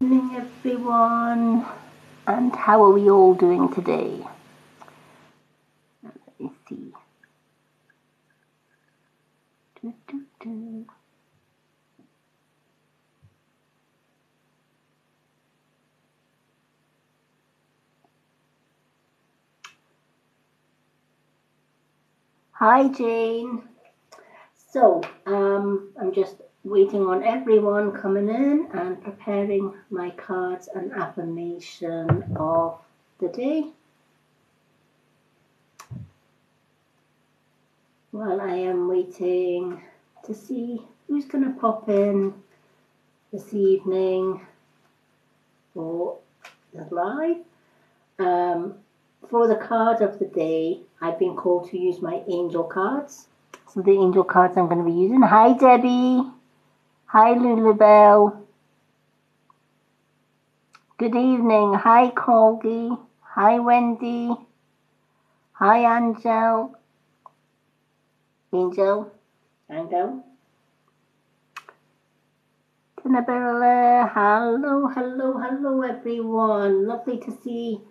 Evening, everyone, and how are we all doing today? Let me see. Do, do, do. Hi, Jane. So, I'm just waiting on everyone coming in and preparing my cards and affirmation of the day. While I am waiting to see who's going to pop in this evening for the live. For the card of the day, I've been called to use my angel cards. So the angel cards I'm going to be using. Hi, Debbie. Hi, Lulabelle. Good evening. Hi, Colgie. Hi, Wendy. Hi, Angel. Angel. Tinabella. Hello, everyone. Lovely to see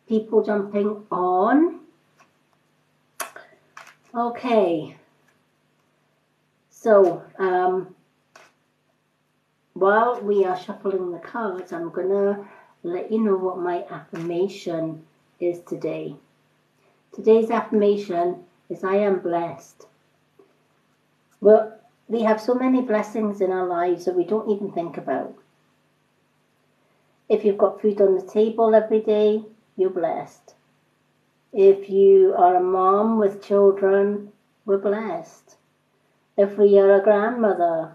people jumping on. Okay. So, while we are shuffling the cards, I'm going to let you know what my affirmation is today. Today's affirmation is I am blessed. Well, we have so many blessings in our lives that we don't even think about. If you've got food on the table every day, you're blessed. If you are a mom with children, we're blessed. If we are a grandmother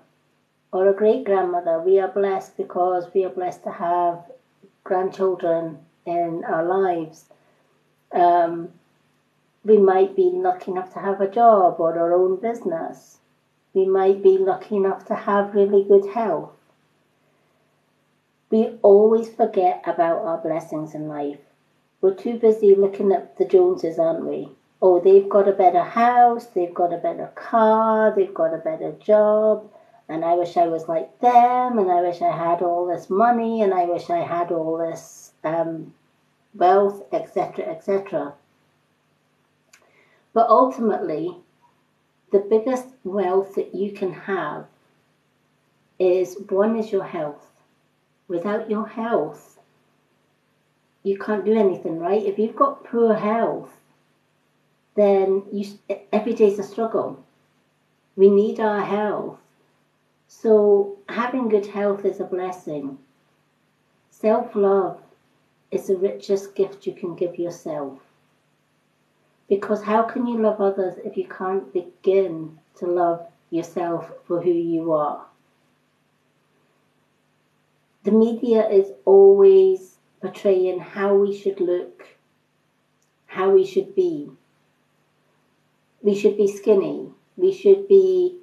or a great-grandmother, we are blessed because we are blessed to have grandchildren in our lives. We might be lucky enough to have a job or our own business. We might be lucky enough to have really good health. We always forget about our blessings in life. We're too busy looking at the Joneses, aren't we? Oh, they've got a better house, they've got a better car, they've got a better job, and I wish I was like them, and I wish I had all this money, and I wish I had all this wealth, etc., etc. But ultimately, the biggest wealth that you can have is your health. Without your health, you can't do anything, right? If you've got poor health, then every day's a struggle. We need our health. So having good health is a blessing. Self-love is the richest gift you can give yourself. Because how can you love others if you can't begin to love yourself for who you are? The media is always portraying how we should look, how we should be. We should be skinny. We should be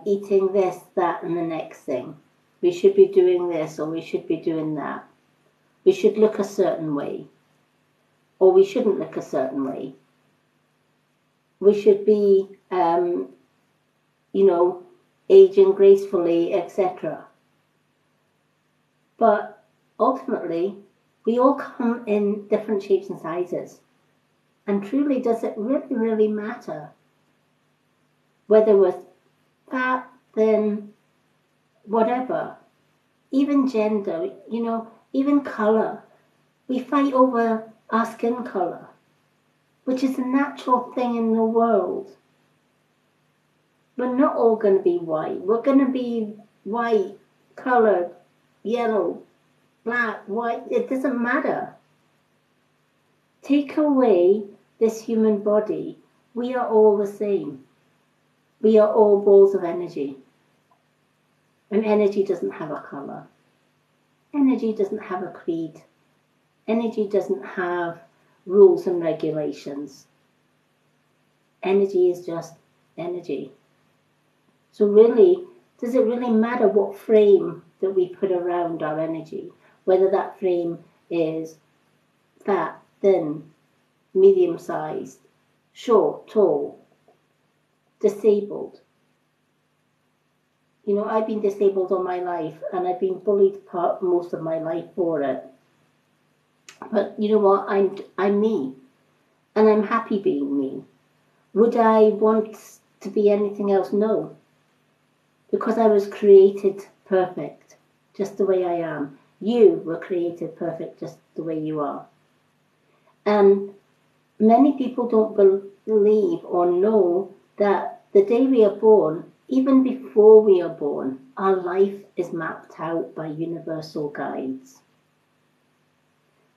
eating this, that, and the next thing. We should be doing this or we should be doing that. We should look a certain way or we shouldn't look a certain way. We should be, aging gracefully, etc. But ultimately, we all come in different shapes and sizes. And truly, does it really, really matter whether we're fat, thin, whatever, even gender, even colour? We fight over our skin colour, which is a natural thing in the world. We're not all going to be white. We're going to be white, coloured, yellow, black, white. It doesn't matter. Take away this human body. We are all the same. We are all balls of energy. And energy doesn't have a colour. Energy doesn't have a creed. Energy doesn't have rules and regulations. Energy is just energy. So really, does it really matter what frame that we put around our energy? Whether that frame is fat, thin, medium-sized, short, tall, disabled. You know, I've been disabled all my life, and I've been bullied part most of my life for it. But you know what? I'm me, and I'm happy being me. Would I want to be anything else? No, because I was created perfect, just the way I am. You were created perfect, just the way you are. And many people don't believe or know that the day we are born, even before we are born, our life is mapped out by universal guides.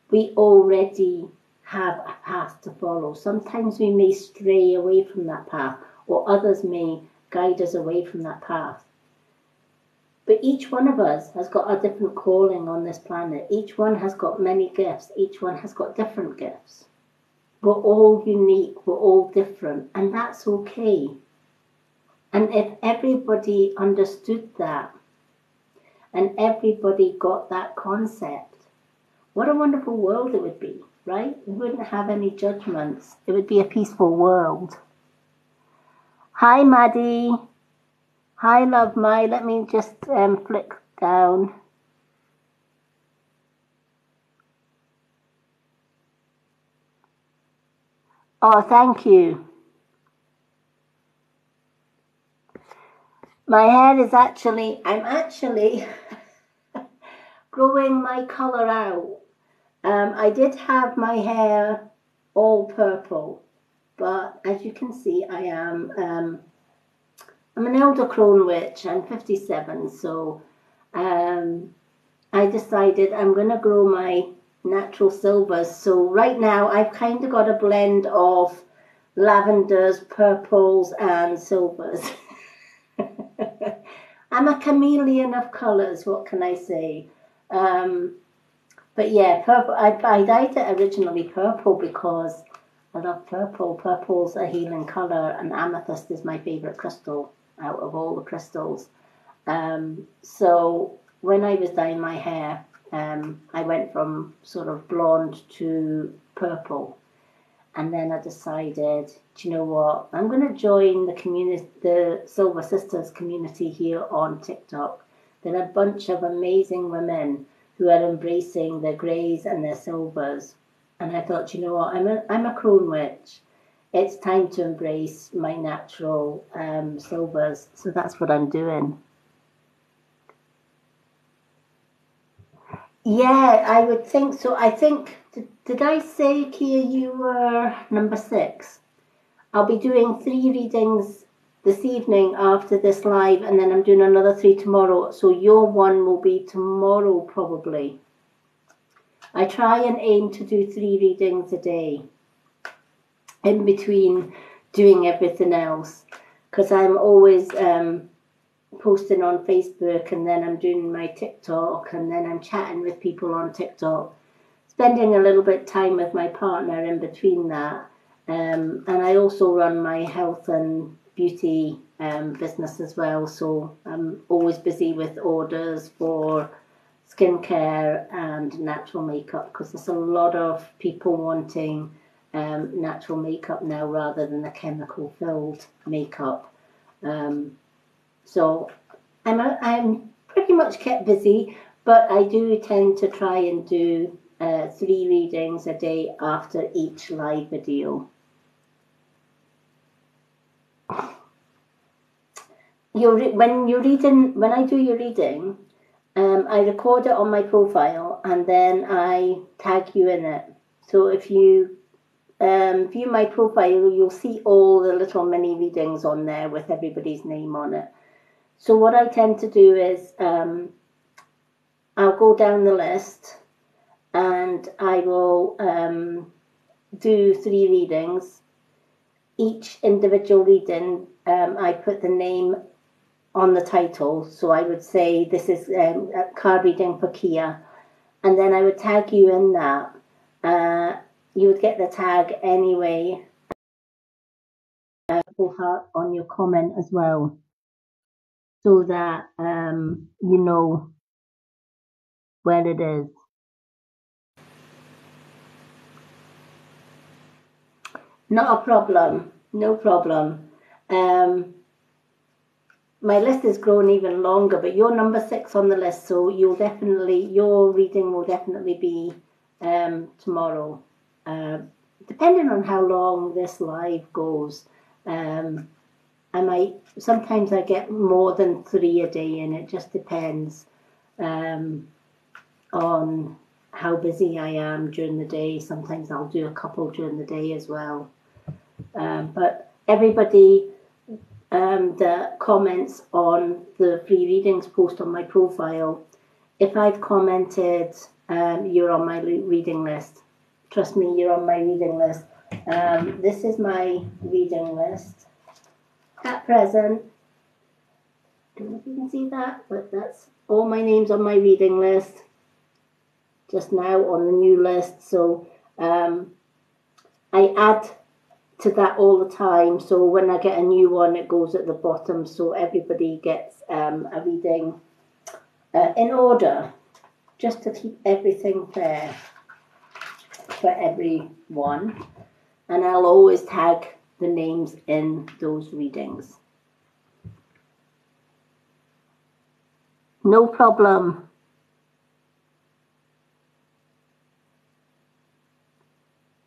We already have a path to follow. Sometimes we may stray away from that path, or others may guide us away from that path. But each one of us has got a different calling on this planet. Each one has got many gifts. Each one has got different gifts. We're all unique, we're all different, and that's okay. And if everybody understood that, and everybody got that concept, what a wonderful world it would be, right? We wouldn't have any judgments. It would be a peaceful world. Hi, Maddie. Hi, Love My. Let me just flick down. Oh, thank you. My hair is I'm actually growing my colour out. I did have my hair all purple, but as you can see, I'm an elder crone witch. I'm 57, so I decided I'm going to grow my natural silvers. So right now, I've kind of got a blend of lavenders, purples, and silvers. I'm a chameleon of colours, what can I say? But yeah, purple. I dyed it originally purple because I love purple. Purple's a healing colour, and amethyst is my favourite crystal out of all the crystals. So when I was dyeing my hair, I went from sort of blonde to purple. And then I decided, do you know what? I'm going to join the community, the Silver Sisters community here on TikTok. There are a bunch of amazing women who are embracing their greys and their silvers. And I thought, you know what? I'm a crone witch. It's time to embrace my natural silvers. So that's what I'm doing. Yeah, I would think so. I think, did I say, Kia, you were number 6? I'll be doing 3 readings this evening after this live, and then I'm doing another 3 tomorrow. So your one will be tomorrow, probably. I try and aim to do 3 readings a day in between doing everything else, because I'm always posting on Facebook, and then I'm doing my TikTok, and then I'm chatting with people on TikTok, spending a little bit time with my partner in between that. And I also run my health and beauty business as well, so I'm always busy with orders for skincare and natural makeup, because there's a lot of people wanting natural makeup now rather than the chemical filled makeup. So I'm pretty much kept busy, but I do tend to try and do 3 readings a day after each live video. When I do your reading, I record it on my profile and then I tag you in it. So if you view my profile, you'll see all the little mini readings on there with everybody's name on it. So what I tend to do is I'll go down the list and I will do 3 readings. Each individual reading, I put the name on the title. So I would say this is a card reading for Kia, and then I would tag you in that. You would get the tag anyway. Full heart on your comment as well, so that you know where it is. Not a problem. No problem. my list has grown even longer, but you're number 6 on the list, so your reading will definitely be tomorrow, depending on how long this live goes. Sometimes I get more than 3 a day, and it just depends on how busy I am during the day. Sometimes I'll do a couple during the day as well. But everybody that comments on the free readings post on my profile, if I've commented, you're on my reading list. Trust me, you're on my reading list. This is my reading list at present. I don't know if you can see that, but that's all my names on my reading list. Just now on the new list. So I add to that all the time, so when I get a new one it goes at the bottom, so everybody gets a reading in order, just to keep everything fair for everyone. And I'll always tag the names in those readings. No problem.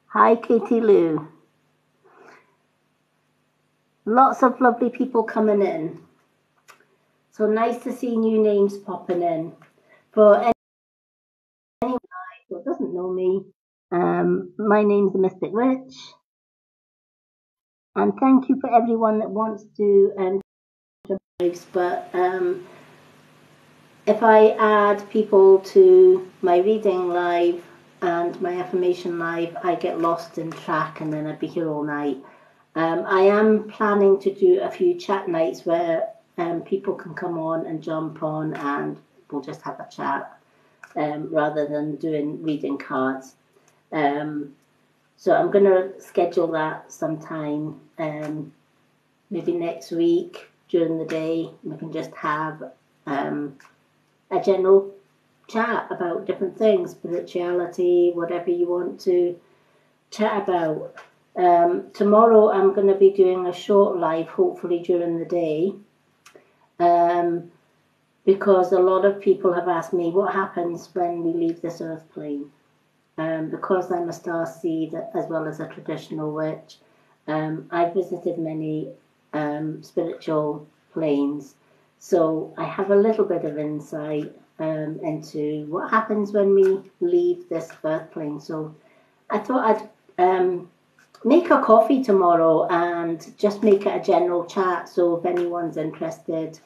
Hi Katie Lou. Lots of lovely people coming in. So nice to see new names popping in. For anyone who doesn't know me, my name's the Mystic Witch. And thank you for everyone that wants to lives. But if I add people to my reading live and my affirmation live, I get lost in track, and then I'd be here all night. I am planning to do a few chat nights where people can come on and jump on and we'll just have a chat rather than doing reading cards. So I'm going to schedule that sometime, maybe next week during the day. We can just have a general chat about different things, spirituality, whatever you want to chat about. Tomorrow I'm going to be doing a short live, hopefully during the day, because a lot of people have asked me what happens when we leave this earth plane. Because I'm a star seed as well as a traditional witch, I've visited many spiritual planes, so I have a little bit of insight into what happens when we leave this earth plane. So I thought I'd make a coffee tomorrow and just make it a general chat. So if anyone's interested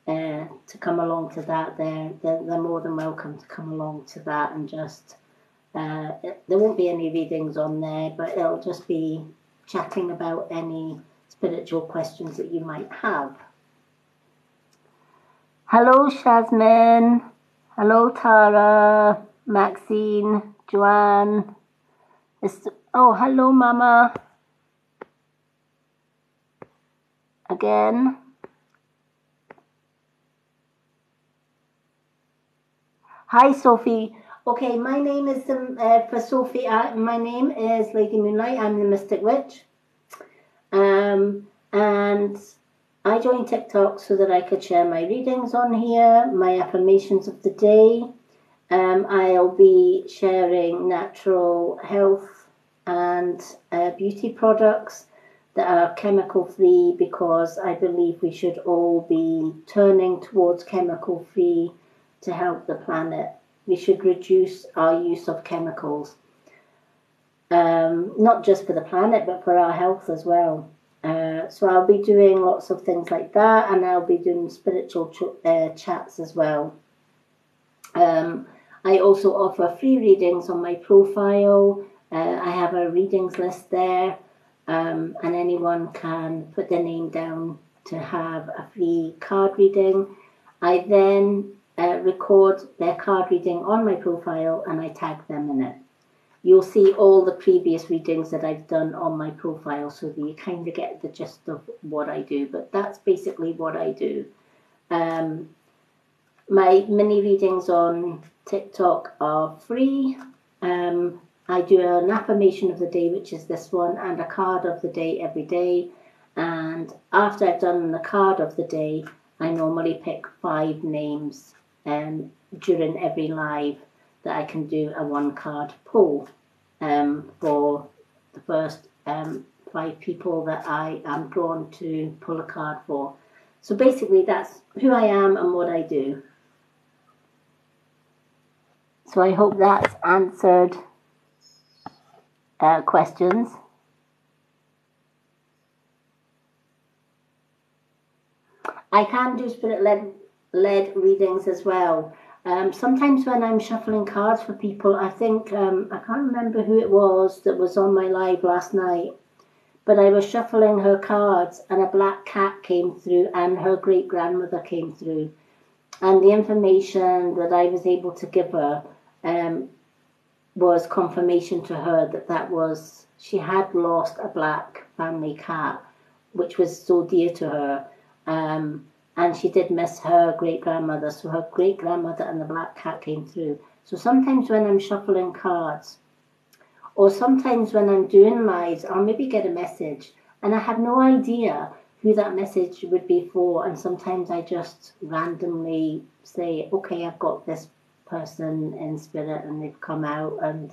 to come along to that, they're more than welcome to come along to that, and just there won't be any readings on there, but it'll just be chatting about any spiritual questions that you might have. Hello Shazmin, hello Tara, Maxine, Joanne. Oh, hello, Mama. Again. Hi, Sophie. Okay, my name is, for Sophie, my name is Lady Moonlight. I'm the Mystic Witch. And I joined TikTok so that I could share my readings on here, my affirmations of the day. I'll be sharing natural health and beauty products that are chemical free, because I believe we should all be turning towards chemical free to help the planet. We should reduce our use of chemicals, not just for the planet but for our health as well. So I'll be doing lots of things like that, and I'll be doing spiritual chats as well. I also offer free readings on my profile. I have a readings list there, and anyone can put their name down to have a free card reading. I then record their card reading on my profile and I tag them in it. You'll see all the previous readings that I've done on my profile, so that you kind of get the gist of what I do, but that's basically what I do. My mini readings on TikTok are free. I do an affirmation of the day, which is this one, and a card of the day every day. And after I've done the card of the day, I normally pick 5 names during every live that I can do a 1-card pull for the first 5 people that I am drawn to pull a card for. So basically that's who I am and what I do. So I hope that's answered questions. I can do spirit-led readings as well. Sometimes when I'm shuffling cards for people, I think, I can't remember who it was that was on my live last night, but I was shuffling her cards and a black cat came through and her great-grandmother came through. And the information that I was able to give her was confirmation to her that she had lost a black family cat, which was so dear to her. And she did miss her great-grandmother, so her great-grandmother and the black cat came through. So sometimes when I'm shuffling cards, or sometimes when I'm doing lives, I'll maybe get a message, and I have no idea who that message would be for, and sometimes I just randomly say, okay, I've got this person in spirit, and they've come out, and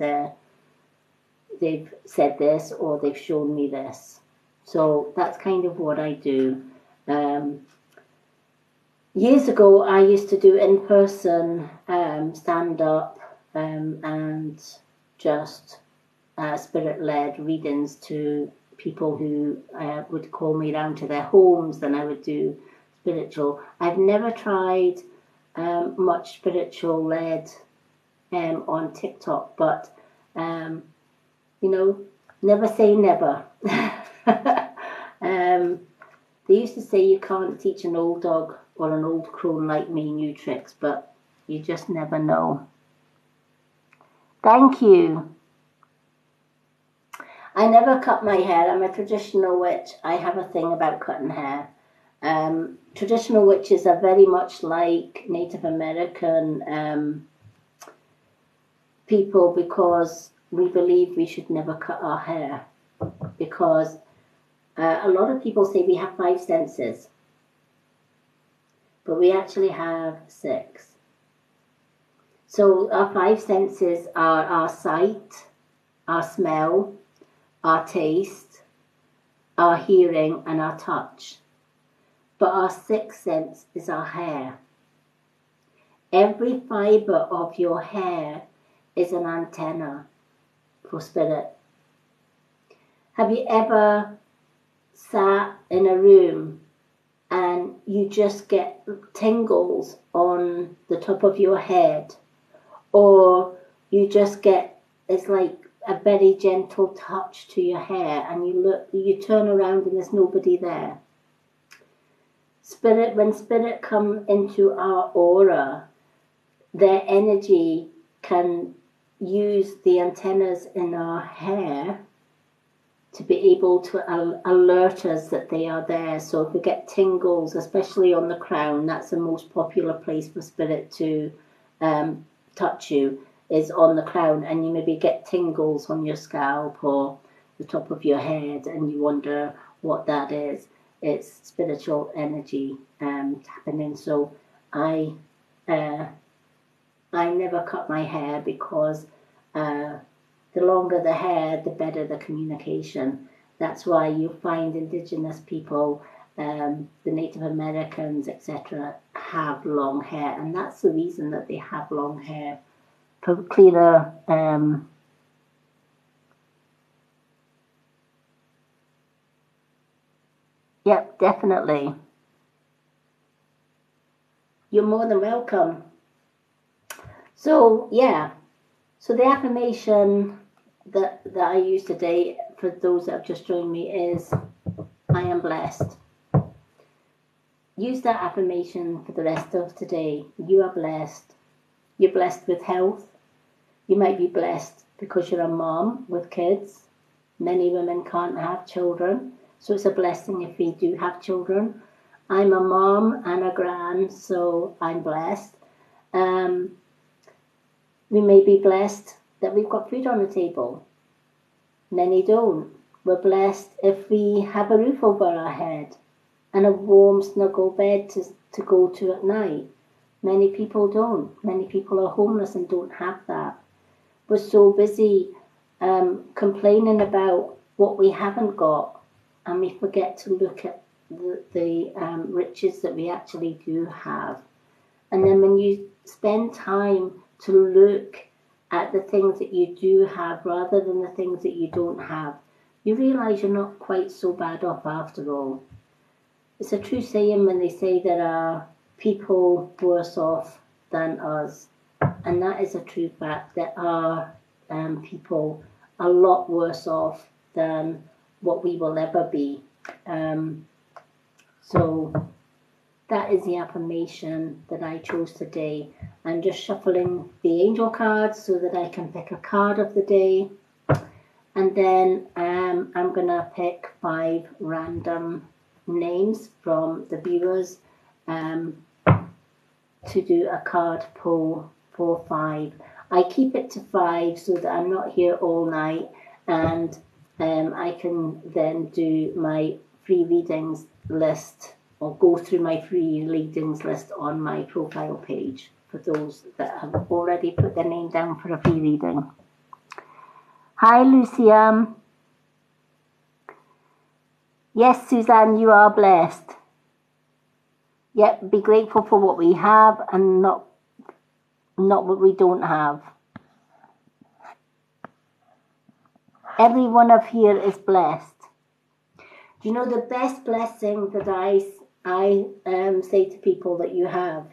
they've said this, or they've shown me this. So that's kind of what I do. Years ago, I used to do in-person stand-up and just spirit-led readings to people who would call me around to their homes, and I would do spiritual. I've never tried much spiritual-led on TikTok, but, never say never. They used to say you can't teach an old dog or an old crone like me new tricks, but you just never know. Thank you. I never cut my hair. I'm a traditional witch. I have a thing about cutting hair. Traditional witches are very much like Native American people, because we believe we should never cut our hair, because a lot of people say we have 5 senses, but we actually have 6. So our 5 senses are our sight, our smell, our taste, our hearing, and our touch. But our 6th sense is our hair. Every fibre of your hair is an antenna for spirit. Have you ever sat in a room and you just get tingles on the top of your head, or you just get, it's like a very gentle touch to your hair, and you turn around and there's nobody there? When spirit come into our aura, their energy can use the antennas in our hair to be able to alert us that they are there. So if we get tingles, especially on the crown, that's the most popular place for spirit to touch you, is on the crown, and you maybe get tingles on your scalp or the top of your head, and you wonder what that is. It's spiritual energy happening. So I never cut my hair, because the longer the hair, the better the communication. That's why you find indigenous people, the Native Americans, etc., have long hair, and that's the reason that they have long hair. For clearer yep, definitely. You're more than welcome. So yeah, so the affirmation that I use today, for those that have just joined me, is I am blessed. Use that affirmation for the rest of today. You are blessed. You're blessed with health. You might be blessed because you're a mom with kids. Many women can't have children, so it's a blessing if we do have children. I'm a mom and a gran, so I'm blessed. We may be blessed that we've got food on the table. Many don't. We're blessed if we have a roof over our head. and a warm snuggle bed to go to at night. Many people don't. Many people are homeless and don't have that. We're so busy complaining about what we haven't got, and we forget to look at the riches that we actually do have. And then when you spend time to look at the things that you do have rather than the things that you don't have, you realize you're not quite so bad off after all. It's a true saying when they say there are people worse off than us. And that is a true fact. There are people a lot worse off than what we will ever be. So that is the affirmation that I chose today. I'm just shuffling the angel cards so that I can pick a card of the day. And then I'm going to pick 5 random names from the viewers to do a card pull for 5. I keep it to 5 so that I'm not here all night, and I can then do my free readings list, or go through my free readings list on my profile page for those that have already put their name down for a free reading. Hi, Lucia. Yes, Suzanne, you are blessed. Yep, be grateful for what we have and not what we don't have. Every one of here is blessed. Do you know the best blessing that I say to people that you have?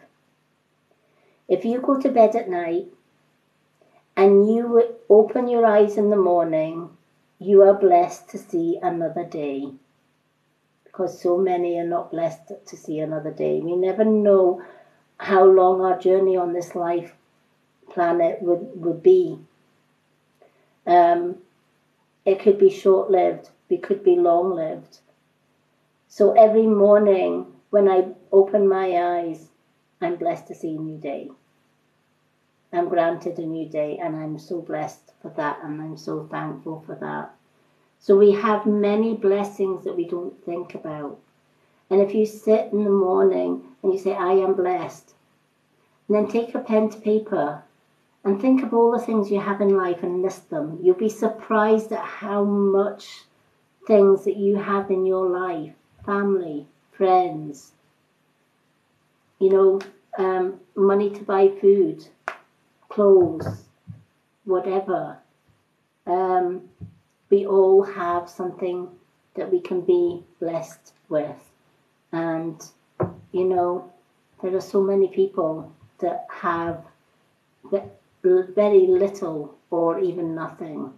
If you go to bed at night and you open your eyes in the morning, you are blessed to see another day. Because so many are not blessed to see another day. We never know how long our journey on this life planet would be. It could be short-lived, it could be long-lived. So every morning when I open my eyes, I'm blessed to see a new day. I'm granted a new day, and I'm so blessed for that, and I'm so thankful for that. So we have many blessings that we don't think about. And if you sit in the morning and you say, I am blessed, and then take a pen to paper and think of all the things you have in life and list them, you'll be surprised at how much things that you have in your life, family, friends, money to buy food, clothes, whatever. We all have something that we can be blessed with. And, there are so many people that have very little or even nothing.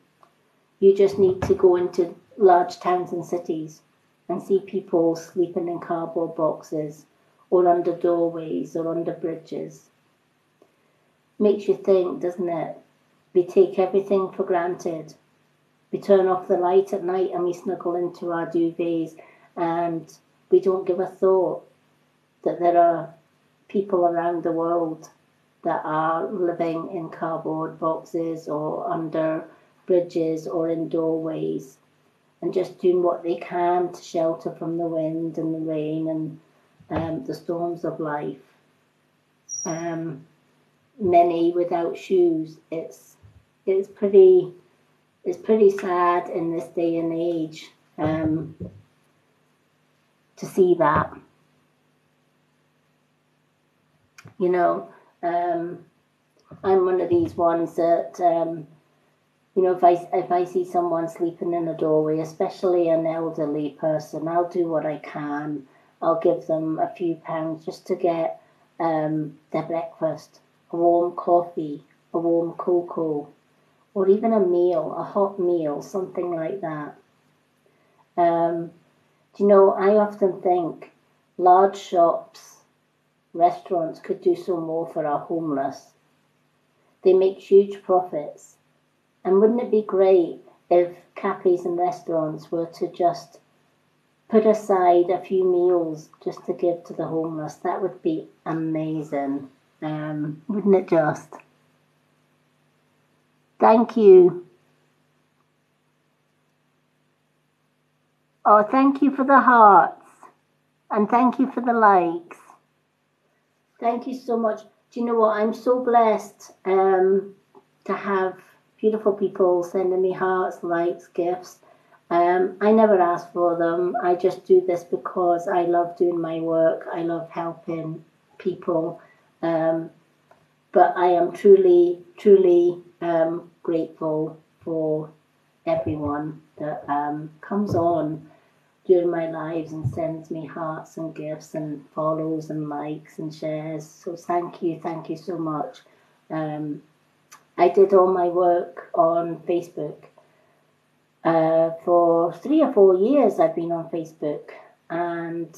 You just need to go into large towns and cities and see people sleeping in cardboard boxes or under doorways or under bridges. Makes you think, doesn't it? We take everything for granted. We turn off the light at night and we snuggle into our duvets, and we don't give a thought that there are people around the world that are living in cardboard boxes or under bridges or in doorways and just doing what they can to shelter from the wind and the rain and the storms of life. Many without shoes. It's pretty sad in this day and age to see that. I'm one of these ones that, if I see someone sleeping in a doorway, especially an elderly person, I'll do what I can. I'll give them a few pounds just to get their breakfast, a warm coffee, a warm cocoa, or even a meal, a hot meal, something like that. I often think large shops, restaurants could do so more for our homeless. They make huge profits. And wouldn't it be great if cafes and restaurants were to just put aside a few meals just to give to the homeless? That would be amazing. Wouldn't it just? Thank you. Oh, thank you for the hearts. And thank you for the likes. Thank you so much. Do you know what? I'm so blessed to have beautiful people sending me hearts, likes, gifts. I never ask for them. I just do this because I love doing my work. I love helping people. Um, but I am truly, truly grateful for everyone that comes on during my lives and sends me hearts and gifts and follows and likes and shares. So thank you so much. Um, I did all my work on Facebook. For 3 or 4 years, I've been on Facebook, and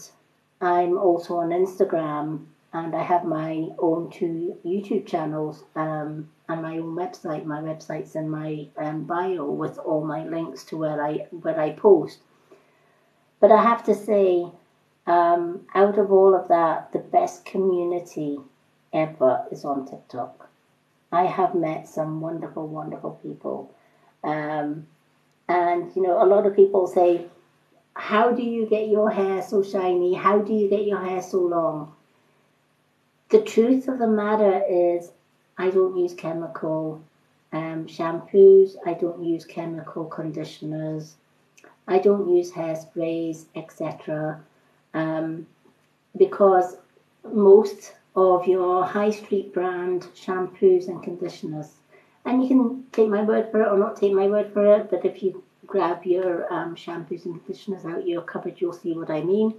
I'm also on Instagram, and I have my own 2 YouTube channels and my own website. My website's in my bio with all my links to where I post. But I have to say, out of all of that, the best community ever is on TikTok. I have met some wonderful, wonderful people. Um, and, a lot of people say, how do you get your hair so shiny? How do you get your hair so long? The truth of the matter is, I don't use chemical shampoos. I don't use chemical conditioners. I don't use hairsprays, etc. Because most of your high street brand shampoos and conditioners, and you can take my word for it or not take my word for it, but if you grab your shampoos and conditioners out your cupboard, you'll see what I mean.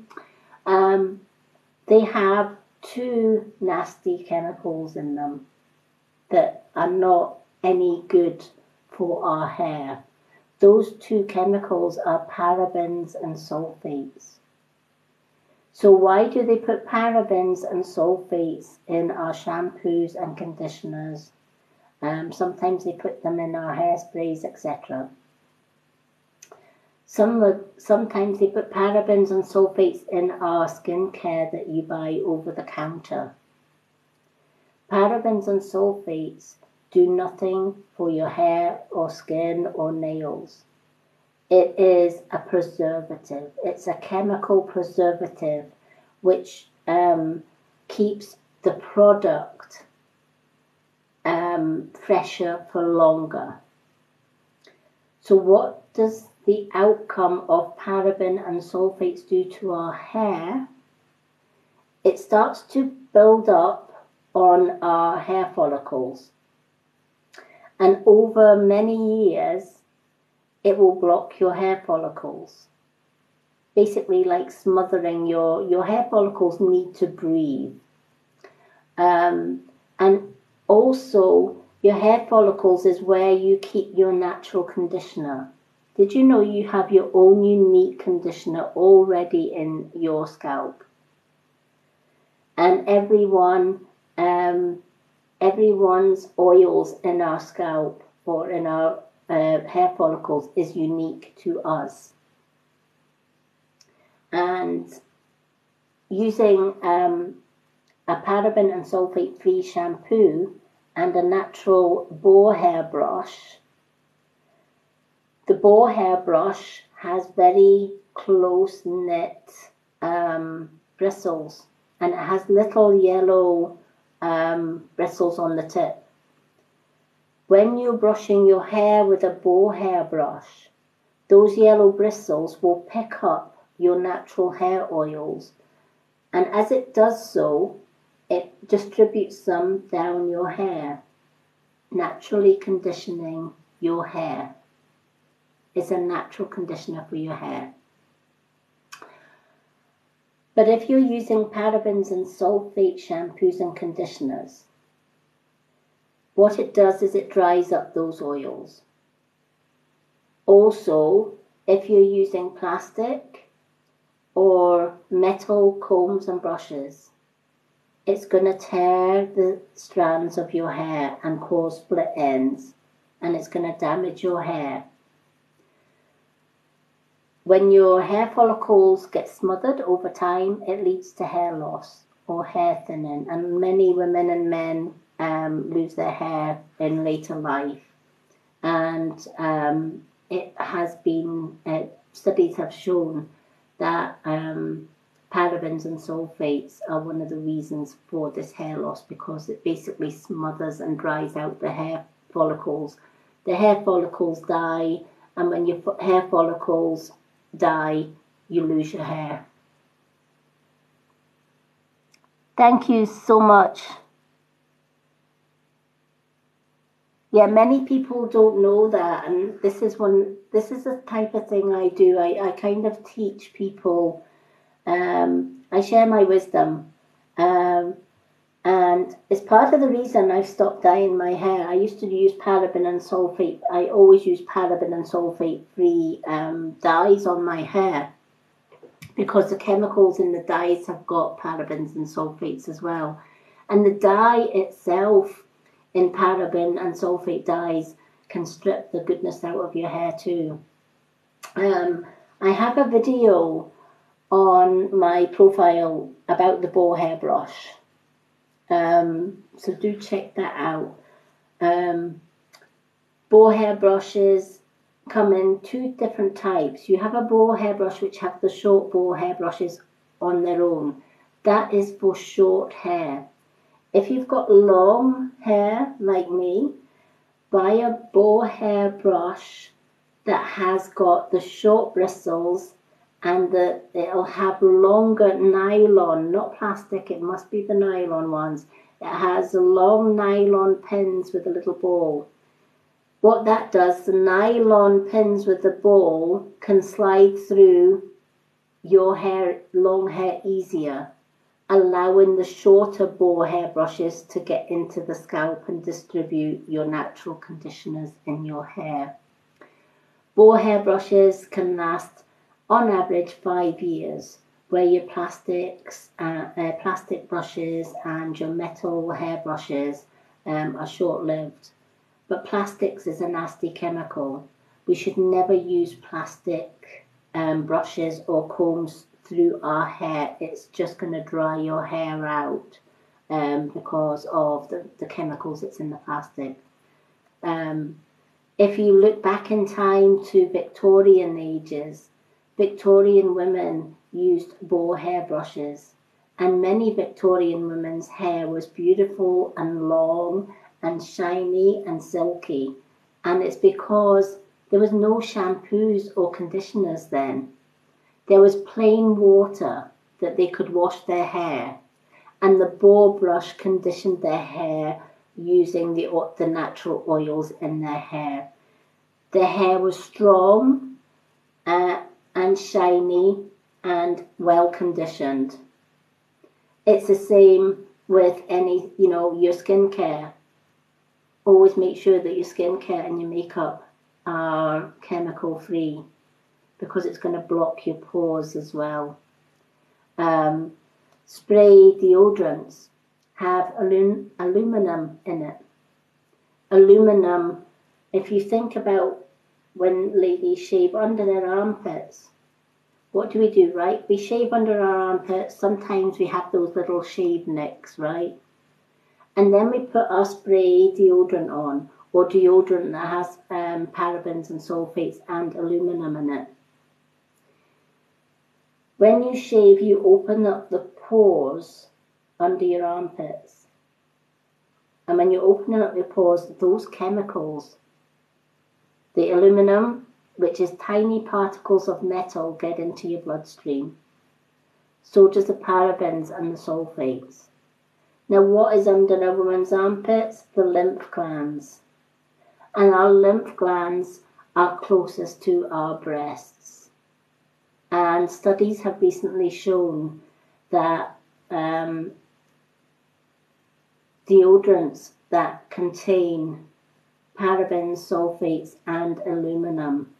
They have 2 nasty chemicals in them that are not any good for our hair. Those 2 chemicals are parabens and sulfates. So why do they put parabens and sulfates in our shampoos and conditioners? Sometimes they put them in our hairsprays, etc. Sometimes they put parabens and sulfates in our skincare that you buy over the counter. Parabens and sulfates do nothing for your hair or skin or nails. It is a preservative. It's a chemical preservative which keeps the product fresher for longer. So what does the outcome of paraben and sulfates do to our hair? It starts to build up on our hair follicles. And over many years, it will block your hair follicles. Basically like smothering your hair follicles need to breathe. And also your hair follicles is where you keep your natural conditioner. Did you know you have your own unique conditioner already in your scalp? And everyone's oils in our scalp or in our hair follicles is unique to us. And using a paraben and sulfate-free shampoo and a natural boar hair brush, the boar hair brush has very close-knit bristles, and it has little yellow bristles on the tip. When you're brushing your hair with a boar hair brush, those yellow bristles will pick up your natural hair oils, and as it does so, it distributes them down your hair, naturally conditioning your hair. It's a natural conditioner for your hair. But if you're using parabens and sulfate shampoos and conditioners, what it does is it dries up those oils. Also, if you're using plastic or metal combs and brushes, it's going to tear the strands of your hair and cause split ends, and it's going to damage your hair. When your hair follicles get smothered over time, it leads to hair loss or hair thinning, and many women and men lose their hair in later life. And it has been, studies have shown that parabens and sulfates are one of the reasons for this hair loss, because it basically smothers and dries out the hair follicles. The hair follicles die, and when your hair follicles die, you lose your hair. Thank you so much. Yeah, many people don't know that, and this is the type of thing I do. I kind of teach people. I share my wisdom, and it's part of the reason I've stopped dyeing my hair. I used to use paraben and sulfate. I always use paraben and sulfate-free dyes on my hair, because the chemicals in the dyes have got parabens and sulfates as well. And the dye itself in paraben and sulfate dyes can strip the goodness out of your hair too. I have a video on my profile about the bow hairbrush, so do check that out. Bow hairbrushes come in two different types. You have a bow hairbrush which have the short bow hairbrushes on their own. That is for short hair. If you've got long hair like me, buy a bow hairbrush that has got the short bristles, and it'll have longer nylon, not plastic, it must be the nylon ones. It has long nylon pins with a little ball. What that does, the nylon pins with the ball can slide through your hair, long hair, easier, allowing the shorter bow hairbrushes to get into the scalp and distribute your natural conditioners in your hair. Bow hairbrushes can last on average 5 years, where your plastic brushes and your metal hairbrushes are short-lived. But plastics is a nasty chemical. We should never use plastic brushes or combs through our hair. It's just going to dry your hair out because of the chemicals that's in the plastic. If you look back in time to Victorian ages, Victorian women used bow hairbrushes, and many Victorian women's hair was beautiful and long and shiny and silky, and it's because there was no shampoos or conditioners then. There was plain water that they could wash their hair, and the bow brush conditioned their hair using the natural oils in their hair. Their hair was strong and shiny and well conditioned. It's the same with your skincare. Always make sure that your skincare and your makeup are chemical free, because it's going to block your pores as well. Spray deodorants have aluminum in it. Aluminum, if you think about when ladies shave under their armpits, what do, right? We shave under our armpits. Sometimes we have those little shave nicks, right? And then we put our spray deodorant on, or deodorant that has parabens and sulfates and aluminum in it. When you shave, you open up the pores under your armpits. And when you're opening up your pores, those chemicals, the aluminum, which is tiny particles of metal, get into your bloodstream. So does the parabens and the sulfates. Now, what is under a woman's armpits? The lymph glands. And our lymph glands are closest to our breasts. And studies have recently shown that deodorants that contain parabens, sulfates, and aluminum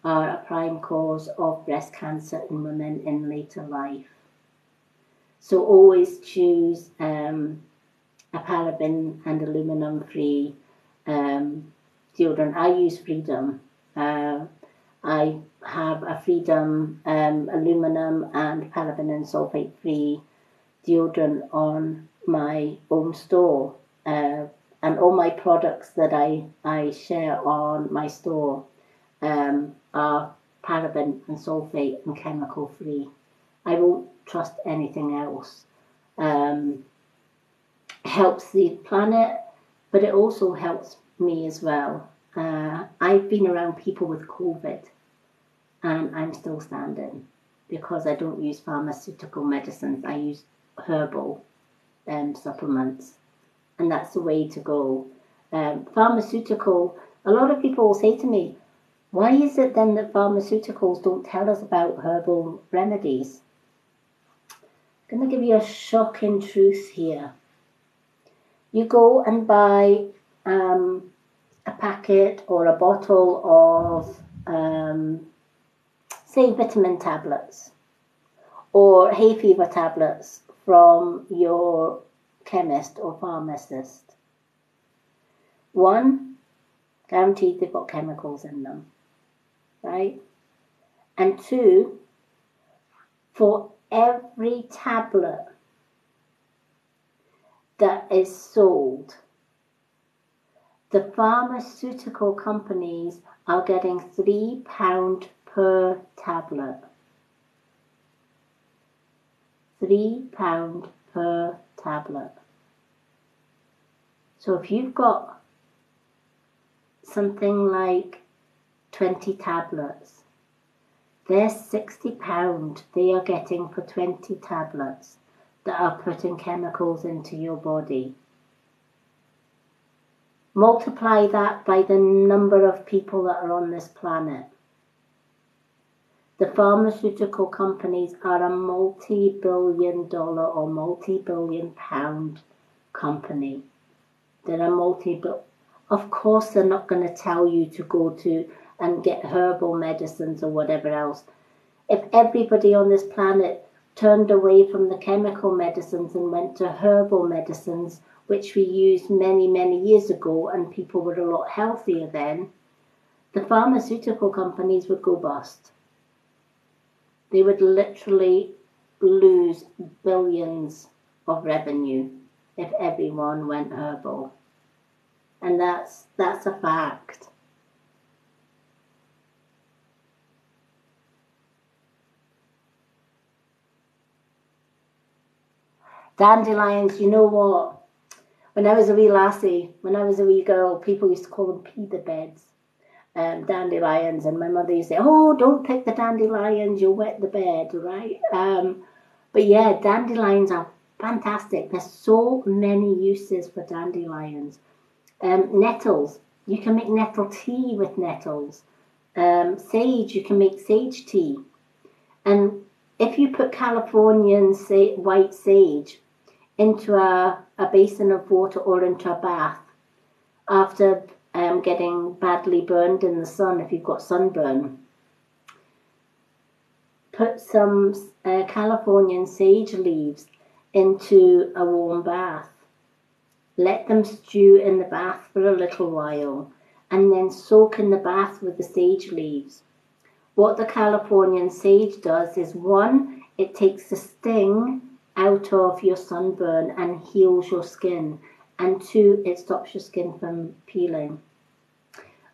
are a prime cause of breast cancer in women in later life. So always choose a paraben and aluminum free deodorant. I use Freedom. I have a Freedom aluminum and paraben and sulfate free deodorant on my own store. And all my products that I share on my store are paraben and sulfate and chemical free. I won't trust anything else. Helps the planet, but it also helps me as well. I've been around people with COVID, and I'm still standing because I don't use pharmaceutical medicines. I use herbal supplements, and that's the way to go. Pharmaceutical, a lot of people will say to me, why is it then that pharmaceuticals don't tell us about herbal remedies? I'm going to give you a shocking truth here. You go and buy a packet or a bottle of, say, vitamin tablets or hay fever tablets from your chemist or pharmacist. One, guaranteed they've got chemicals in them, right? And two, for every tablet that is sold, the pharmaceutical companies are getting £3 per tablet. £3 per tablet. So if you've got something like 20 tablets, there's £60 they are getting for 20 tablets that are putting chemicals into your body. Multiply that by the number of people that are on this planet. The pharmaceutical companies are a multi-billion-dollar or multi-billion-pound company. They're a of course they're not going to tell you to go to and get herbal medicines or whatever else. If everybody on this planet turned away from the chemical medicines and went to herbal medicines, which we used many, many years ago, and people were a lot healthier then, the pharmaceutical companies would go bust. They would literally lose billions of revenue if everyone went herbal. And that's a fact. Dandelions, you know what? When I was a wee lassie, when I was a wee girl, people used to call them peeder beds, dandelions, and my mother used to say, oh, don't pick the dandelions, you'll wet the bed, right? But yeah, dandelions are fantastic. There's so many uses for dandelions. Nettles, you can make nettle tea with nettles. Sage, you can make sage tea. And if you put Californian white sage into a basin of water or into a bath after getting badly burned in the sun, if you've got sunburn, put some Californian sage leaves into a warm bath. Let them stew in the bath for a little while and then soak in the bath with the sage leaves. What the Californian sage does is, one, it takes the sting out of your sunburn and heals your skin, and two, it stops your skin from peeling.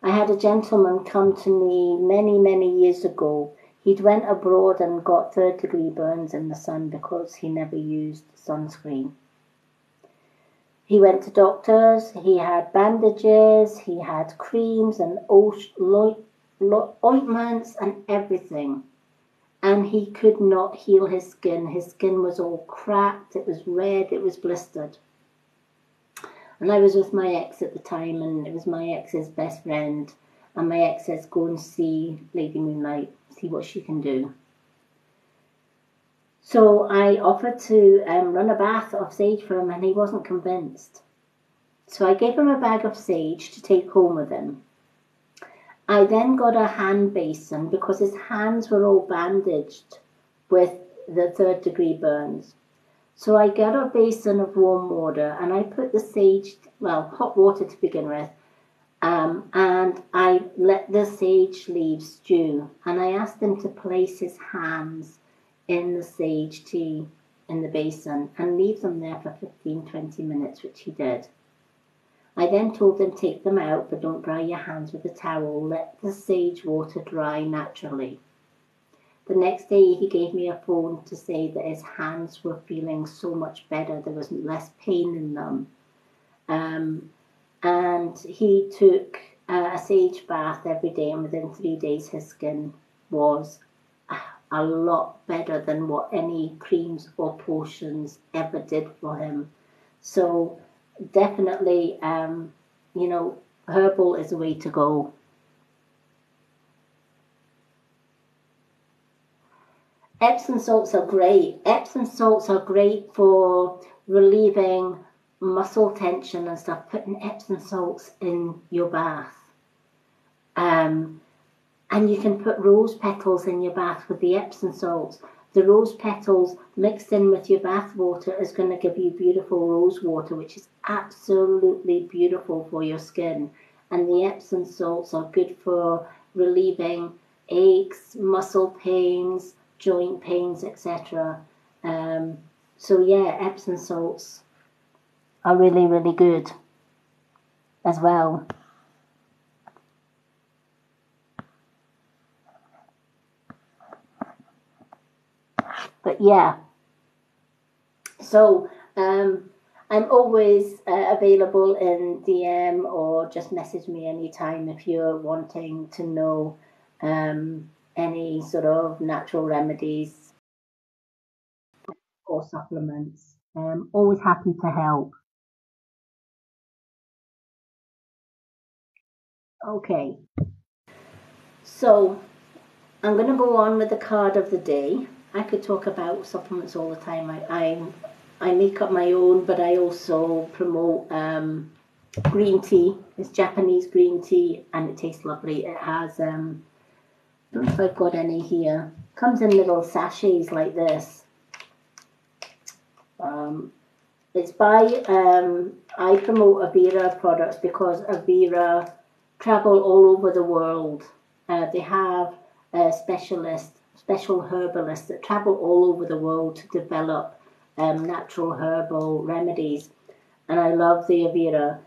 I had a gentleman come to me many, many years ago. He'd went abroad and got third-degree burns in the sun because he never used sunscreen. He went to doctors, he had bandages, he had creams and ointments and everything, and he could not heal his skin. His skin was all cracked, it was red, it was blistered. And I was with my ex at the time, and it was my ex's best friend, and my ex says, go and see Lady Moonlight, see what she can do. So I offered to run a bath of sage for him, and he wasn't convinced. So I gave him a bag of sage to take home with him. I then got a hand basin because his hands were all bandaged with the third-degree burns. So I got a basin of warm water and I put the sage, well, hot water to begin with, and I let the sage leaves stew. And I asked him to place his hands in the sage tea in the basin and leave them there for 15-20 minutes, which he did. I then told him, take them out, but don't dry your hands with a towel. Let the sage water dry naturally. The next day he gave me a phone to say that his hands were feeling so much better. There was less pain in them. And he took a sage bath every day, and within 3 days his skin was a lot better than what any creams or potions ever did for him. So definitely, herbal is the way to go. Epsom salts are great. Epsom salts are great for relieving muscle tension and stuff. Putting Epsom salts in your bath. And you can put rose petals in your bath with the Epsom salts. The rose petals mixed in with your bath water is going to give you beautiful rose water, which is absolutely beautiful for your skin. And the Epsom salts are good for relieving aches, muscle pains, joint pains, etc. So yeah, Epsom salts are really, really good as well. But yeah, so I'm always available in DM, or just message me anytime if you're wanting to know any sort of natural remedies or supplements. Always happy to help. Okay, so I'm going to go on with the card of the day. I could talk about supplements all the time. I make up my own, but I also promote green tea. It's Japanese green tea, and it tastes lovely. It has, I don't know if I've got any here. Comes in little sachets like this. It's by, I promote Avira products because Avira travel all over the world. They have special herbalists that travel all over the world to develop natural herbal remedies. And I love the Avira.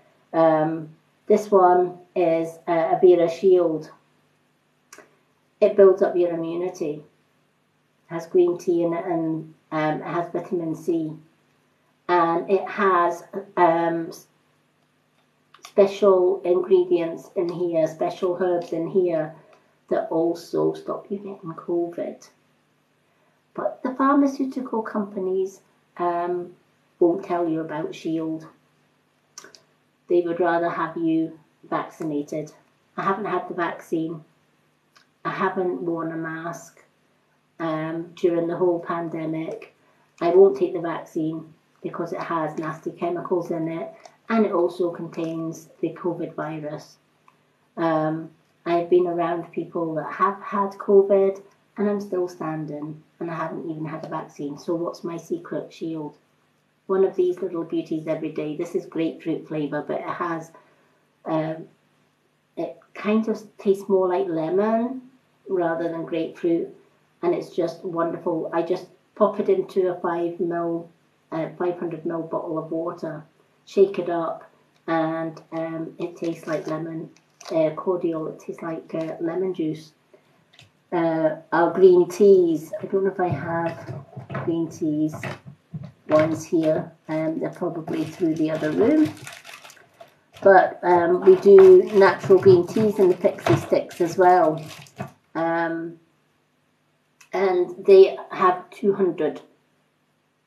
This one is Avira Shield. It builds up your immunity. It has green tea in it, and it has vitamin C. And it has special ingredients in here, special herbs in here that also stop you getting COVID. But the pharmaceutical companies won't tell you about Shield. They would rather have you vaccinated. I haven't had the vaccine. I haven't worn a mask during the whole pandemic. I won't take the vaccine because it has nasty chemicals in it, and it also contains the COVID virus. I've been around people that have had COVID, and I'm still standing, and I haven't even had a vaccine. So what's my secret? Shield. One of these little beauties every day. This is grapefruit flavour, but it has, it kind of tastes more like lemon rather than grapefruit, and it's just wonderful. I just pop it into a 500 ml bottle of water, shake it up, and it tastes like lemon cordial. It tastes like lemon juice. Our green teas. I don't know if I have green teas ones here. They're probably through the other room. But we do natural green teas in the pixie sticks as well. And they have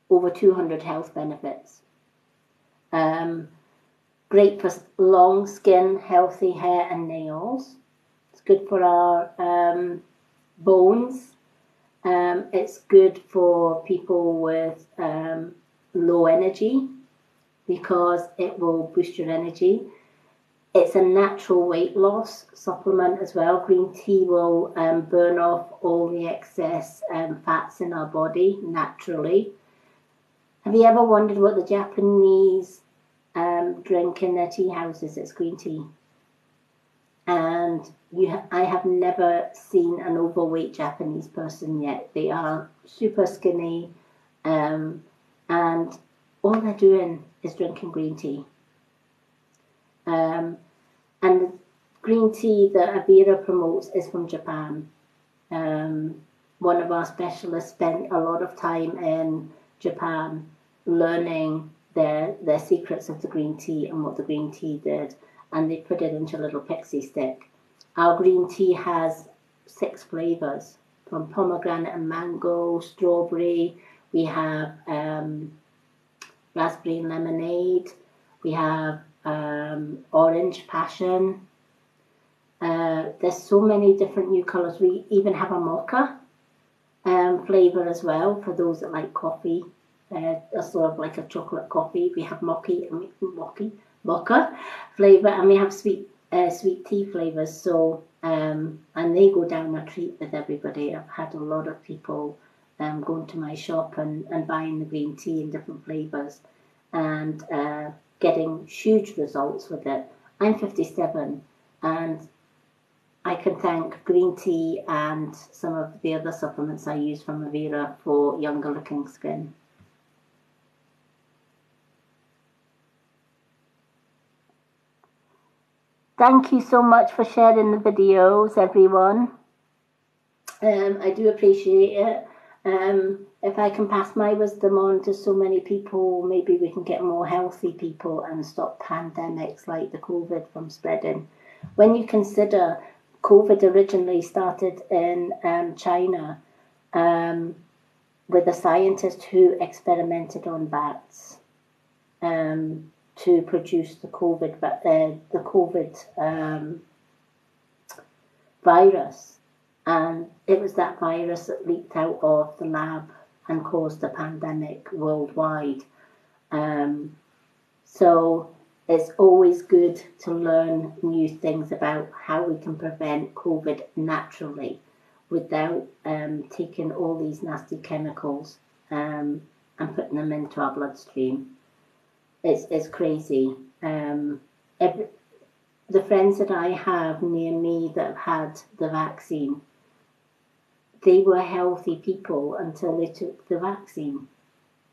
over 200 health benefits. Great for long skin, healthy hair and nails. It's good for our bones. It's good for people with low energy because it will boost your energy. It's a natural weight loss supplement as well. Green tea will burn off all the excess fats in our body naturally. Have you ever wondered what the Japanese drink in their tea houses? It's green tea. And I have never seen an overweight Japanese person yet. They are super skinny, and all they're doing is drinking green tea. And the green tea that Avira promotes is from Japan. one of our specialists spent a lot of time in Japan learning their secrets of the green tea and what the green tea did, and they put it into a little pixie stick. Our green tea has 6 flavors, from pomegranate and mango, strawberry. We have raspberry and lemonade. We have orange passion. There's so many different new colours. We even have a mocha flavour as well for those that like coffee. A sort of like a chocolate coffee. We have mocha flavour, and we have sweet tea flavours. So and they go down a treat with everybody. I've had a lot of people going to my shop and buying the green tea in different flavours and getting huge results with it. I'm 57 and I can thank green tea and some of the other supplements I use from Avera for younger looking skin. Thank you so much for sharing the videos, everyone. I do appreciate it. If I can pass my wisdom on to so many people, maybe we can get more healthy people and stop pandemics like the COVID from spreading. When you consider COVID originally started in China with a scientist who experimented on bats to produce the COVID virus, and it was that virus that leaked out of the lab and caused the pandemic worldwide. So it's always good to learn new things about how we can prevent COVID naturally without taking all these nasty chemicals and putting them into our bloodstream. It's crazy. The friends that I have near me that have had the vaccine, they were healthy people until they took the vaccine,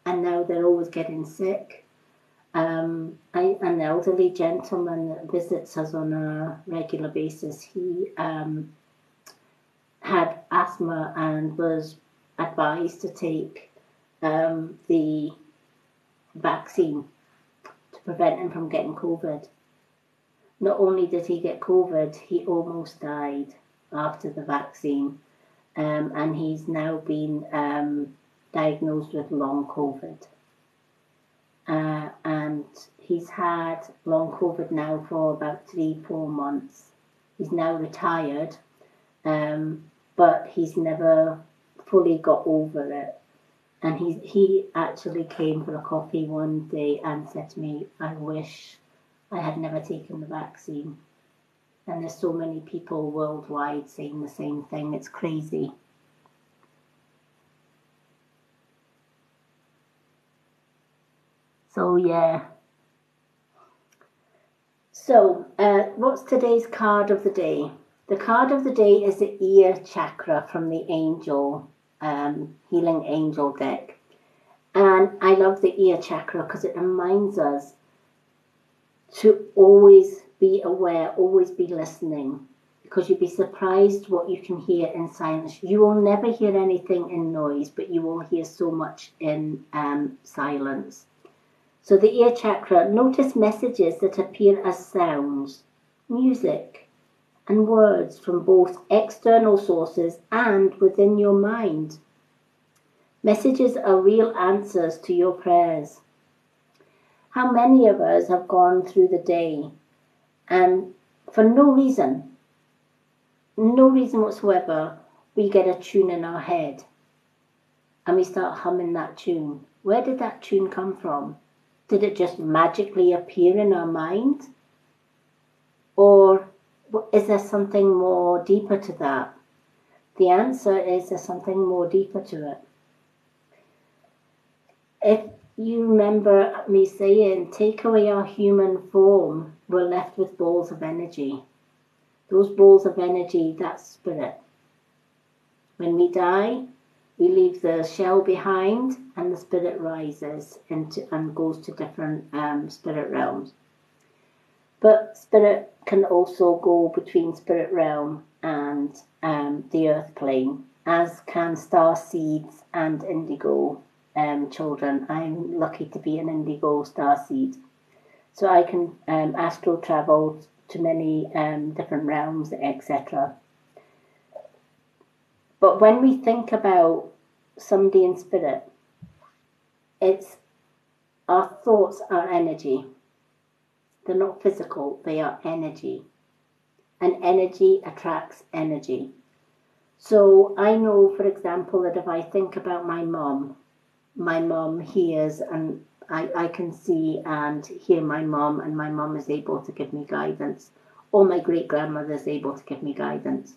and now they're always getting sick. An elderly gentleman that visits us on a regular basis, he had asthma and was advised to take the vaccine to prevent him from getting COVID. Not only did he get COVID, he almost died after the vaccine, and he's now been diagnosed with long COVID. And he's had long COVID now for about 3-4 months. He's now retired, but he's never fully got over it. And he actually came for a coffee one day and said to me, I wish I had never taken the vaccine. And there's so many people worldwide saying the same thing. It's crazy. So yeah. So what's today's card of the day? The card of the day is the ear chakra from the angel, healing angel deck. And I love the ear chakra because it reminds us to always be aware, always be listening, because you'd be surprised what you can hear in silence. You will never hear anything in noise, but you will hear so much in silence. So the ear chakra, notice messages that appear as sounds, music, and words from both external sources and within your mind. Messages are real answers to your prayers. How many of us have gone through the day and for no reason whatsoever, we get a tune in our head and we start humming that tune. Where did that tune come from? Did it just magically appear in our mind? Or is there something more deeper to that? The answer is there's something more deeper to it. If you remember me saying, take away our human form, we're left with balls of energy. Those balls of energy, that's spirit. When we die, we leave the shell behind and the spirit rises into and goes to different spirit realms. But spirit can also go between spirit realm and the earth plane. as can star seeds and indigo children. I'm lucky to be an indigo star seed. So I can astral travel to many different realms, etc. But when we think about somebody in spirit, it's our thoughts are energy. They're not physical, they are energy. And energy attracts energy. So I know, for example, that if I think about my mom hears and I can see and hear my mom, and my mom is able to give me guidance, or my great-grandmother is able to give me guidance.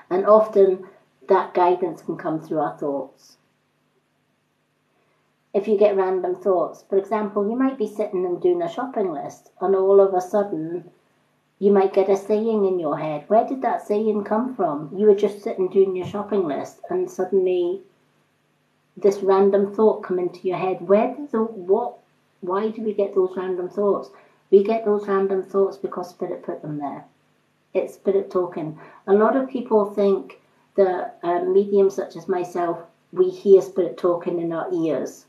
And often that guidance can come through our thoughts. If you get random thoughts, for example, you might be sitting and doing a shopping list, and all of a sudden you might get a saying in your head. Where did that saying come from? You were just sitting doing your shopping list, and suddenly this random thought come into your head. Why do we get those random thoughts? We get those random thoughts because Spirit put them there. It's Spirit talking. A lot of people think that mediums such as myself, we hear Spirit talking in our ears.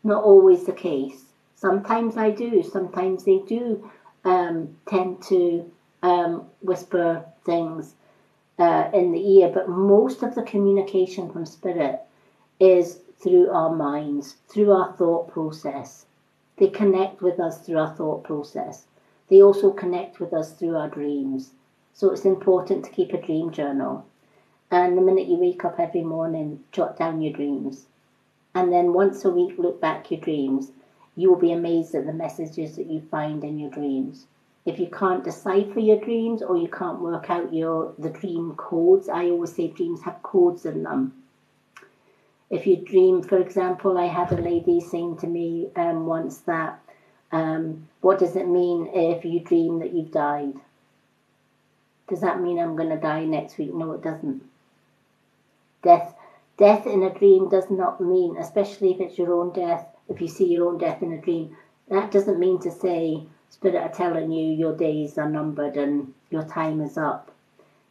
Not always the case. Sometimes I do. Sometimes they do tend to whisper things in the ear. But most of the communication from Spirit is through our minds, through our thought process. They connect with us through our thought process. They also connect with us through our dreams. So it's important to keep a dream journal. And the minute you wake up every morning, jot down your dreams. And then once a week, look back your dreams. You will be amazed at the messages that you find in your dreams. If you can't decipher your dreams, or you can't work out the dream codes, I always say dreams have codes in them. If you dream, for example, I had a lady saying to me once that, what does it mean if you dream that you've died? Does that mean I'm going to die next week? No, it doesn't. Death in a dream does not mean, especially if it's your own death, if you see your own death in a dream, that doesn't mean to say Spirit are telling you your days are numbered and your time is up.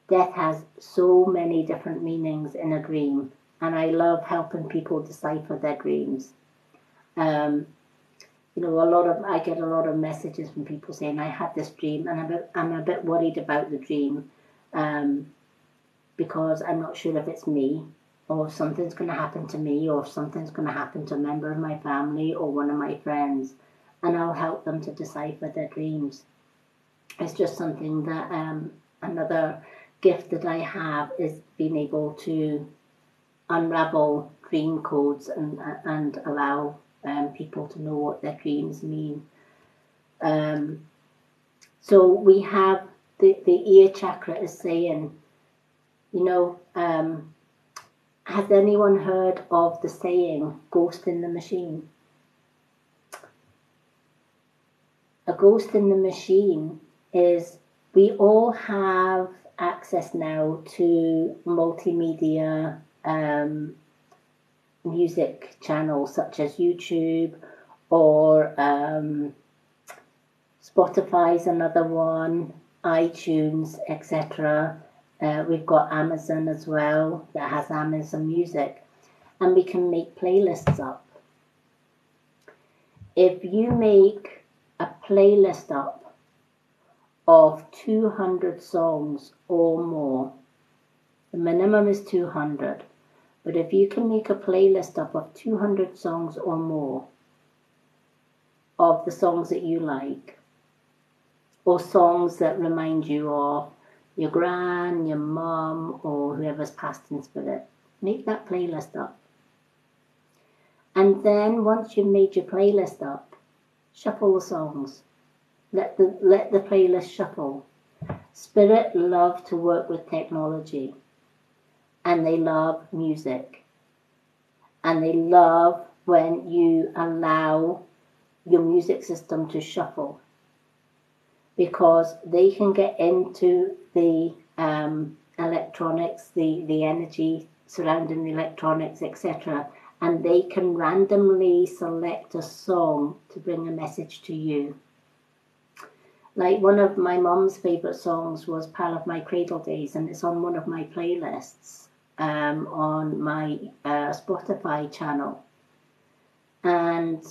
Death has so many different meanings in a dream, and I love helping people decipher their dreams. I get a lot of messages from people saying, I had this dream and I'm a bit worried about the dream because I'm not sure if it's me, or if something's going to happen to me, or if something's going to happen to a member of my family or one of my friends. And I'll help them to decipher their dreams. It's just something that another gift that I have is being able to unravel dream codes and allow people to know what their dreams mean. So we have the ear chakra is saying, has anyone heard of the saying, ghost in the machine? A ghost in the machine is, we all have access now to multimedia music channels such as YouTube or Spotify's another one, iTunes, etc. We've got Amazon as well that has Amazon Music, and we can make playlists up. If you make a playlist up of 200 songs or more, the minimum is 200, but if you can make a playlist up of 200 songs or more of the songs that you like, or songs that remind you of your gran, your mum, or whoever's passed in spirit, make that playlist up. And then once you've made your playlist up, shuffle the songs. Let the playlist shuffle. Spirit love to work with technology, and they love music, and they love when you allow your music system to shuffle, because they can get into the electronics, the energy surrounding the electronics, etc., and they can randomly select a song to bring a message to you. Like one of my mum's favourite songs was Pal of My Cradle Days, and it's on one of my playlists on my Spotify channel. And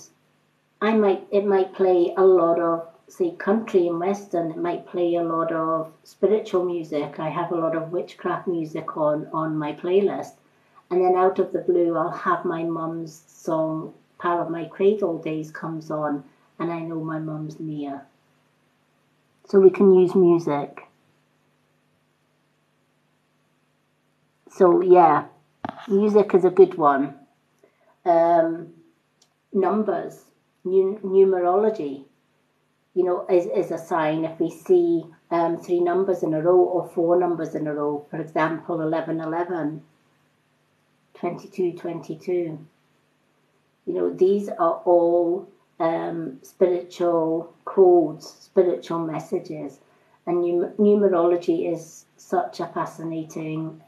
it might play a lot of, say, country and western. It might play a lot of spiritual music. I have a lot of witchcraft music on my playlist. And then out of the blue, I'll have my mum's song, Pal of My Cradle Days, comes on, and I know my mum's near. So we can use music. So yeah, music is a good one. Numbers, numerology, is a sign. If we see 3 numbers in a row or 4 numbers in a row, for example, 1111, 2222, these are all spiritual codes, spiritual messages, and numerology is such a fascinating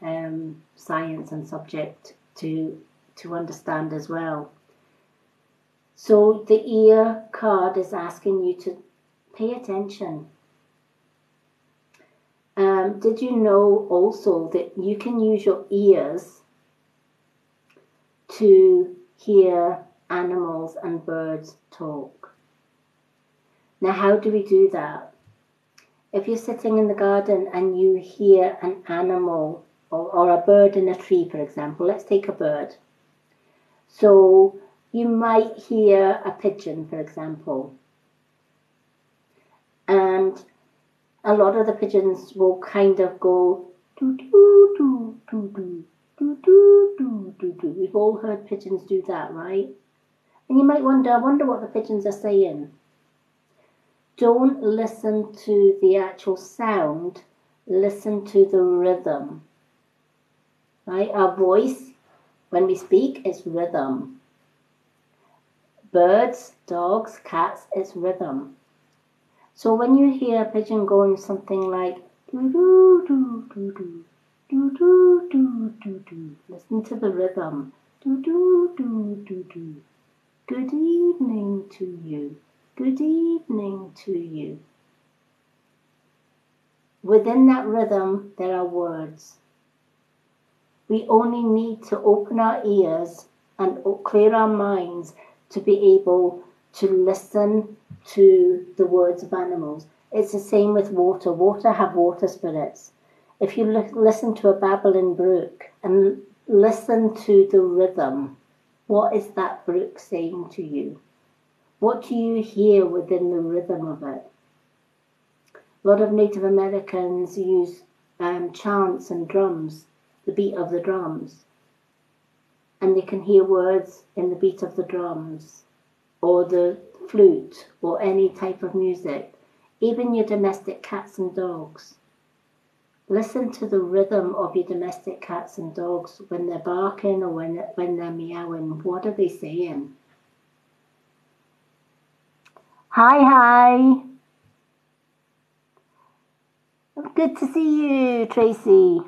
science and subject to understand as well. So the ear card is asking you to pay attention. Did you know also that you can use your ears to hear animals and birds talk? Now, how do we do that? If you're sitting in the garden and you hear an animal or a bird in a tree, for example, let's take a bird. So you might hear a pigeon, for example, and a lot of the pigeons will kind of go doo doo doo doo doo doo doo doo doo doo. We've all heard pigeons do that, right? And you might wonder, I wonder what the pigeons are saying. Don't listen to the actual sound, listen to the rhythm. Right? Our voice, when we speak, is rhythm. Birds, dogs, cats, it's rhythm. So when you hear a pigeon going something like doo doo doo doo doo doo doo doo doo doo, listen to the rhythm. Doo doo doo doo doo. Good evening to you. Good evening to you. Within that rhythm, there are words. We only need to open our ears and clear our minds to be able to listen to the words of animals. It's the same with water. Water have water spirits. If you listen to a babbling brook and listen to the rhythm, what is that brook saying to you? What do you hear within the rhythm of it? A lot of Native Americans use chants and drums, the beat of the drums. And they can hear words in the beat of the drums, or the flute, or any type of music. Even your domestic cats and dogs. Listen to the rhythm of your domestic cats and dogs when they're barking or when they're meowing. What are they saying? Hi. Good to see you, Tracy.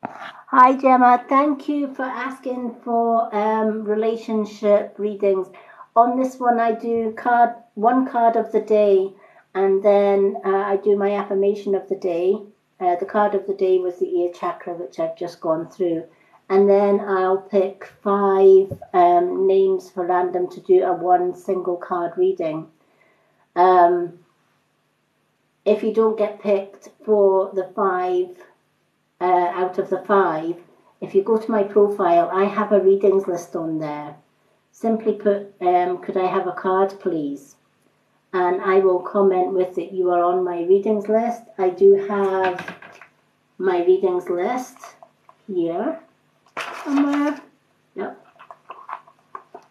Hi, Gemma. Thank you for asking for relationship readings. On this one, I do one card of the day, and then I do my affirmation of the day. The card of the day was the ear chakra, which I've just gone through. And then I'll pick 5 names for random to do a one single card reading. If you don't get picked for the 5 out of the 5, if you go to my profile, I have a readings list on there. Simply put, could I have a card, please? And I will comment with it. You are on my readings list. I do have my readings list here somewhere. Yep.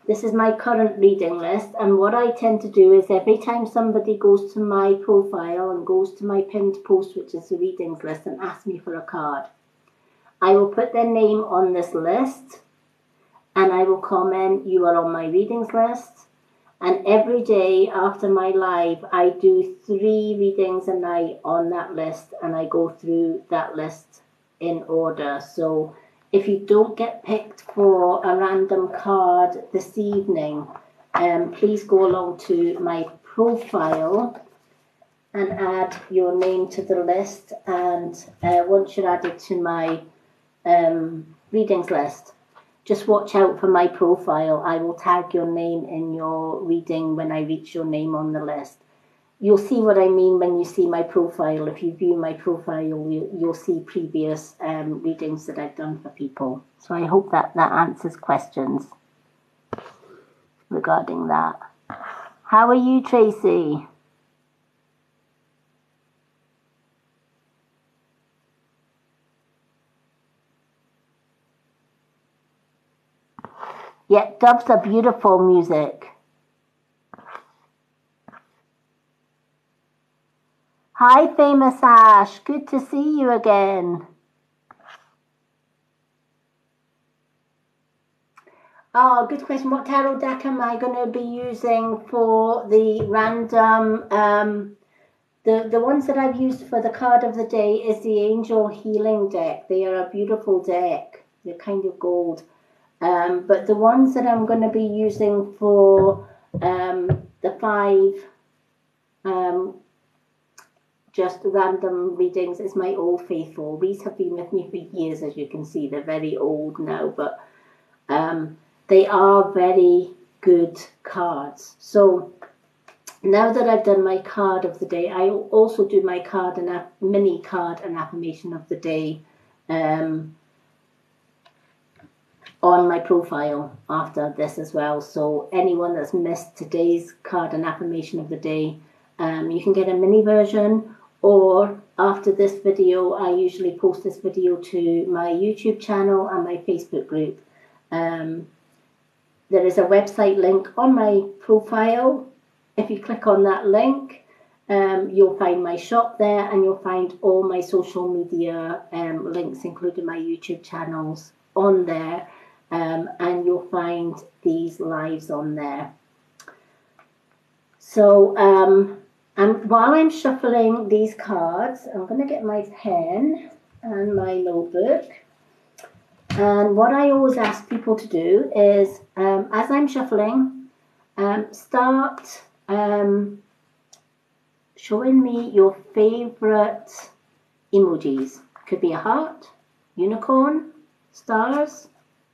This is my current reading list, and what I tend to do is every time somebody goes to my profile and goes to my pinned post, which is the readings list, and asks me for a card, I will put their name on this list, and I will comment, you are on my readings list. And every day after my live, I do 3 readings a night on that list, and I go through that list in order. So if you don't get picked for a random card this evening, please go along to my profile and add your name to the list. And once you're added to my readings list, just watch out for my profile. I will tag your name in your reading when I reach your name on the list. You'll see what I mean when you see my profile. If you view my profile, you'll see previous readings that I've done for people. So I hope that answers questions regarding that. How are you, Tracy? Yeah, doves are beautiful music. Hi, Famous Ash. Good to see you again. Oh, good question. What tarot deck am I going to be using for the random? The ones that I've used for the card of the day is the Angel Healing deck. They are a beautiful deck. They're kind of gold. But the ones that I'm going to be using for the 5 just random readings is my Old Faithful. These have been with me for years, as you can see. They're very old now, but they are very good cards. So now that I've done my card of the day, I also do my card and mini card and affirmation of the day on my profile after this as well. So anyone that's missed today's card and affirmation of the day, you can get a mini version, or after this video, I usually post this video to my YouTube channel and my Facebook group. There is a website link on my profile. If you click on that link, you'll find my shop there, and you'll find all my social media links, including my YouTube channels, on there. And you'll find these lives on there. So while I'm shuffling these cards, I'm going to get my pen and my notebook. And what I always ask people to do is, as I'm shuffling, start showing me your favorite emojis. Could be a heart, unicorn, stars,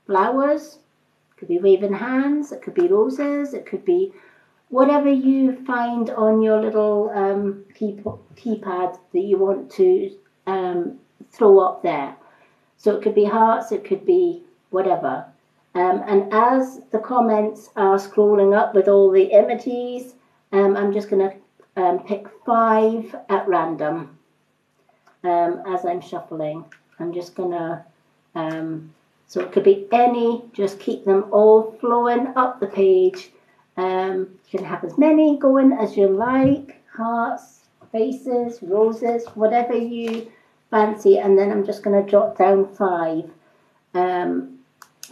flowers, it could be waving hands, it could be roses, it could be whatever you find on your little keypad that you want to throw up there. So it could be hearts, it could be whatever. And as the comments are scrolling up with all the emojis, I'm just going to pick 5 at random as I'm shuffling. I'm just going to, so it could be any, just keep them all flowing up the page. You can have as many going as you like, hearts, faces, roses, whatever you fancy. And then I'm just going to jot down 5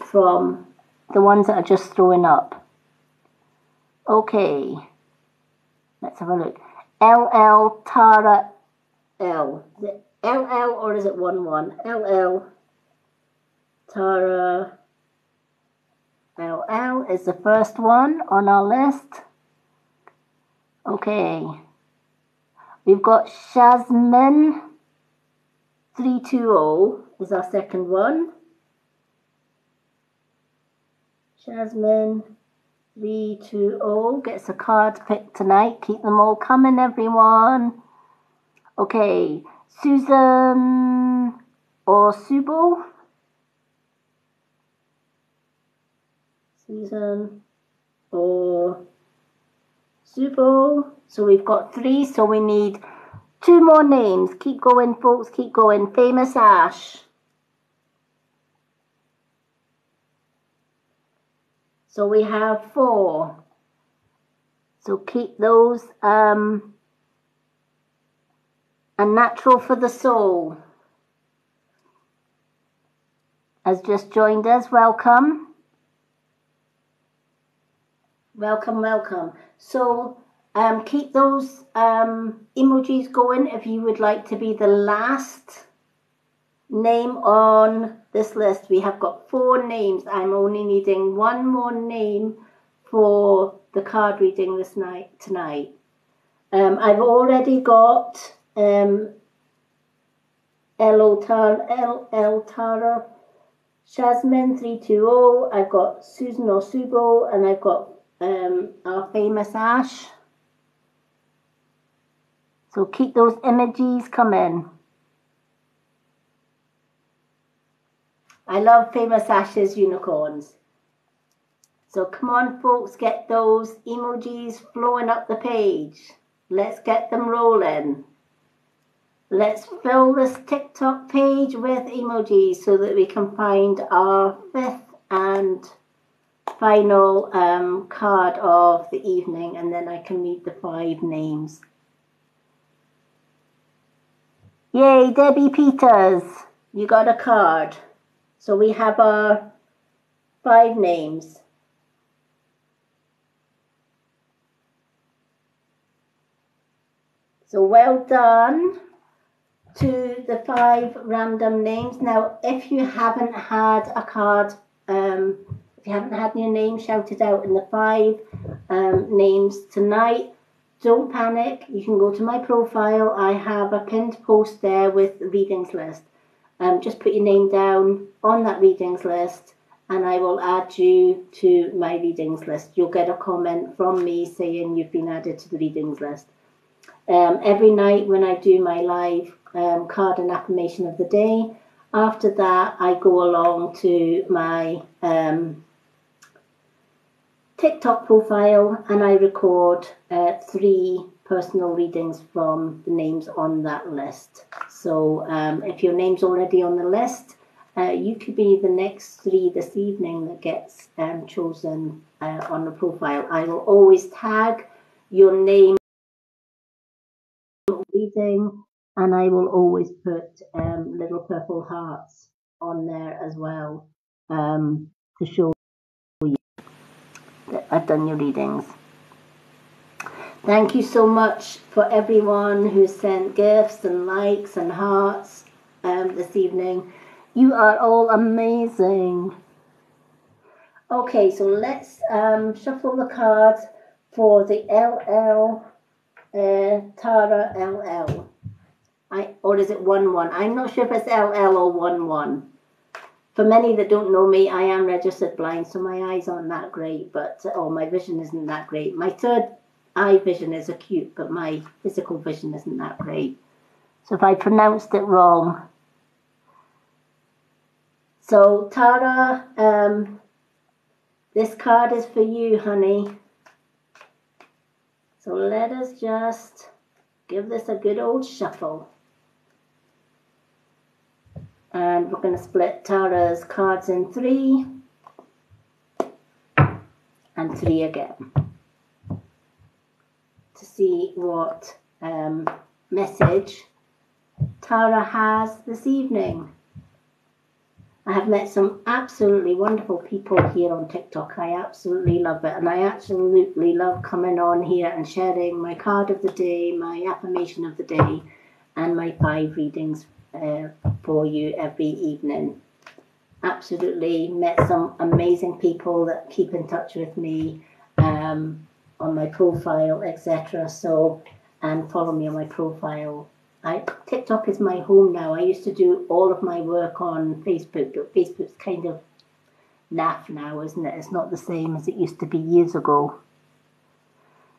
from the ones that are just throwing up. Okay, let's have a look. LL Tara L. Is it LL or is it 11? LL Tara LL is the first one on our list. Okay, we've got Shazmin 320 is our second one. Shazmin 320 gets a card picked tonight. Keep them all coming, everyone. Okay, Susan or Subo. Susan or Subo. So we've got 3, so we need 2 more names. Keep going, folks, keep going. Famous Ash. So we have 4. So keep those. And Natural for the Soul has just joined us. Welcome. Welcome, welcome. So keep those emojis going if you would like to be the last name on this list, we have got 4 names. I'm only needing 1 more name for the card reading tonight. I've already got El Tara, Shasmin 320. I've got Susan Osubo, and I've got our famous Ash. So keep those emojis coming. I love famous Ash's unicorns. So come on, folks, get those emojis flowing up the page. Let's get them rolling. Let's fill this TikTok page with emojis so that we can find our 5th and final card of the evening, and then I can read the 5 names. Yay, Debbie Peters, you got a card. So we have our 5 names. So well done to the 5 random names. Now, if you haven't had a card, if you haven't had your name shouted out in the 5 names tonight, don't panic. You can go to my profile. I have a pinned post there with the readings list. Just put your name down on that readings list and I will add you to my readings list. You'll get a comment from me saying you've been added to the readings list. Every night when I do my live card and affirmation of the day, after that I go along to my TikTok profile and I record 3 personal readings from the names on that list. So if your name's already on the list, you could be the next 3 this evening that gets chosen on the profile. I will always tag your name reading, and I will always put little purple hearts on there as well to show you that I've done your readings. Thank you so much for everyone who sent gifts and likes and hearts this evening. You are all amazing. Okay, so let's shuffle the cards for the LL Tara LL. Or is it 1-1? I'm not sure if it's LL or 1-1. For many that don't know me, I am registered blind, so my eyes aren't that great, but my vision isn't that great. My third eye vision is acute, but my physical vision isn't that great. So if I pronounced it wrong. So Tara, this card is for you, honey. So let us just give this a good old shuffle. And we're going to split Tara's cards in 3 and 3 again to see what message Tara has this evening. I have met some absolutely wonderful people here on TikTok. I absolutely love it, and I absolutely love coming on here and sharing my card of the day, my affirmation of the day, and my 5 readings for you every evening. Absolutely met some amazing people that keep in touch with me on my profile, etc. So, and follow me on my profile. TikTok is my home now. I used to do all of my work on Facebook, but Facebook's kind of naff now, isn't it? It's not the same as it used to be years ago.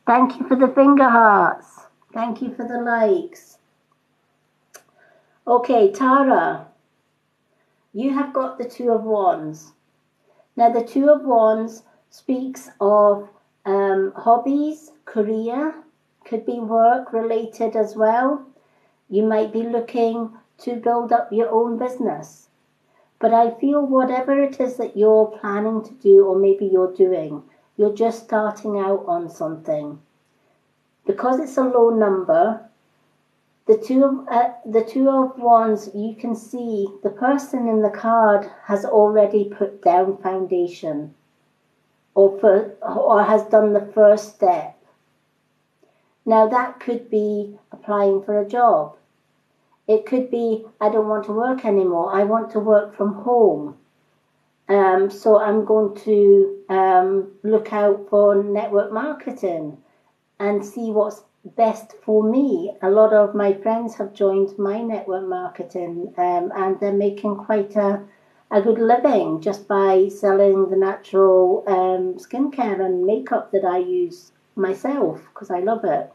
Thank you for the finger hearts. Thank you for the likes. Okay, Tara, you have got the 2 of Wands. Now, the 2 of Wands speaks of hobbies, career, could be work related as well. You might be looking to build up your own business. But I feel whatever it is that you're planning to do, or maybe you're doing, you're just starting out on something. Because it's a low number, the two of Wands, you can see the person in the card has already put down foundation or has done the first step. Now that could be applying for a job. It could be, I don't want to work anymore. I want to work from home. So I'm going to look out for network marketing and see what's best for me. A lot of my friends have joined my network marketing, and they're making quite a good living just by selling the natural skincare and makeup that I use myself because I love it.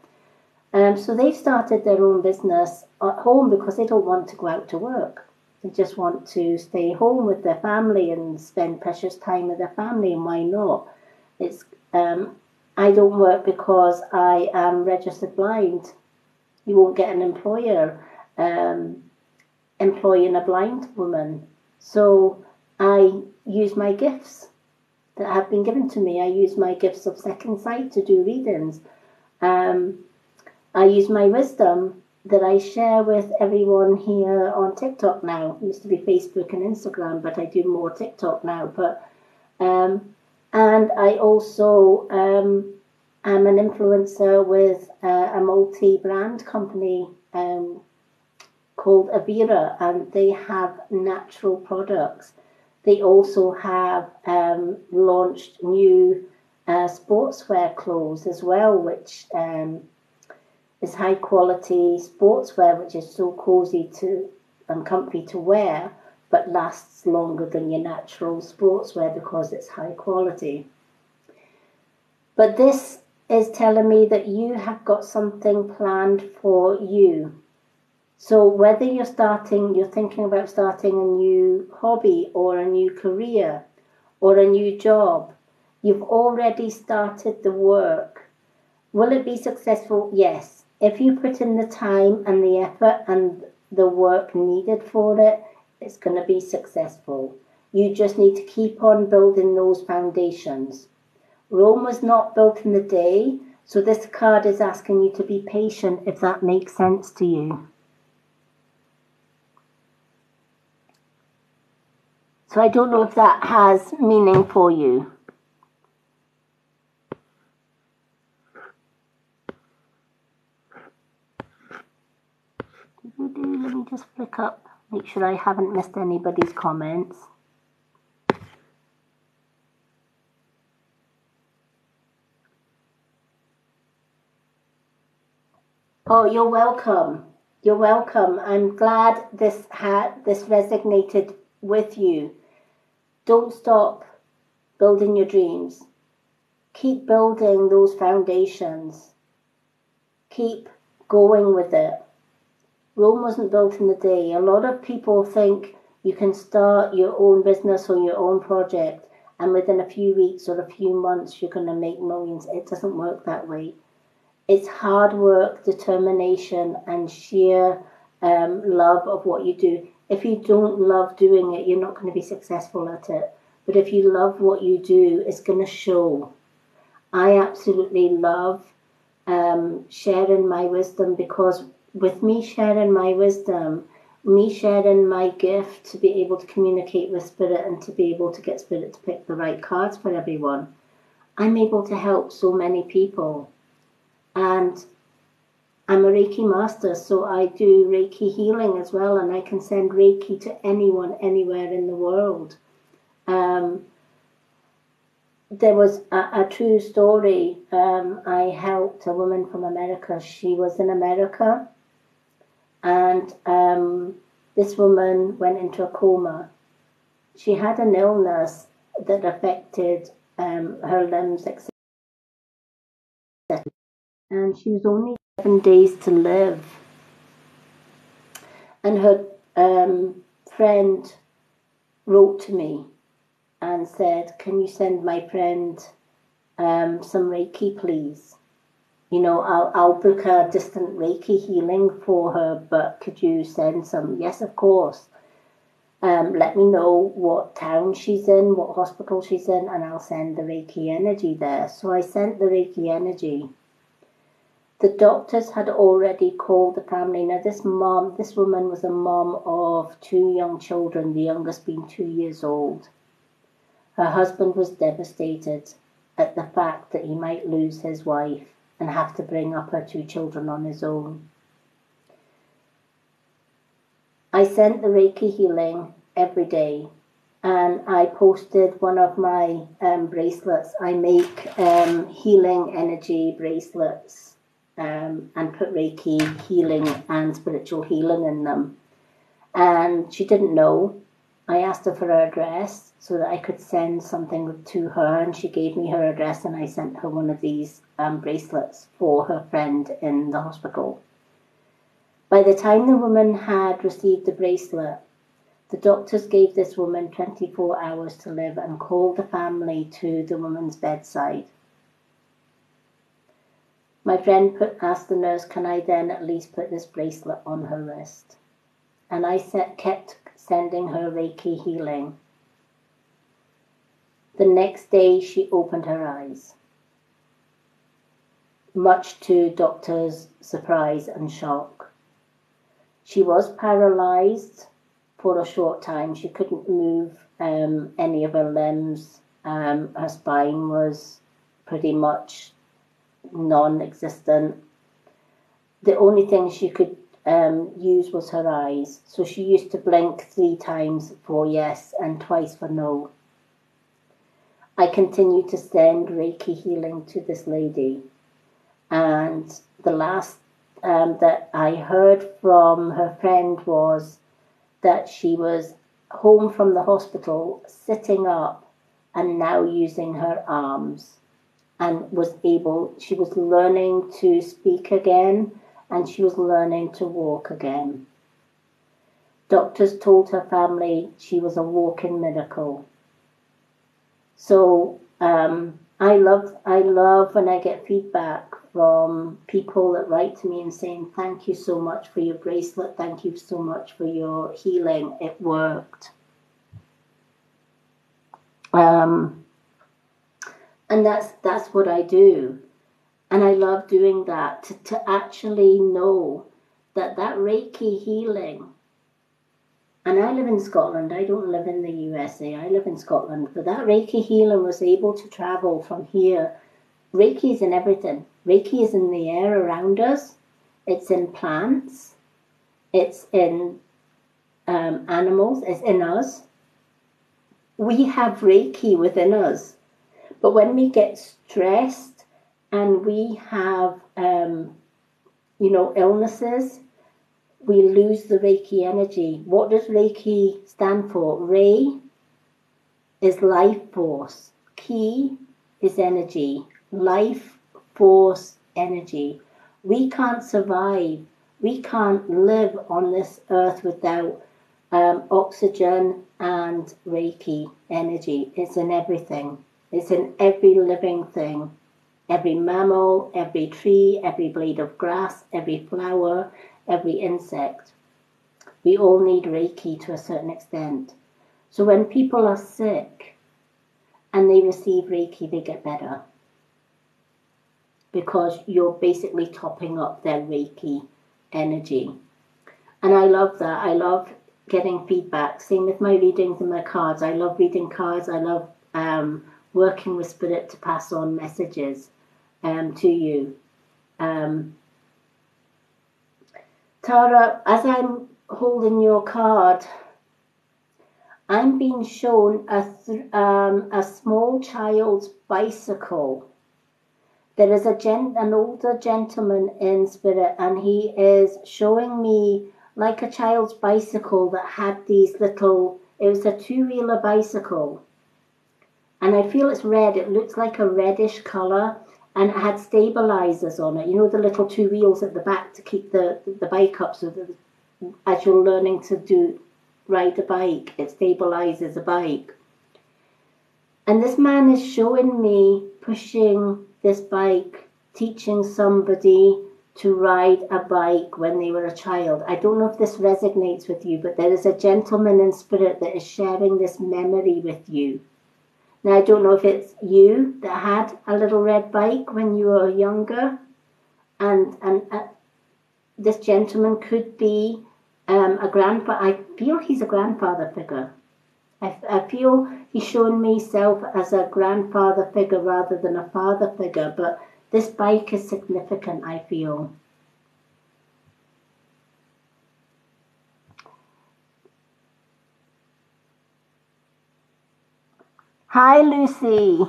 So they've started their own business at home because they don't want to go out to work. They just want to stay home with their family and spend precious time with their family, and why not? It's I don't work because I am registered blind. You won't get an employer employing a blind woman. So I use my gifts that have been given to me. I use my gifts of second sight to do readings. I use my wisdom that I share with everyone here on TikTok now. It used to be Facebook and Instagram, but I do more TikTok now. But and I also am an influencer with a multi-brand company called Avira, and they have natural products. They also have launched new sportswear clothes as well, which is high quality sportswear, which is so cozy to and comfy to wear, but lasts longer than your natural sportswear because it's high quality. But this is telling me that you have got something planned for you. So whether you're thinking about starting a new hobby or a new career or a new job, you've already started the work. Will it be successful? Yes. If you put in the time and the effort and the work needed for it, it's going to be successful. You just need to keep on building those foundations. Rome was not built in a day, so this card is asking you to be patient, if that makes sense to you. So I don't know if that has meaning for you. Let me just flick up, make sure I haven't missed anybody's comments. Oh, you're welcome. You're welcome. I'm glad this resonated with you. Don't stop building your dreams. Keep building those foundations. Keep going with it. Rome wasn't built in a day. A lot of people think you can start your own business or your own project and within a few weeks or a few months you're going to make millions. It doesn't work that way. It's hard work, determination, and sheer love of what you do. If you don't love doing it, you're not going to be successful at it. But if you love what you do, it's going to show. I absolutely love sharing my wisdom, because with me sharing my wisdom, me sharing my gift to be able to communicate with Spirit and to be able to get Spirit to pick the right cards for everyone, I'm able to help so many people. And I'm a Reiki master, so I do Reiki healing as well, and I can send Reiki to anyone, anywhere in the world. There was a true story. I helped a woman from America. She was in America, and this woman went into a coma. She had an illness that affected her limbs, etc. And she was only 7 days to live. And her friend wrote to me and said, "Can you send my friend some Reiki, please? You know, I'll book a distant Reiki healing for her, but could you send some?" Yes, of course. Let me know what town she's in, what hospital she's in, and I'll send the Reiki energy there. So I sent the Reiki energy. The doctors had already called the family. Now this woman was a mom of 2 young children, the youngest being 2 years old. Her husband was devastated at the fact that he might lose his wife and have to bring up her 2 children on his own. I sent the Reiki healing every day, and I posted one of my bracelets. I make healing energy bracelets and put Reiki healing and spiritual healing in them. And she didn't know. I asked her for her address so that I could send something to her, and she gave me her address, and I sent her one of these bracelets for her friend in the hospital. By the time the woman had received the bracelet, the doctors gave this woman 24 hours to live and called the family to the woman's bedside. My friend asked the nurse, can I then at least put this bracelet on her wrist? And I kept sending her Reiki healing. The next day she opened her eyes, much to doctors' surprise and shock. She was paralyzed for a short time. She couldn't move any of her limbs. Her spine was pretty much non-existent. The only thing she could use was her eyes. So she used to blink 3 times for yes and twice for no. I continued to send Reiki healing to this lady. And the last that I heard from her friend was that she was home from the hospital, sitting up and now using her arms, and she was learning to speak again, and she was learning to walk again. Doctors told her family she was a walking miracle. So I love when I get feedback from people that write to me and saying, thank you so much for your bracelet, thank you so much for your healing, it worked. And that's what I do. And I love doing that, to actually know that Reiki healing, and I live in Scotland, I don't live in the USA, I live in Scotland, but that Reiki healing was able to travel from here. Reiki is in everything. Reiki is in the air around us, it's in plants, it's in animals, it's in us. We have Reiki within us, but when we get stressed and we have illnesses, we lose the Reiki energy. What does Reiki stand for? Rei is life force. Ki is energy. Life force energy. We can't survive. We can't live on this earth without oxygen and Reiki energy. It's in everything. It's in every living thing. Every mammal, every tree, every blade of grass, every flower, every insect. We all need Reiki to a certain extent. So when people are sick and they receive Reiki, they get better, because you're basically topping up their Reiki energy. And I love that. I love getting feedback. Same with my readings and my cards. I love reading cards. I love working with Spirit to pass on messages to you. Tara, as I'm holding your card, I'm being shown a small child's bicycle. There is an older gentleman in Spirit, and he is showing me like a child's bicycle that had these little, it was a 2-wheeler bicycle. And I feel it's red, it looks like a reddish colour, and it had stabilizers on it. You know, the little 2 wheels at the back to keep the bike up, so that as you're learning to ride a bike, it stabilizes a bike. And this man is showing me pushing this bike, teaching somebody to ride a bike when they were a child. I don't know if this resonates with you, but there is a gentleman in Spirit that is sharing this memory with you. Now, I don't know if it's you that had a little red bike when you were younger, and this gentleman could be a grandfather. I feel he's a grandfather figure. I feel he's showing me self as a grandfather figure rather than a father figure, but this bike is significant, I feel. Hi, Lucy.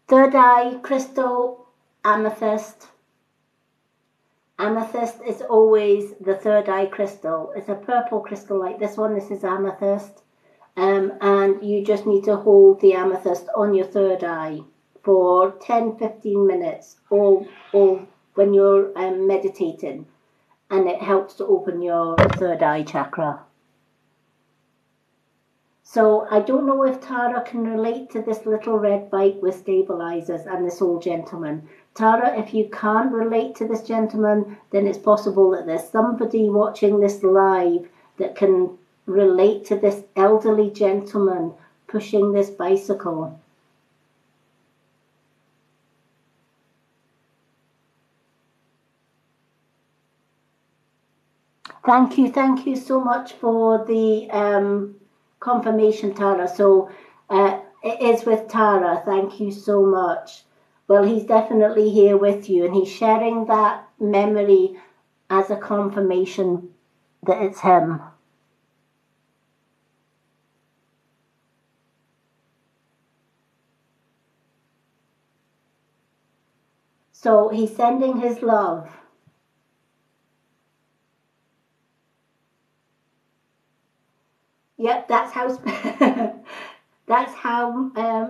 Third eye crystal, amethyst. Amethyst is always the third eye crystal. It's a purple crystal like this one. This is amethyst. And you just need to hold the amethyst on your third eye for 10-15 minutes or when you're meditating. And it helps to open your third eye chakra. So I don't know if Tara can relate to this little red bike with stabilizers and this old gentleman. Tara, if you can't relate to this gentleman, then it's possible that there's somebody watching this live that can relate to this elderly gentleman pushing this bicycle. Thank you so much for the confirmation, Tara. So it is with Tara. Thank you so much. Well, he's definitely here with you, and he's sharing that memory as a confirmation that it's him. So he's sending his love. Yep, that's how that's how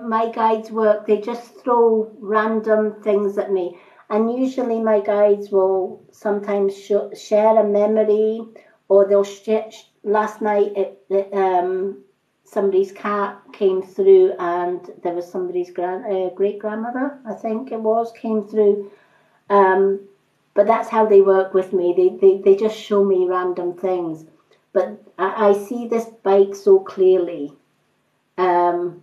my guides work. They just throw random things at me, and usually my guides will sometimes share a memory, or they'll share. Last night, somebody's cat came through, and there was somebody's great grandmother, I think it was, came through. But that's how they work with me. They just show me random things. But I see this bike so clearly. And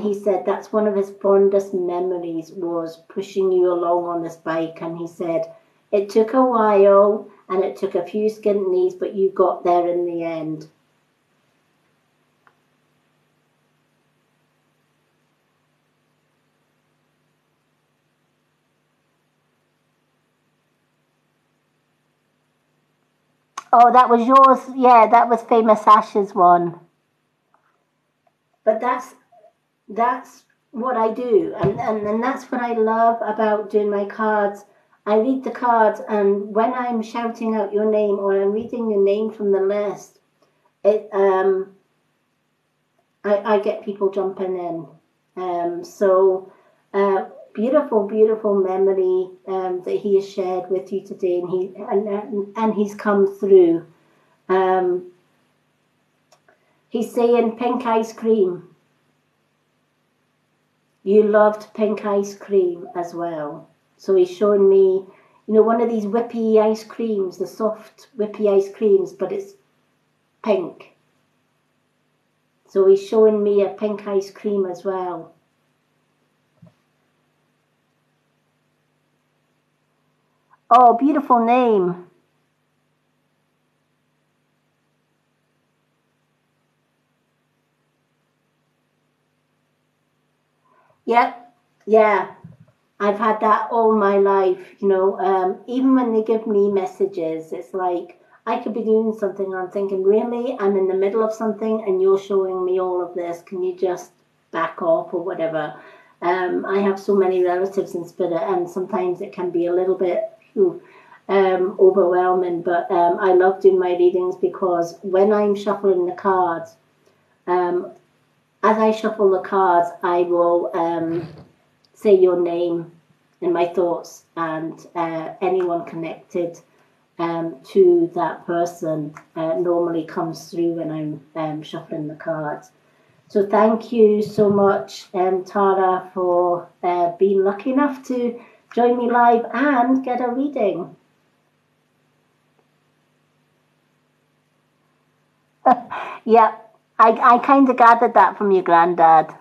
he said that's one of his fondest memories was pushing you along on this bike. And he said it took a while and it took a few skinned knees, but you got there in the end. Oh, that was yours. Yeah, that was Famous Ash's one. But that's what I do, and that's what I love about doing my cards. I read the cards, and when I'm shouting out your name or I'm reading your name from the list, it I get people jumping in. So beautiful, beautiful memory that he has shared with you today, and he's come through. Um, he's saying pink ice cream. You loved pink ice cream as well. So he's showing me, one of these whippy ice creams, the soft whippy ice creams, but it's pink. So he's showing me a pink ice cream as well. Oh, beautiful name. Yep, yeah. I've had that all my life, even when they give me messages, it's like I could be doing something and I'm thinking, really? I'm in the middle of something and you're showing me all of this. Can you just back off or whatever? I have so many relatives in spirit, and sometimes it can be a little bit overwhelming, but I love doing my readings because when I'm shuffling the cards, um, as I shuffle the cards, I will say your name in my thoughts, and anyone connected to that person normally comes through when I'm shuffling the cards. So thank you so much, Tara, for being lucky enough to join me live and get a reading. Yeah, I kind of gathered that from your granddad.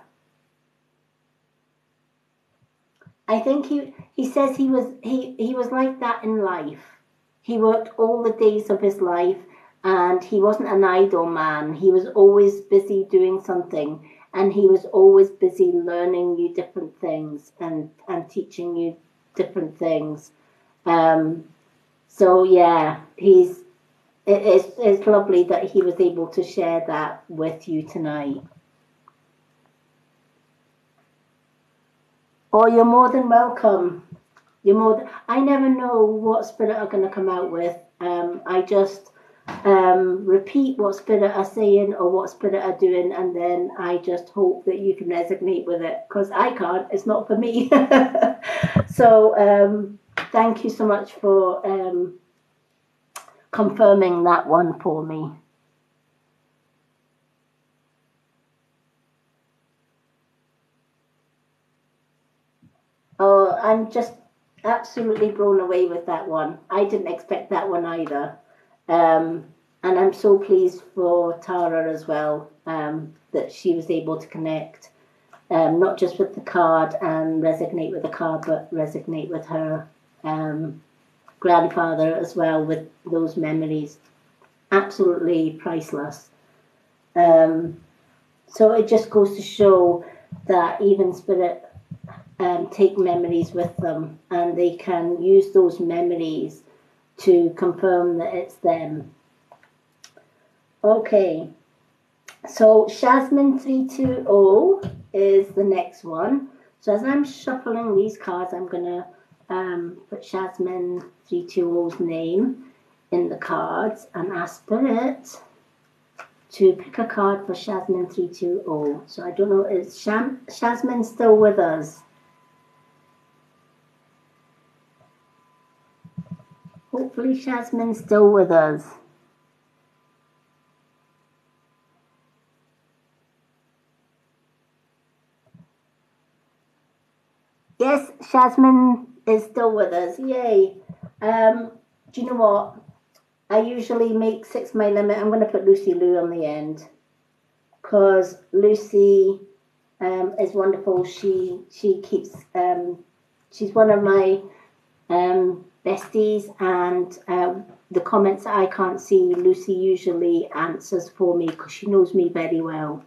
I think he says he was like that in life. He worked all the days of his life, and he wasn't an idle man. He was always busy doing something, and he was always busy learning you different things and teaching you different things. Um, So yeah, it's lovely that he was able to share that with you tonight. Oh, you're more than welcome. You're more than, I never know what spirit are going to come out with. I just repeat what spirit are saying or what spirit are doing, and then I just hope that you can resonate with it, because I can't. It's not for me. So thank you so much for confirming that one for me. Oh, I'm just absolutely blown away with that one. I didn't expect that one either. And I'm so pleased for Tara as well, that she was able to connect, not just with the card and resonate with the card, but resonate with her grandfather as well, with those memories. Absolutely priceless. So it just goes to show that even spirit take memories with them, and they can use those memories to confirm that it's them. Okay, so Shasmin320 is the next one. So as I'm shuffling these cards, I'm going to put Shasmin320's name in the cards and ask Spirit to pick a card for Shasmin320. So I don't know, is Shasmin still with us? Hopefully Shasmin's still with us. Yes, Shasmin is still with us. Yay. Do you know what? I usually make 6 my limit. I'm going to put Lucy Lou on the end, because Lucy is wonderful. She keeps, she's one of my besties, and the comments that I can't see, Lucy usually answers for me because she knows me very well.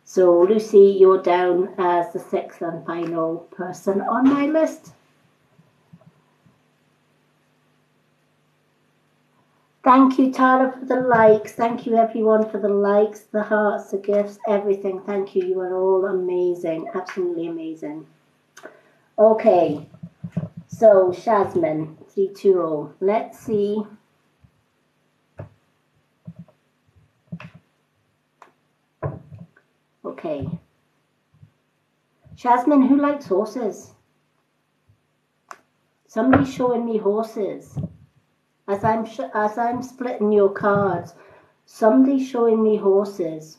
So Lucy, you're down as the 6th and final person on my list. Thank you, Tara, for the likes. Thank you, everyone, for the likes, the hearts, the gifts, everything. Thank you. You are all amazing. Absolutely amazing. Okay. So, Shasmin320. Let's see. Okay. Shasmin, who likes horses? Somebody's showing me horses. As I'm splitting your cards, somebody's showing me horses.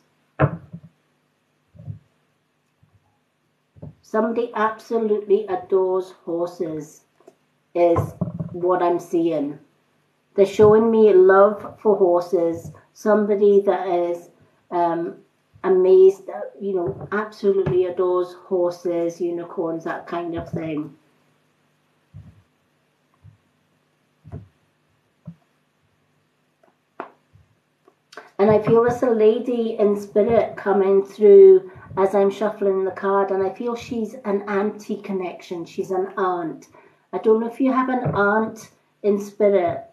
Somebody absolutely adores horses, is what I'm seeing. They're showing me love for horses. Somebody that is amazed, you know, absolutely adores horses, unicorns, that kind of thing. And I feel there's a lady in spirit coming through as I'm shuffling the card, and I feel she's an auntie connection. She's an aunt. I don't know if you have an aunt in spirit,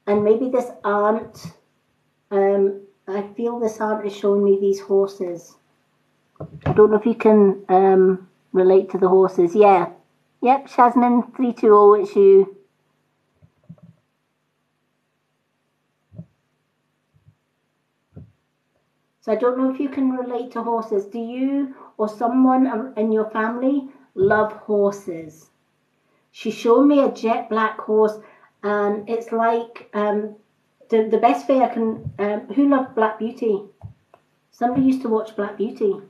and maybe this aunt, I feel this aunt is showing me these horses. I don't know if you can relate to the horses. Yeah. Yep, Shasmin320, it's you. So I don't know if you can relate to horses. Do you or someone in your family love horses? She showed me a jet black horse, and it's like the best way I can. Who loved Black Beauty? Somebody used to watch Black Beauty.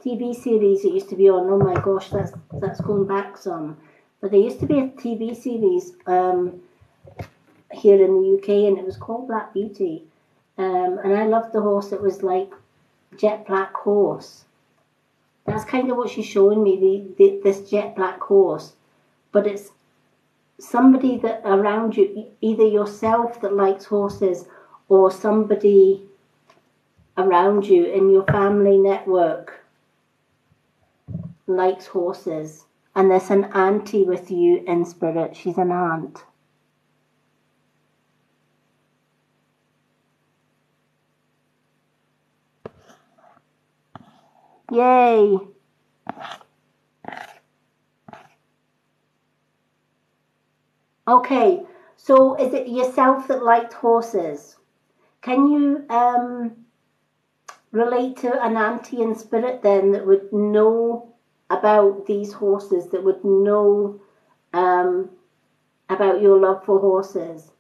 TV series it used to be on. Oh my gosh, that's going back some. But there used to be a TV series here in the UK, and it was called Black Beauty. And I loved the horse that was like jet black horse. That's kind of what she's showing me, this jet black horse. But it's somebody that around you, either yourself that likes horses or somebody around you in your family network likes horses. And there's an auntie with you in spirit. She's an aunt. Yay. Okay, so is it yourself that liked horses? Can you relate to an auntie in spirit then that would know about these horses, that would know about your love for horses?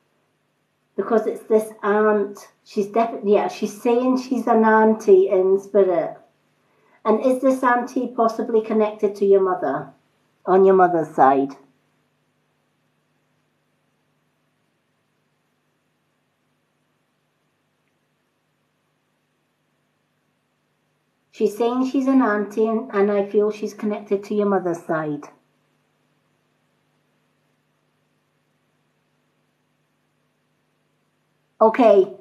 Because it's this aunt. She's definitely, yeah, she's saying she's an auntie in spirit. And is this auntie possibly connected to your mother, on your mother's side? She's saying she's an auntie, and I feel she's connected to your mother's side. Okay,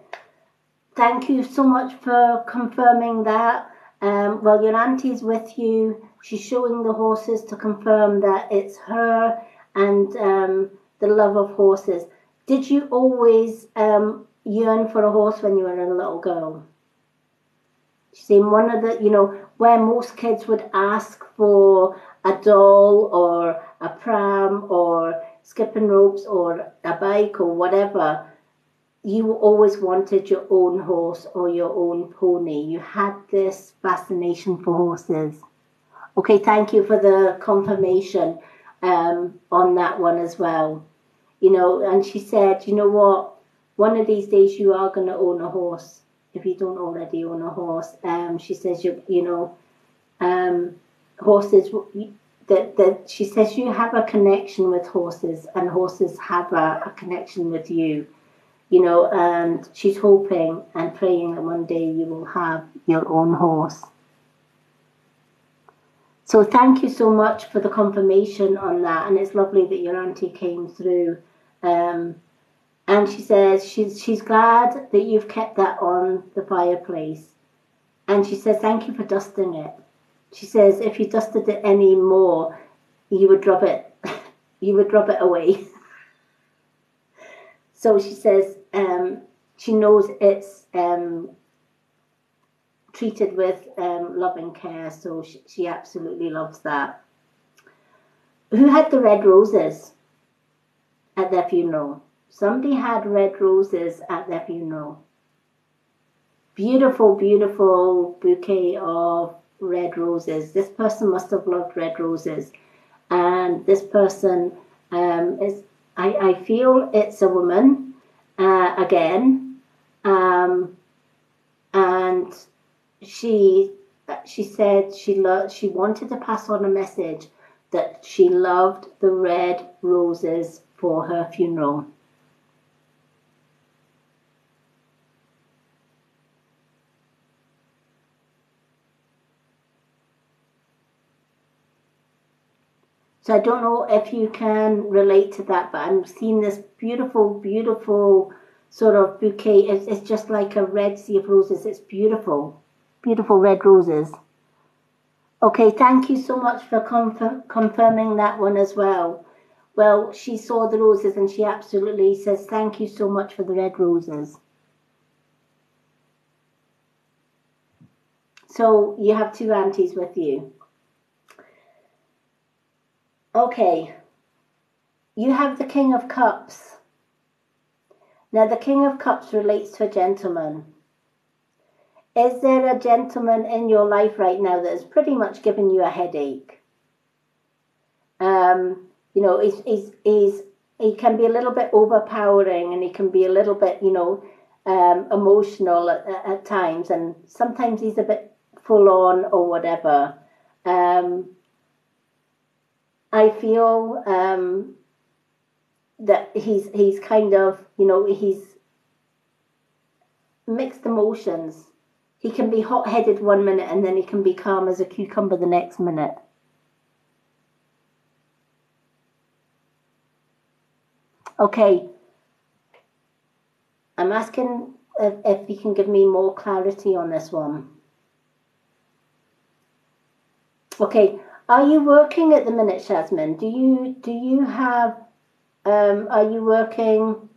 thank you so much for confirming that. Well, your auntie's with you. She's showing the horses to confirm that it's her and the love of horses. Did you always yearn for a horse when you were a little girl? She's saying one of the, where most kids would ask for a doll or a pram or skipping ropes or a bike or whatever, you always wanted your own horse or your own pony. You had this fascination for horses. Okay, thank you for the confirmation on that one as well. And she said, you know what? One of these days you are going to own a horse if you don't already own a horse. She says, horses, that she says you have a connection with horses and horses have a connection with you. And she's hoping and praying that one day you will have your own horse. So thank you so much for the confirmation on that, and it's lovely that your auntie came through. And she says she's glad that you've kept that on the fireplace. And she says thank you for dusting it. She says if you dusted it any more, you would drop it. You would drop it away. So she says she knows it's treated with loving care, so she absolutely loves that. Who had the red roses at their funeral? Somebody had red roses at their funeral. Beautiful, beautiful bouquet of red roses. This person must have loved red roses. And this person is, I feel it's a woman again. And she said she wanted to pass on a message that she loved the red roses for her funeral. So I don't know if you can relate to that, but I'm seeing this beautiful, beautiful sort of bouquet. It's just like a red sea of roses. It's beautiful. Beautiful red roses. Okay, thank you so much for confirming that one as well. Well, she saw the roses and she absolutely says thank you so much for the red roses. So you have two aunties with you. Okay, you have the King of Cups. Now the King of Cups relates to a gentleman. Is there a gentleman in your life right now that is pretty much giving you a headache? He can be a little bit overpowering and he can be a little bit, emotional at times, and sometimes he's a bit full on or whatever. I feel that he's kind of, he's mixed emotions. He can be hot-headed one minute and then he can be calm as a cucumber the next minute. Okay. I'm asking if you can give me more clarity on this one. Okay. Are you working at the minute, Shazmin? Do you have, are you working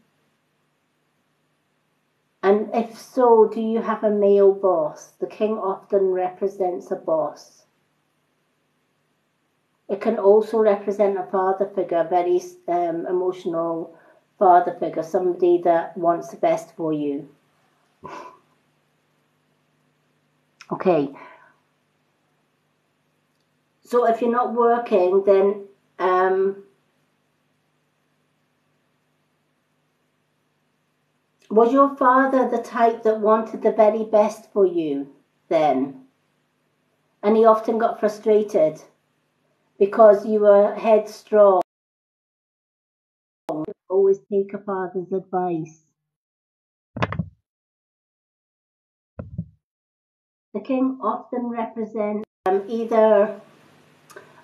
And if so, do you have a male boss? The king often represents a boss. It can also represent a father figure, a very emotional father figure, somebody that wants the best for you. Okay. So if you're not working, then was your father the type that wanted the very best for you then? And he often got frustrated because you were headstrong. Always take a father's advice. The king often represents either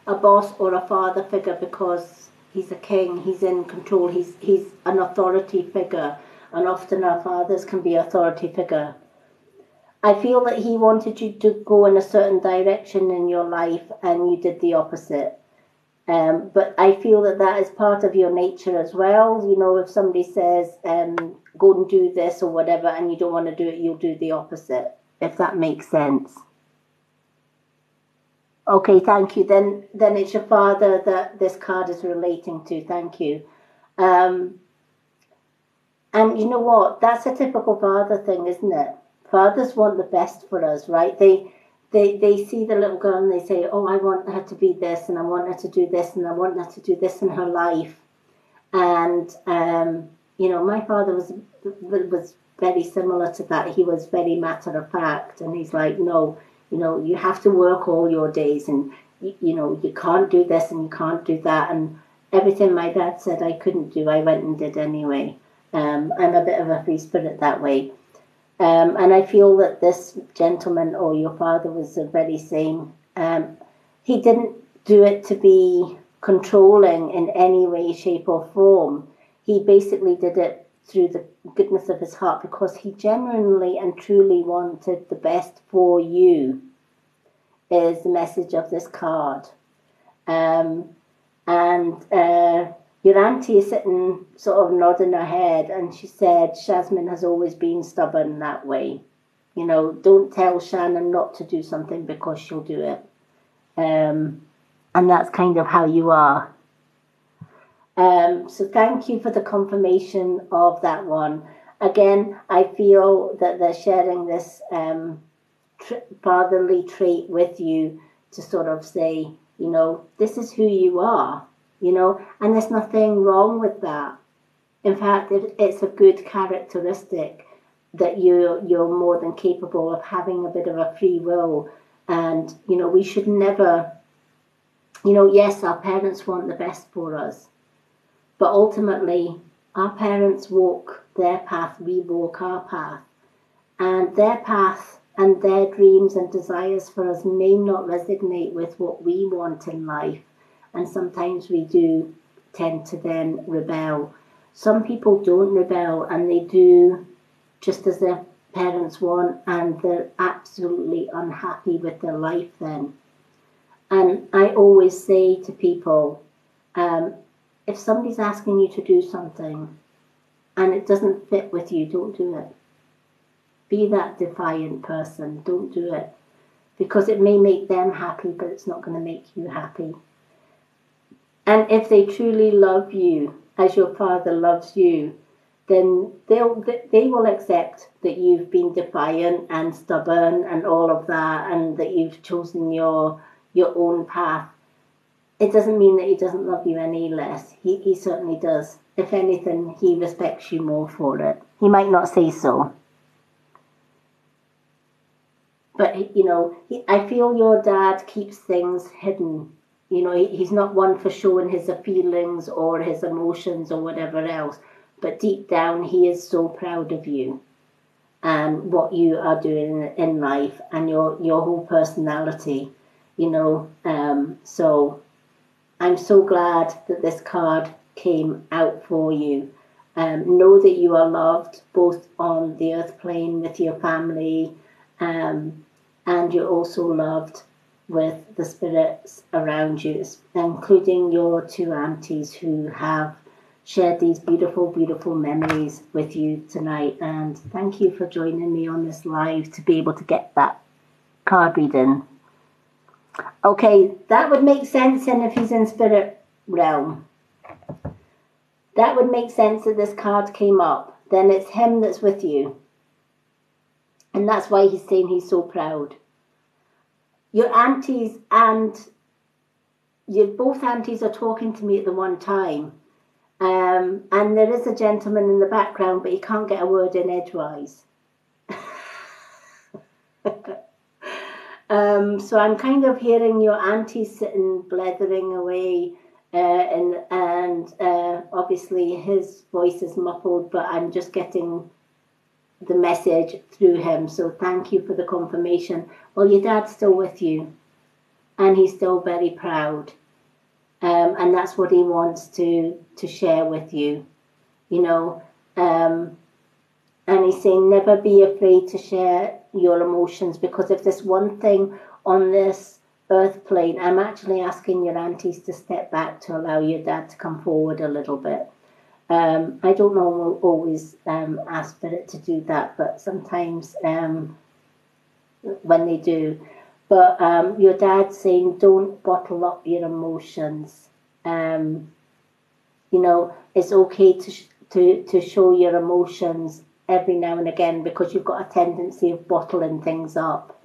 a boss or a father figure because he's a king, he's in control, he's an authority figure, and often our fathers can be authority figure. I feel that he wanted you to go in a certain direction in your life and you did the opposite. But I feel that that is part of your nature as well. You know, if somebody says, go and do this or whatever, and you don't want to do it, you'll do the opposite, if that makes sense. Okay, thank you. Then it's your father that this card is relating to. Thank you. And you know what? That's a typical father thing, isn't it? Fathers want the best for us, right? They see the little girl and they say, oh, I want her to be this, and I want her to do this, and I want her to do this in her life. And you know, my father was very similar to that. He was very matter of fact, and he's like, no, you know, you have to work all your days, and you know, you can't do this and you can't do that, and everything my dad said I couldn't do, I went and did anyway. I'm a bit of a free spirit that way. And I feel that this gentleman or your father was the very same. He didn't do it to be controlling in any way, shape, or form. He basically did it through the goodness of his heart because he genuinely and truly wanted the best for you, is the message of this card. Your auntie is sitting sort of nodding her head, and she said Jasmine has always been stubborn that way. You know, don't tell Shannon not to do something because she'll do it. And that's kind of how you are. So thank you for the confirmation of that one. Again, I feel that they're sharing this fatherly trait with you to sort of say, you know, this is who you are. You know, and there's nothing wrong with that. In fact, it's a good characteristic that you're more than capable of having a bit of a free will. And, you know, we should never, you know, yes, our parents want the best for us, but ultimately our parents walk their path, we walk our path. And their path and their dreams and desires for us may not resonate with what we want in life. And sometimes we do tend to then rebel. Some people don't rebel and they do just as their parents want, and they're absolutely unhappy with their life then. And I always say to people, if somebody's asking you to do something and it doesn't fit with you, don't do it. Be that defiant person, don't do it. Because it may make them happy, but it's not going to make you happy. And if they truly love you as your father loves you, then they will accept that you've been defiant and stubborn and all of that, and that you've chosen your own path. It doesn't mean that he doesn't love you any less. He certainly does. If anything, he respects you more for it. He might not say so. But, you know, I feel your dad keeps things hidden. You know, he's not one for showing his feelings or his emotions or whatever else. But deep down, he is so proud of you and what you are doing in life and your whole personality, you know. So I'm so glad that this card came out for you. Know that you are loved both on the earth plane with your family, and you're also loved with the spirits around you, including your two aunties who have shared these beautiful, beautiful memories with you tonight. And thank you for joining me on this live to be able to get that card reading. Okay, that would make sense then if he's in spirit realm. That would make sense that this card came up. Then it's him that's with you. And that's why he's saying he's so proud. Your aunties and both aunties are talking to me at the one time. And there is a gentleman in the background, but he can't get a word in edgewise. So I'm kind of hearing your auntie sitting blethering away, and obviously his voice is muffled, but I'm just getting the message through him. So thank you for the confirmation. Well, your dad's still with you, and he's still very proud, and that's what he wants to share with you, you know. And he's saying, never be afraid to share your emotions, because if there's one thing on this earth plane, I'm actually asking your aunties to step back to allow your dad to come forward a little bit. I don't know, always ask Spirit to do that, but sometimes when they do. But your dad's saying, don't bottle up your emotions. You know, it's okay to show your emotions every now and again, because you've got a tendency of bottling things up.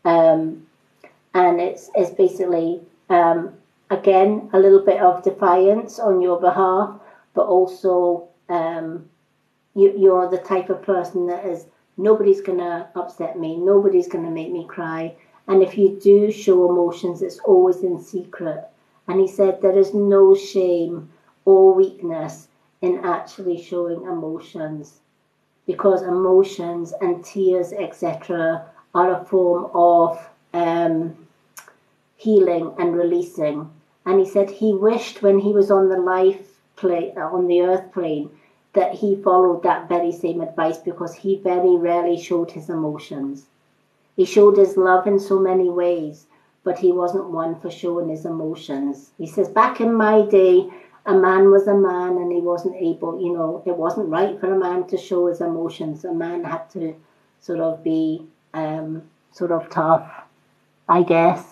And it's basically, again, a little bit of defiance on your behalf, but also you're the type of person that is, nobody's going to upset me, nobody's going to make me cry. And if you do show emotions, it's always in secret. And he said there is no shame or weakness in actually showing emotions, because emotions and tears, etc., are a form of healing and releasing. And he said he wished when he was on the on the earth plane, that he followed that very same advice, because he very rarely showed his emotions. He showed his love in so many ways, but he wasn't one for showing his emotions. He says, back in my day, a man was a man, and he wasn't able, you know, it wasn't right for a man to show his emotions. A man had to sort of be sort of tough, I guess.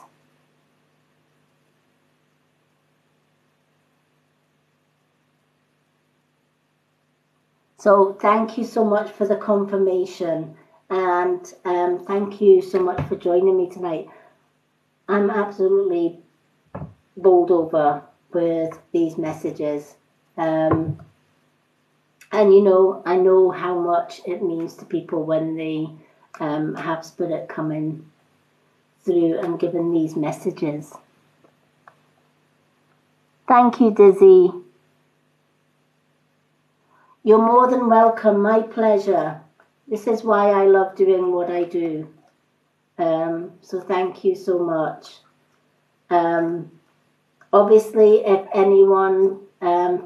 So thank you so much for the confirmation, and thank you so much for joining me tonight. I'm absolutely bowled over with these messages, and you know, I know how much it means to people when they have Spirit coming through and giving these messages. Thank you, Dizzy. You're more than welcome. My pleasure. This is why I love doing what I do. So thank you so much. Obviously, if anyone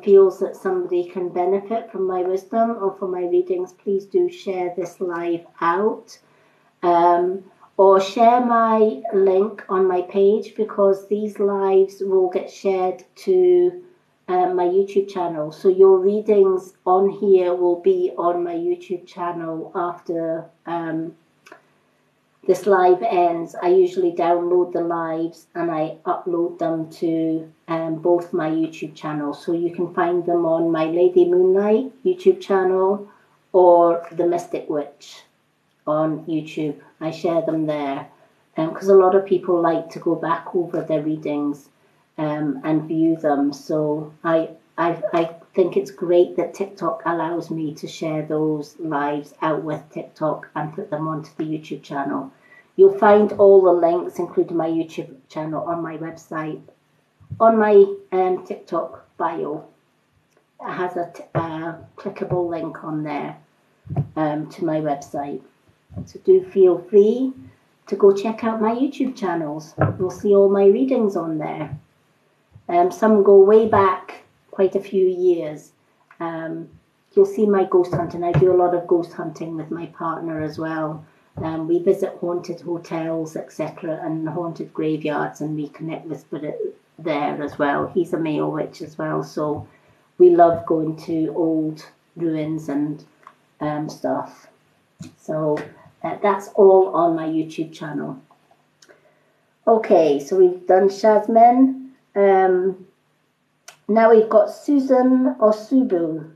feels that somebody can benefit from my wisdom or from my readings, please do share this live out. Or share my link on my page, because these lives will get shared to my YouTube channel. So your readings on here will be on my YouTube channel after this live ends. I usually download the lives and I upload them to both my YouTube channels. So you can find them on my Lady Moonlight YouTube channel or the Mystic Witch on YouTube. I share them there because a lot of people like to go back over their readings and view them. So I think it's great that TikTok allows me to share those lives out with TikTok and put them onto the YouTube channel. You'll find all the links, including my YouTube channel, on my website, on my TikTok bio. It has a clickable link on there to my website. So do feel free to go check out my YouTube channels. You'll see all my readings on there. Some go way back quite a few years. You'll see my ghost hunting. I do a lot of ghost hunting with my partner as well. We visit haunted hotels, etc., and haunted graveyards, and we connect with spirit there as well. He's a male witch as well, so we love going to old ruins and stuff. So that's all on my YouTube channel. Okay, so we've done Shazmin. Now we've got Susan or Subo.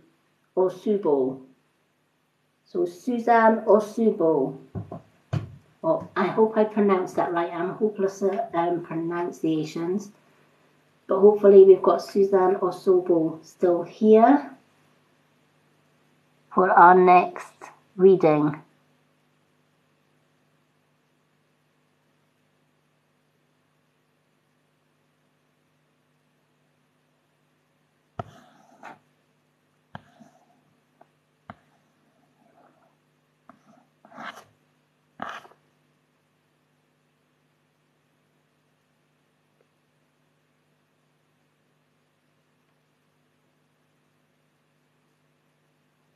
So Suzanne or Subo. Well, I hope I pronounced that right. I'm hopeless at pronunciations. But hopefully we've got Suzanne or Subo still here for our next reading.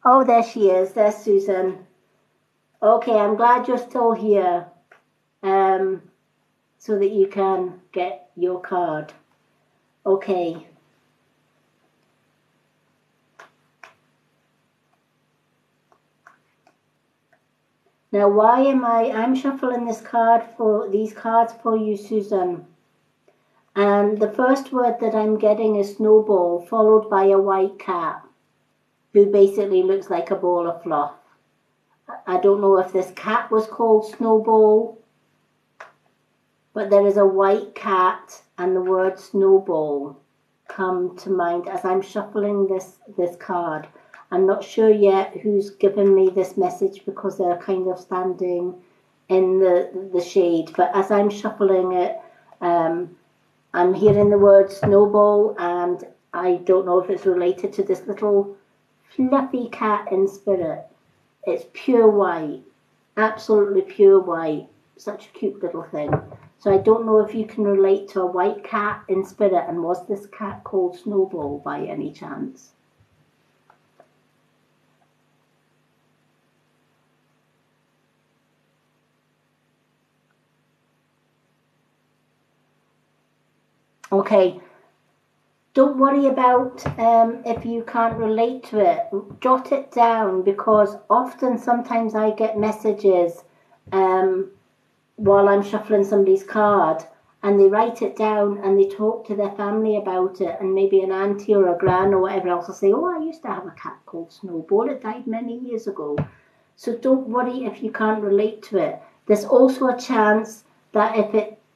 Oh, there she is. There's Susan. Okay, I'm glad you're still here, so that you can get your card. Okay. Now, why am I'm shuffling these cards for you, Susan. And the first word that I'm getting is snowball, followed by a white cat, who basically looks like a ball of fluff. I don't know if this cat was called Snowball, but there is a white cat and the word snowball come to mind as I'm shuffling this card. I'm not sure yet who's given me this message because they're kind of standing in the shade, but as I'm shuffling it, I'm hearing the word snowball, and I don't know if it's related to this little fluffy cat in spirit. It's pure white, absolutely pure white, such a cute little thing. So I don't know if you can relate to a white cat in spirit, and was this cat called Snowball by any chance? Okay, don't worry about if you can't relate to it. Jot it down, because sometimes I get messages while I'm shuffling somebody's card, and they write it down and they talk to their family about it, and maybe an auntie or a gran or whatever else will say, oh, I used to have a cat called Snowball, it died many years ago. So don't worry if you can't relate to it. There's also a chance that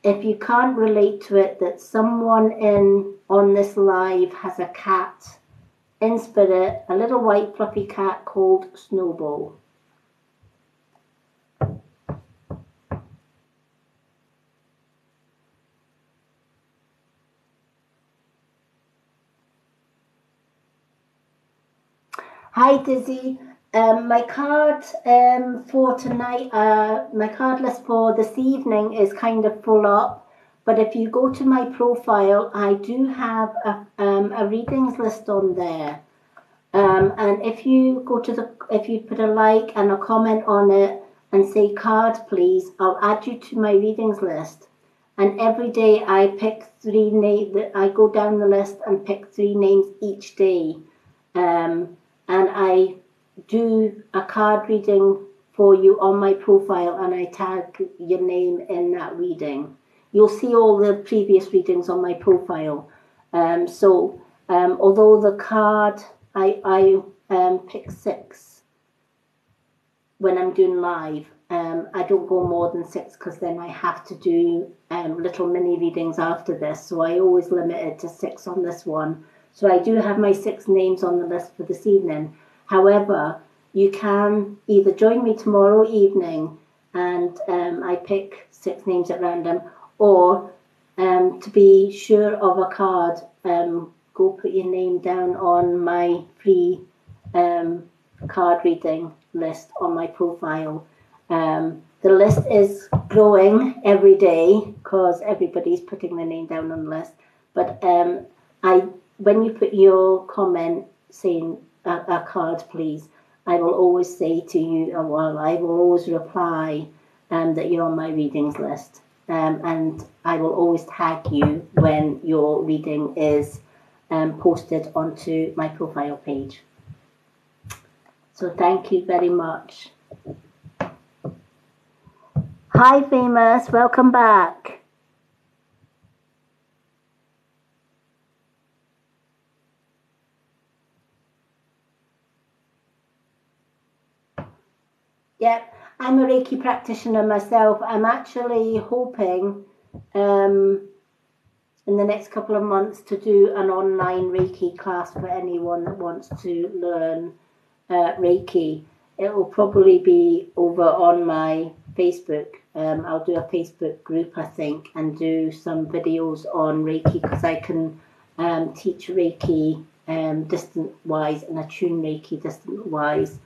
if you can't relate to it, that someone on this live has a cat in spirit, a little white fluffy cat called Snowball. Hi Dizzy. My card for tonight, my card list for this evening is kind of full up. But if you go to my profile, I do have a readings list on there. And if you put a like and a comment on it and say card please, I'll add you to my readings list. And every day I pick 3 names. I go down the list and pick 3 names each day. And I do a card reading for you on my profile, and I tag your name in that reading. You'll see all the previous readings on my profile. Although the card, I pick 6 when I'm doing live. I don't go more than 6 because then I have to do little mini readings after this. So I always limit it to 6 on this one. So I do have my 6 names on the list for this evening. However, you can either join me tomorrow evening and I pick 6 names at random, or to be sure of a card, go put your name down on my free card reading list on my profile. The list is growing every day because everybody's putting their name down on the list. But when you put your comment saying a card please, I will always say to you, I will always reply that you're on my readings list. And I will always tag you when your reading is posted onto my profile page. So thank you very much. Hi, Famous. Welcome back. Yep, I'm a Reiki practitioner myself. I'm actually hoping in the next couple of months to do an online Reiki class for anyone that wants to learn Reiki. It will probably be over on my Facebook. I'll do a Facebook group, I think, and do some videos on Reiki, because I can teach Reiki distant-wise and attune Reiki distant-wise.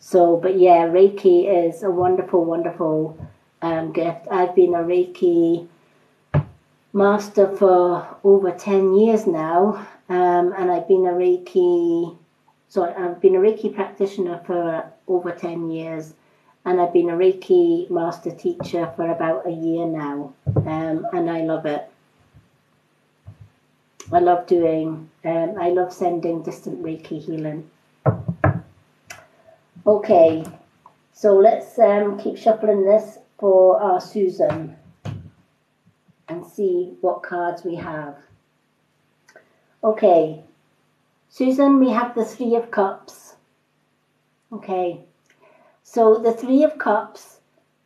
So, but yeah, Reiki is a wonderful, wonderful gift. I've been a Reiki master for over 10 years now, and I've been a Reiki practitioner for over 10 years, and I've been a Reiki master teacher for about a year now, and I love it. I love sending distant Reiki healing. Okay, so let's keep shuffling this for our Susan and see what cards we have. Okay, Susan, we have the Three of Cups. Okay, so the Three of Cups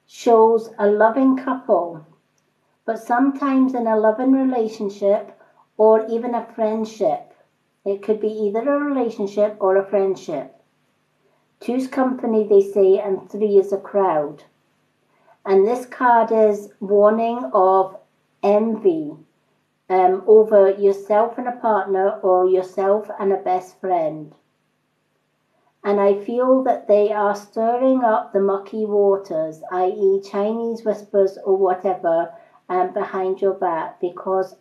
shows a loving couple, but sometimes in a loving relationship or even a friendship. It could be either a relationship or a friendship. Two's company, they say, and three is a crowd. And this card is warning of envy over yourself and a partner, or yourself and a best friend. And I feel that they are stirring up the mucky waters, i.e. Chinese whispers or whatever, behind your back, because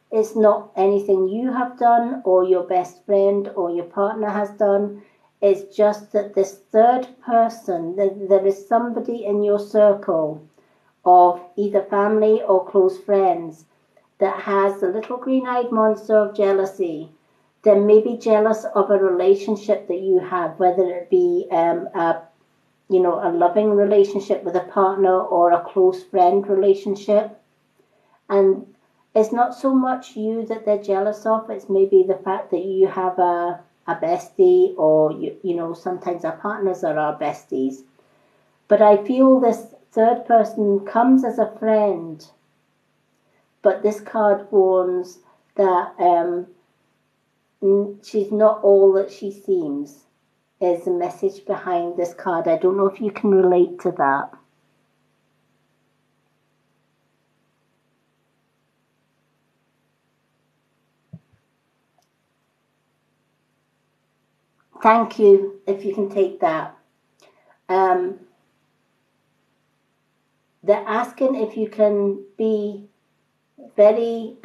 it's not anything you have done or your best friend or your partner has done. It's just that this third person, there is somebody in your circle of either family or close friends that has the little green-eyed monster of jealousy. They may be jealous of a relationship that you have, whether it be a loving relationship with a partner or a close friend relationship. And it's not so much you that they're jealous of, it's maybe the fact that you have a bestie, or sometimes our partners are our besties. But I feel this third person comes as a friend, but this card warns that she's not all that she seems, is the message behind this card. I don't know if you can relate to that. Thank you, if you can take that. They're asking if you can be very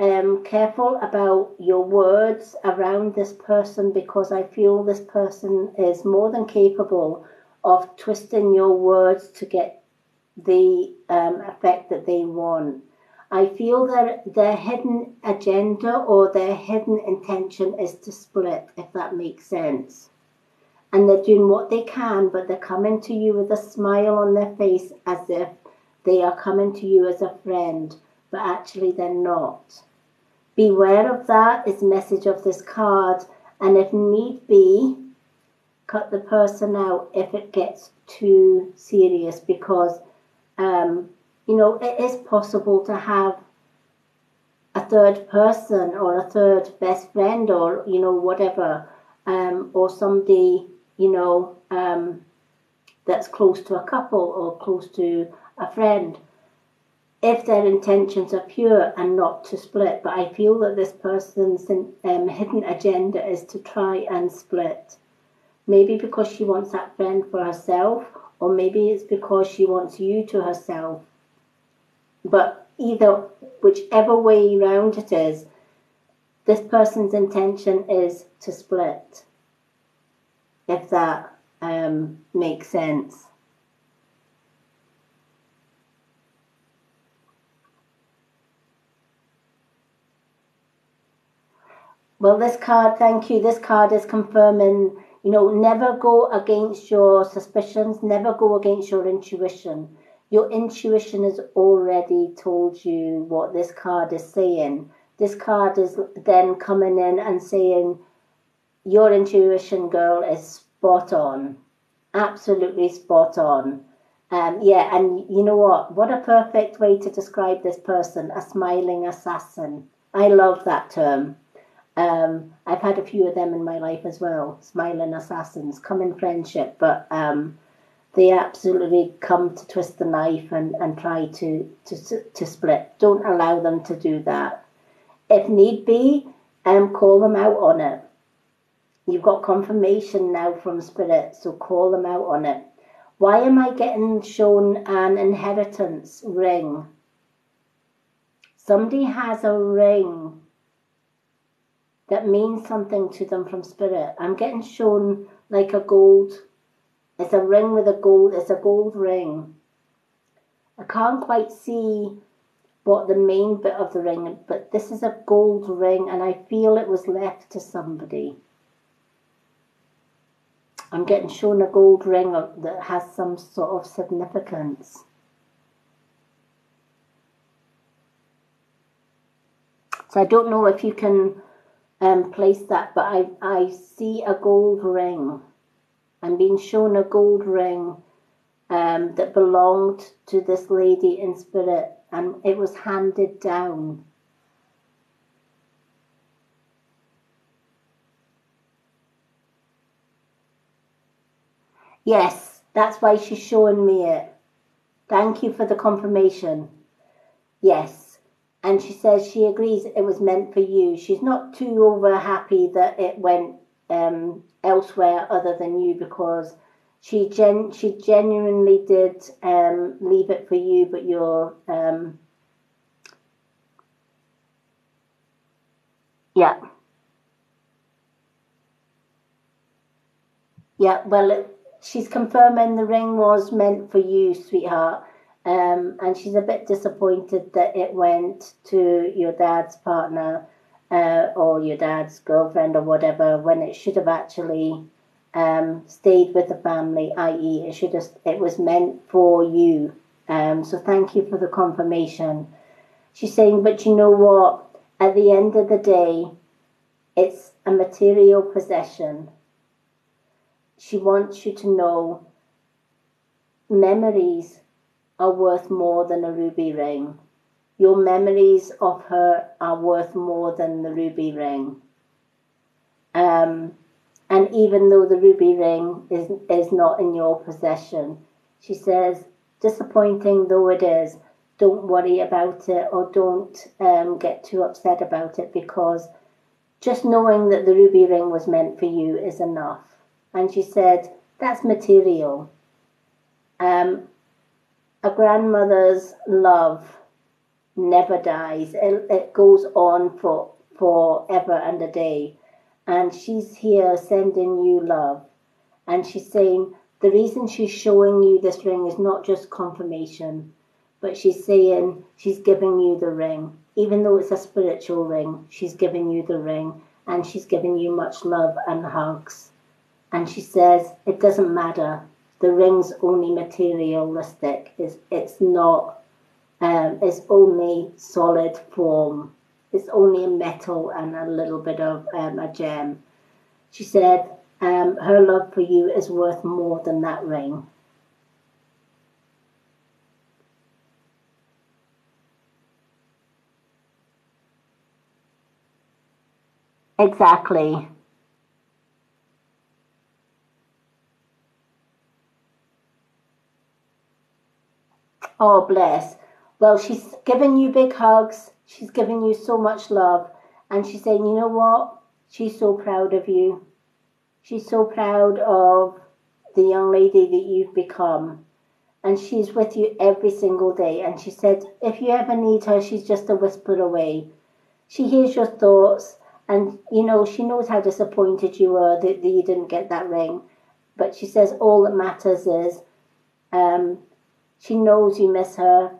careful about your words around this person, because I feel this person is more than capable of twisting your words to get the effect that they want. I feel that their hidden agenda or their hidden intention is to split, if that makes sense. And they're doing what they can, but they're coming to you with a smile on their face as if they are coming to you as a friend, but actually they're not. Beware of that is the message of this card, and if need be, cut the person out if it gets too serious, because it is possible to have a third person or a third best friend or whatever, or somebody that's close to a couple or close to a friend, if their intentions are pure and not to split. But I feel that this person's hidden agenda is to try and split. Maybe because she wants that friend for herself, or maybe it's because she wants you to herself. But whichever way round it is, this person's intention is to split, if that makes sense. Well, this card, thank you. This card is confirming, never go against your suspicions, never go against your intuition. Your intuition has already told you what this card is saying. This card is then coming in and saying, your intuition, girl, is spot on. Absolutely spot on. Yeah, and you know what? What a perfect way to describe this person, a smiling assassin. I love that term. I've had a few of them in my life as well, smiling assassins, come in friendship, but they absolutely come to twist the knife and try to split. Don't allow them to do that. If need be, call them out on it. You've got confirmation now from Spirit, so call them out on it. Why am I getting shown an inheritance ring? Somebody has a ring that means something to them from Spirit. I'm getting shown like a gold. It's a ring with a gold. It's a gold ring. I can't quite see what the main bit of the ring, but this is a gold ring, and I feel it was left to somebody. I'm getting shown a gold ring that has some sort of significance. So I don't know if you can place that, but I see a gold ring. I'm being shown a gold ring that belonged to this lady in Spirit, and it was handed down. Yes, that's why she's showing me it. Thank you for the confirmation. Yes. And she says she agrees it was meant for you. She's not too over happy that it went elsewhere other than you, because she genuinely did leave it for you, but you're yeah. Yeah, well, she's confirming the ring was meant for you, sweetheart. And she's a bit disappointed that it went to your dad's partner or your dad's girlfriend or whatever, when it should have actually stayed with the family, i.e. it was meant for you. So thank you for the confirmation. She's saying, but you know what? At the end of the day, it's a material possession. She wants you to know memories are worth more than a ruby ring. Your memories of her are worth more than the ruby ring. And even though the ruby ring is not in your possession, she says, disappointing though it is, don't worry about it, or don't get too upset about it, because just knowing that the ruby ring was meant for you is enough. And she said, that's material. A grandmother's love never dies. It goes on for forever and a day. And she's here sending you love. And she's saying the reason she's showing you this ring is not just confirmation, but she's saying she's giving you the ring. Even though it's a spiritual ring, she's giving you the ring, and she's giving you much love and hugs. And she says, it doesn't matter. The ring's only materialistic. It's not, it's only solid form. It's only a metal and a little bit of a gem. She said, her love for you is worth more than that ring. Exactly. Oh, bless. Well, she's giving you big hugs. She's giving you so much love. And she's saying, you know what? She's so proud of you. She's so proud of the young lady that you've become. And she's with you every single day. And she said, if you ever need her, she's just a whisper away. She hears your thoughts. And, she knows how disappointed you were that you didn't get that ring. But she says all that matters is she knows you miss her.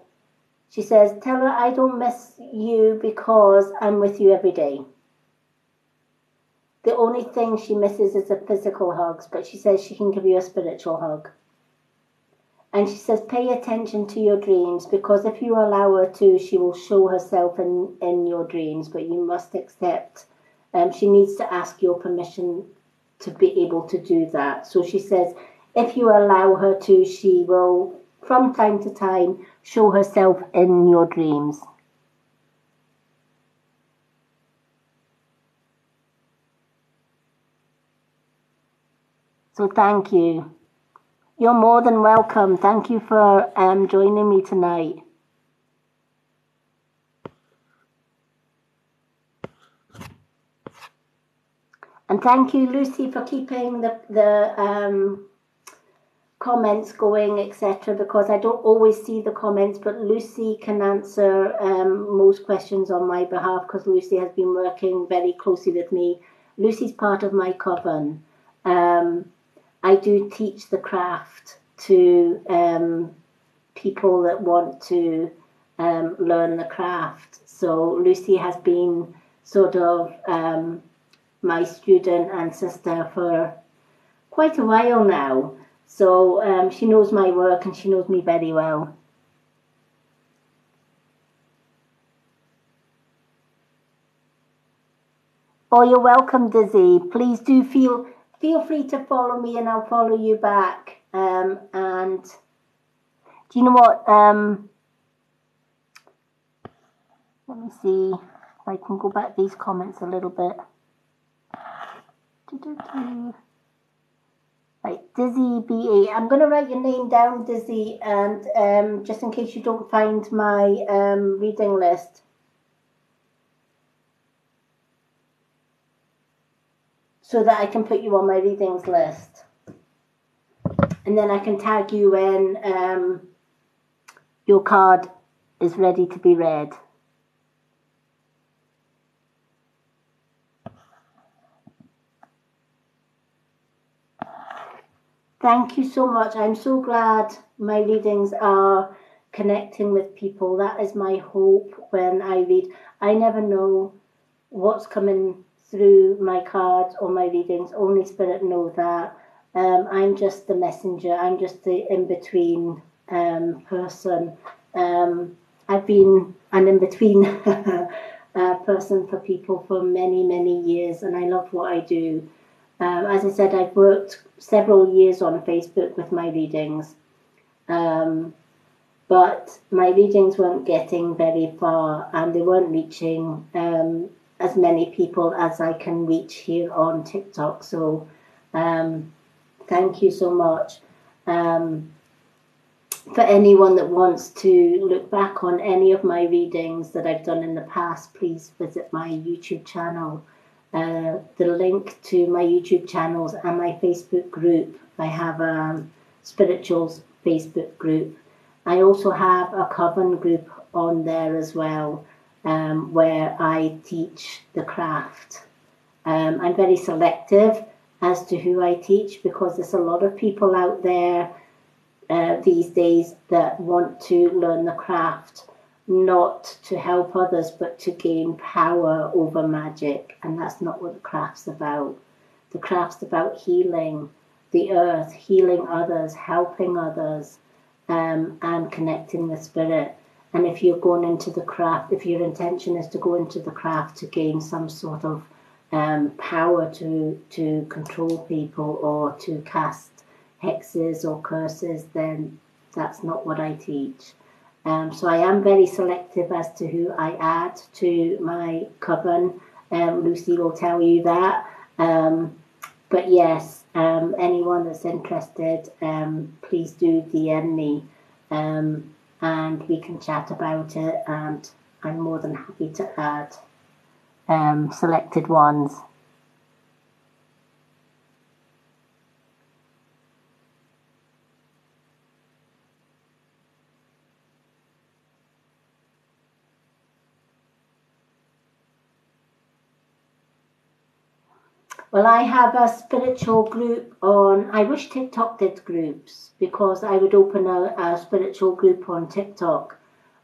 She says, tell her I don't miss you because I'm with you every day. The only thing she misses is the physical hugs, but she says she can give you a spiritual hug. And she says, pay attention to your dreams, because if you allow her to, she will show herself in your dreams, but you must accept. She needs to ask your permission to be able to do that. So she says, if you allow her to, she will, from time to time, show herself in your dreams. So thank you. You're more than welcome. Thank you for joining me tonight. And thank you, Lucy, for keeping the comments going, etc., because I don't always see the comments, but Lucy can answer most questions on my behalf, because Lucy has been working very closely with me. Lucy's part of my coven. I do teach the craft to people that want to learn the craft. So Lucy has been sort of my student and sister for quite a while now. So she knows my work and she knows me very well. Oh, you're welcome, Dizzy. Please do feel free to follow me and I'll follow you back. And do you know what? Let me see if I can go back these comments a little bit. Right, Dizzy BA. I'm going to write your name down, Dizzy, and just in case you don't find my reading list. So that I can put you on my readings list. And then I can tag you when your card is ready to be read. Thank you so much. I'm so glad my readings are connecting with people. That is my hope when I read. I never know what's coming through my cards or my readings. Only Spirit knows that. I'm just the messenger. I'm just the in-between person. I've been an in-between person for people for many, many years, and I love what I do. As I said, I've worked several years on Facebook with my readings, but my readings weren't getting very far and they weren't reaching as many people as I can reach here on TikTok. So thank you so much. For anyone that wants to look back on any of my readings that I've done in the past, please visit my YouTube channel. The link to my YouTube channels and my Facebook group. I have a spirituals Facebook group. I also have a coven group on there as well, where I teach the craft. I'm very selective as to who I teach, because there's a lot of people out there these days that want to learn the craft, not to help others, but to gain power over magic. And that's not what the craft's about. The craft's about healing the earth, healing others, helping others, and connecting with spirit. And if you're going into the craft, if your intention is to go into the craft to gain some sort of power to control people or to cast hexes or curses, then that's not what I teach. So I am very selective as to who I add to my coven. Lucy will tell you that. But yes, anyone that's interested, please do DM me, and we can chat about it. And I'm more than happy to add selected ones. Well, I have a spiritual group on, I wish TikTok did groups, because I would open a spiritual group on TikTok.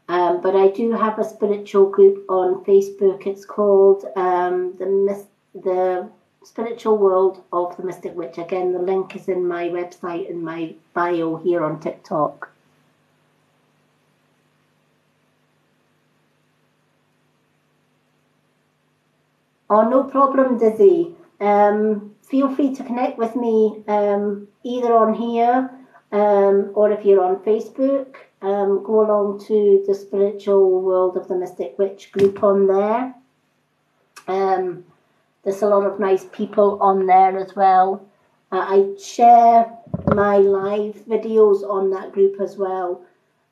But I do have a spiritual group on Facebook. It's called the spiritual world of the Mystic Witch. Again, the link is in my website, in my bio here on TikTok. Oh, no problem, Dizzy. Feel free to connect with me either on here or if you're on Facebook. Go along to the Spiritual World of the Mystic Witch group on there. There's a lot of nice people on there as well. I share my live videos on that group as well.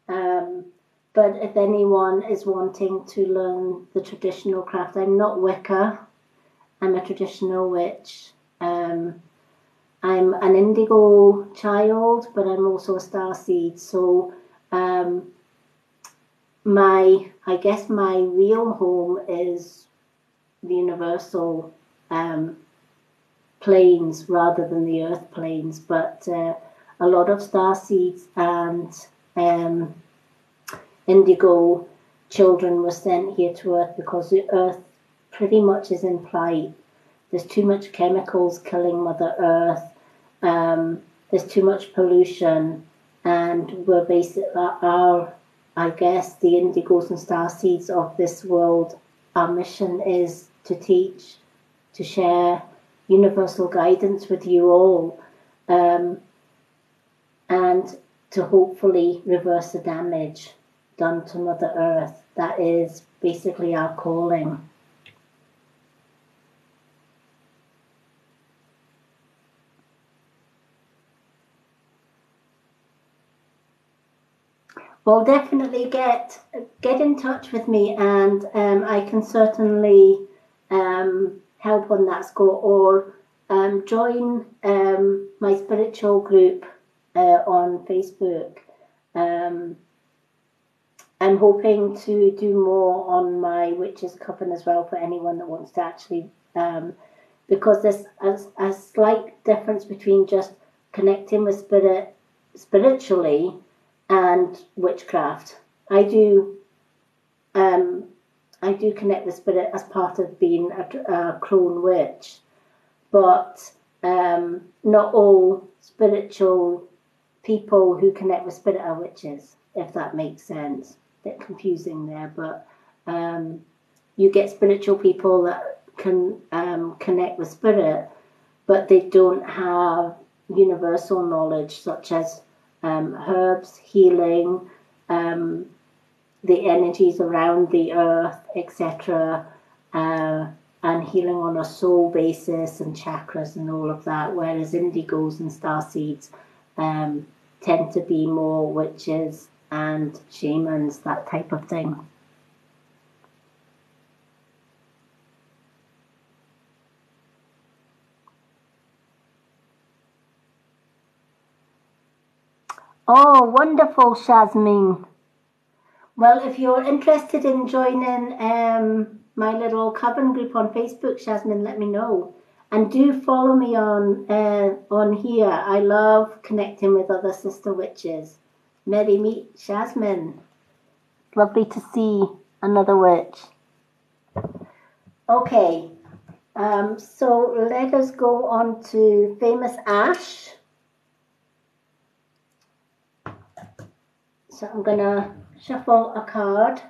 But if anyone is wanting to learn the traditional craft, I'm not Wicca. I'm a traditional witch. I'm an indigo child, but I'm also a starseed. So I guess my real home is the universal planes rather than the earth planes. But a lot of starseeds and indigo children were sent here to earth because the earth pretty much is in plight. There's too much chemicals killing Mother Earth. There's too much pollution, and we're basically I guess the indigos and starseeds of this world. Our mission is to teach, to share universal guidance with you all, and to hopefully reverse the damage done to Mother Earth. That is basically our calling. Well, definitely get in touch with me, and I can certainly help on that score, or join my spiritual group on Facebook. I'm hoping to do more on my Witches Coven as well for anyone that wants to actually, because there's a slight difference between just connecting with spirit spiritually and witchcraft. I do connect with spirit as part of being a crone witch, but not all spiritual people who connect with spirit are witches, if that makes sense. A bit confusing there, but you get spiritual people that can connect with spirit, but they don't have universal knowledge such as herbs, healing, the energies around the earth, etc., and healing on a soul basis and chakras and all of that, whereas indigos and starseeds tend to be more witches and shamans, that type of thing. Oh, wonderful, Shazmin. Well, if you're interested in joining my little coven group on Facebook, Shazmin, let me know. And do follow me on here. I love connecting with other sister witches. Merry meet Shazmin. Lovely to see another witch. Okay, so let us go on to Famous Ash. So I'm going to shuffle a card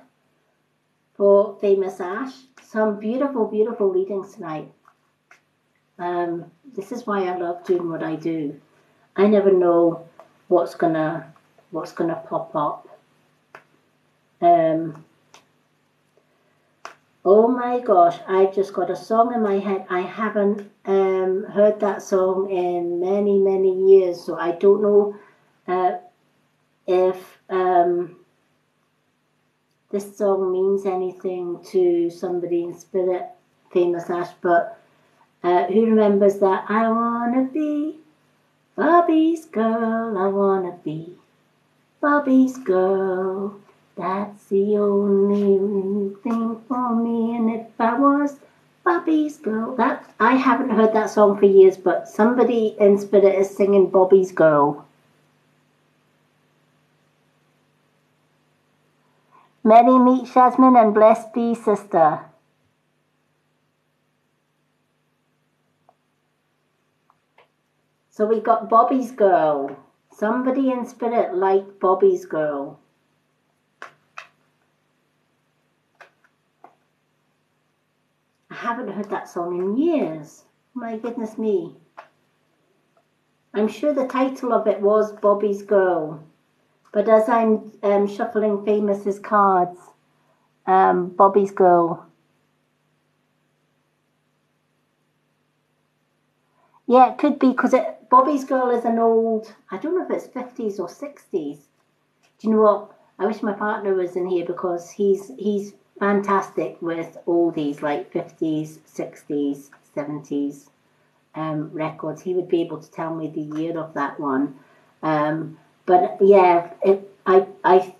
for Famous Ash. Some beautiful, beautiful readings tonight. This is why I love doing what I do. I never know what's gonna pop up. Oh my gosh, I've just got a song in my head. I haven't heard that song in many, many years, so I don't know if this song means anything to somebody in spirit, Famous Ash, but who remembers that? I wanna be Bobby's girl, I wanna be Bobby's girl. That's the only thing for me, and if I was Bobby's girl. That I haven't heard that song for years, but somebody in spirit is singing Bobby's Girl. Many meet Shazmin and blessed be sister. So we got Bobby's Girl. Somebody in spirit like Bobby's Girl. I haven't heard that song in years. My goodness me. I'm sure the title of it was Bobby's Girl. But as I'm shuffling Famous's cards, Bobby's Girl. Yeah, it could be because Bobby's Girl is an old, I don't know if it's 50s or 60s. Do you know what? I wish my partner was in here because he's fantastic with oldies like 50s, 60s, 70s records. He would be able to tell me the year of that one. But yeah, I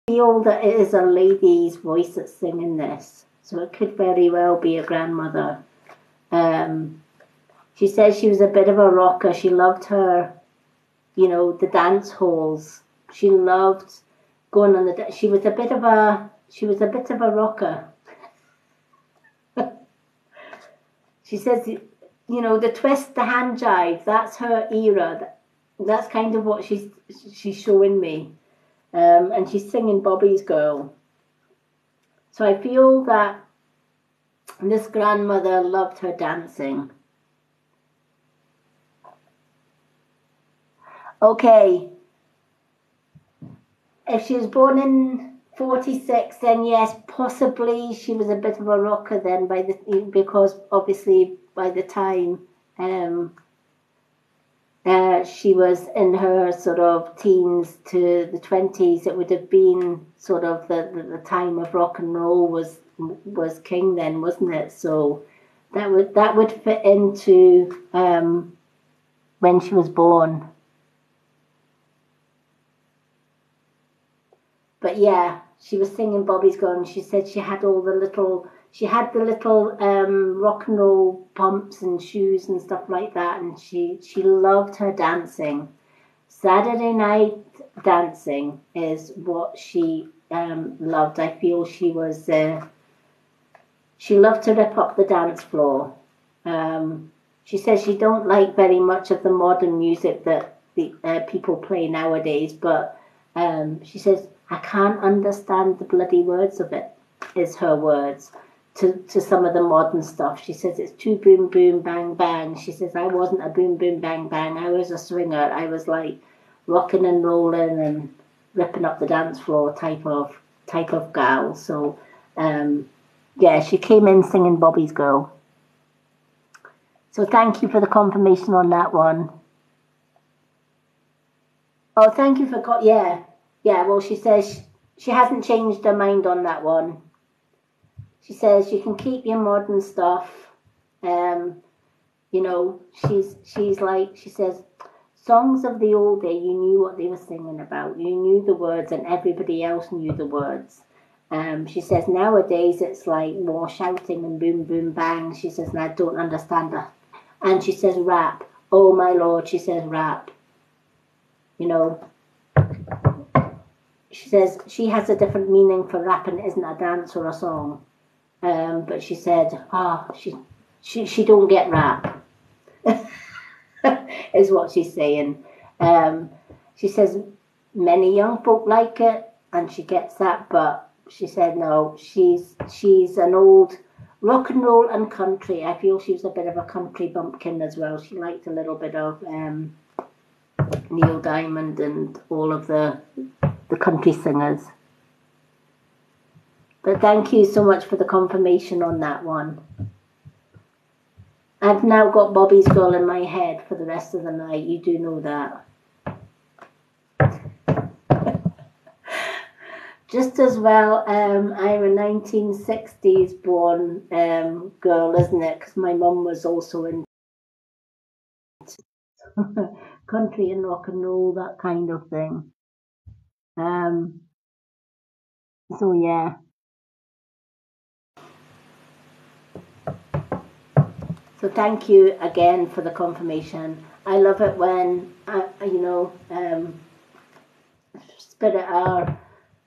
feel that it is a lady's voice that's singing this. So it could very well be a grandmother. She says she was a bit of a rocker. She loved her, the dance halls. She loved going on the. She was a bit of a rocker. She says, the twist, the hand jive. That's her era. That's kind of what she's showing me, and she's singing Bobby's Girl. So I feel that this grandmother loved her dancing. Okay, if she was born in 46, then yes, possibly she was a bit of a rocker then because obviously by the time she was in her sort of teens to the 20s, it would have been sort of the time of rock and roll was king then, wasn't it? So that would fit into when she was born. But yeah, she was singing Bobby's Girl, and she said she had the little rock and roll pumps and shoes and stuff like that, and she loved her dancing. Saturday night dancing is what she loved. I feel she loved to rip up the dance floor. She says she don't like very much of the modern music that the people play nowadays, but she says, I can't understand the bloody words of it, is her words, to some of the modern stuff. She says it's too boom, boom, bang, bang. She says, I wasn't a boom, boom, bang, bang. I was a swinger. I was like rocking and rolling and ripping up the dance floor type of gal. So, yeah, she came in singing Bobby's Girl. So thank you for the confirmation on that one. Oh, thank you for, yeah. Yeah, well, she says she hasn't changed her mind on that one. She says you can keep your modern stuff. She's like, she says, songs of the old day, you knew what they were singing about. You knew the words and everybody else knew the words. She says nowadays it's like more shouting and boom, boom, bang. She says, and I don't understand that. And she says rap. Oh, my Lord, she says rap. She says she has a different meaning for rap and it isn't a dance or a song. But she said, she don't get rap, is what she's saying. She says many young folk like it and she gets that, but she said no, she's an old rock and roll and country. I feel she was a bit of a country bumpkin as well. She liked a little bit of Neil Diamond and all of the country singers. But thank you so much for the confirmation on that one. I've now got Bobby's Girl in my head for the rest of the night. You do know that. Just as well, I'm a 1960s born girl, isn't it? Because my mum was also in country and rock and roll, that kind of thing. So yeah. So thank you again for the confirmation. I love it when Spirit are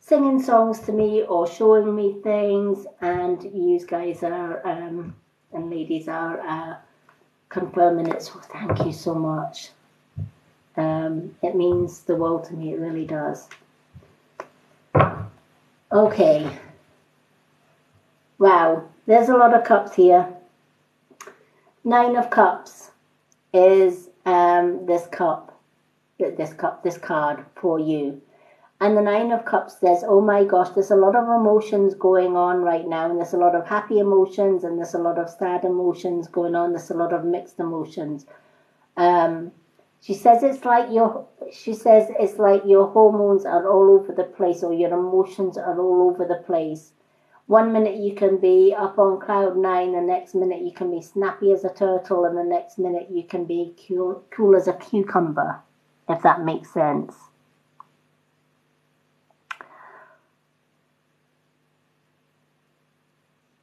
singing songs to me or showing me things, and you guys are and ladies are confirming it. So thank you so much. It means the world to me. It really does. Okay. Wow. There's a lot of cups here. 9 of Cups is this card for you. And the 9 of Cups says, oh my gosh, there's a lot of emotions going on right now, and there's a lot of happy emotions, and there's a lot of sad emotions going on. There's a lot of mixed emotions. She says it's like your hormones are all over the place, or your emotions are all over the place. One minute you can be up on cloud 9, the next minute you can be snappy as a turtle, and the next minute you can be cool as a cucumber, if that makes sense.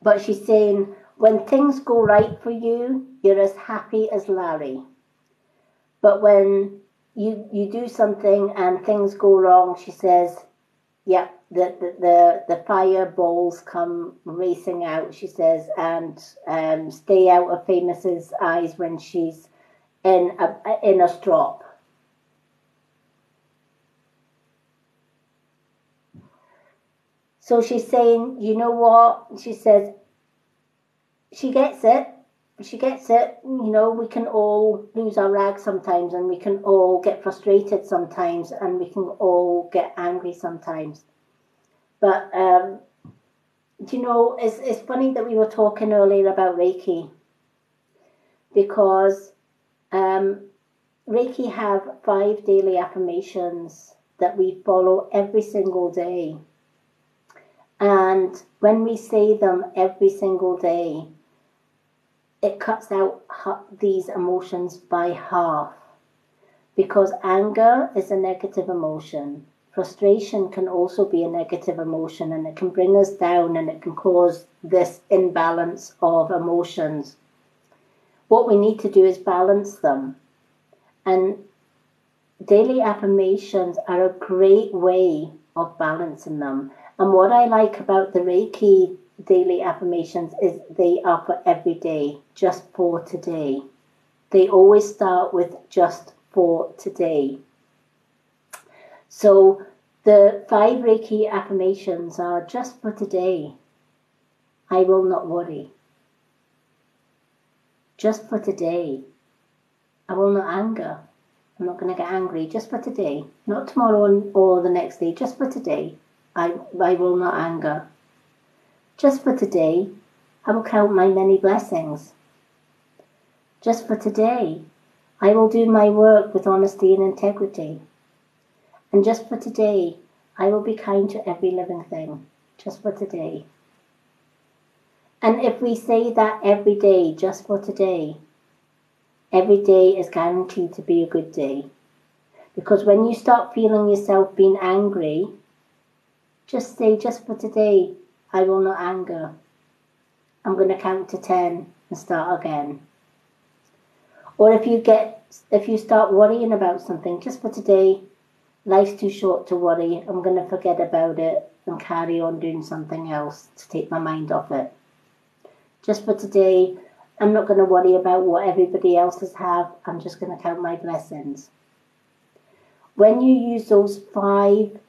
But she's saying, when things go right for you, you're as happy as Larry. But when you do something and things go wrong, she says, yeah, the fireballs come racing out, she says, and stay out of Famous's eyes when she's in a strop. So she's saying, you know what? She says, she gets it. She gets it. You know, we can all lose our rag sometimes, and we can all get frustrated sometimes, and we can all get angry sometimes. But, you know, it's funny that we were talking earlier about Reiki, because Reiki have 5 daily affirmations that we follow every single day. And when we say them every single day, it cuts out these emotions by half. Because anger is a negative emotion. Frustration can also be a negative emotion, and it can bring us down, and it can cause this imbalance of emotions. What we need to do is balance them. And daily affirmations are a great way of balancing them. And what I like about the Reiki daily affirmations is they are for every day, just for today. They always start with just for today. So the 5 Reiki affirmations are just for today. I will not worry. Just for today. I will not anger. I'm not going to get angry. Just for today. Not tomorrow or the next day. Just for today. I will not anger. Just for today, I will count my many blessings. Just for today, I will do my work with honesty and integrity. And just for today, I will be kind to every living thing. Just for today. And if we say that every day, just for today, every day is guaranteed to be a good day. Because when you start feeling yourself being angry, just say, just for today, I will not anger. I'm going to count to 10 and start again. Or if you start worrying about something, just for today, life's too short to worry. I'm going to forget about it and carry on doing something else to take my mind off it. Just for today, I'm not going to worry about what everybody else have. I'm just going to count my blessings. When you use those 5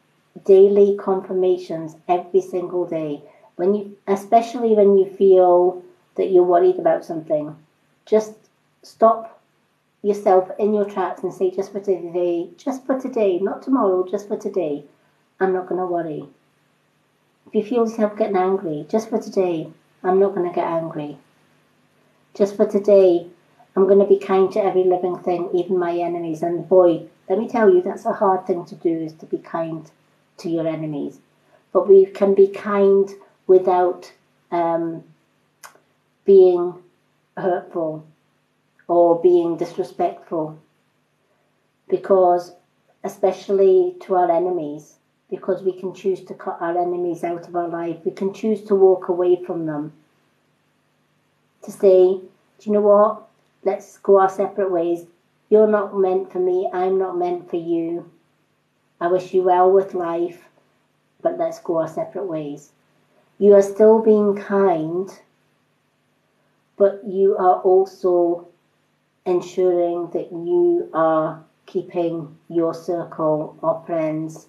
daily confirmations every single day, especially when you feel that you're worried about something, just stop yourself in your tracks and say, just for today, not tomorrow, just for today, I'm not going to worry. If you feel yourself getting angry, just for today, I'm not going to get angry. Just for today, I'm going to be kind to every living thing, even my enemies. And boy, let me tell you, that's a hard thing to do, is to be kind to your enemies. But we can be kind without being hurtful or being disrespectful, because especially to our enemies, because we can choose to cut our enemies out of our life. We can choose to walk away from them, to say, do you know what, let's go our separate ways. You're not meant for me, I'm not meant for you. I wish you well with life, but let's go our separate ways. You are still being kind, but you are also ensuring that you are keeping your circle of friends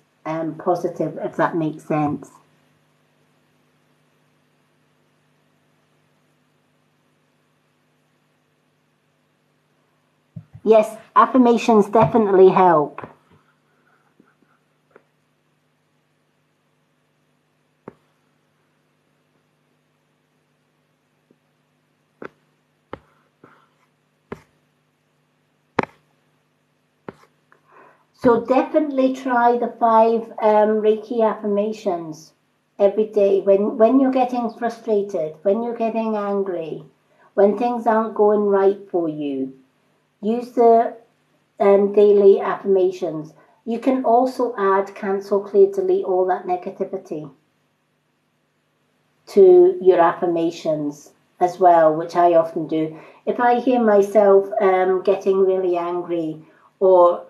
positive, if that makes sense. Yes, affirmations definitely help. So definitely try the 5 Reiki affirmations every day. When you're getting frustrated, when you're getting angry, when things aren't going right for you, use the daily affirmations. You can also add cancel, clear, delete all that negativity to your affirmations as well, which I often do. If I hear myself getting really angry, or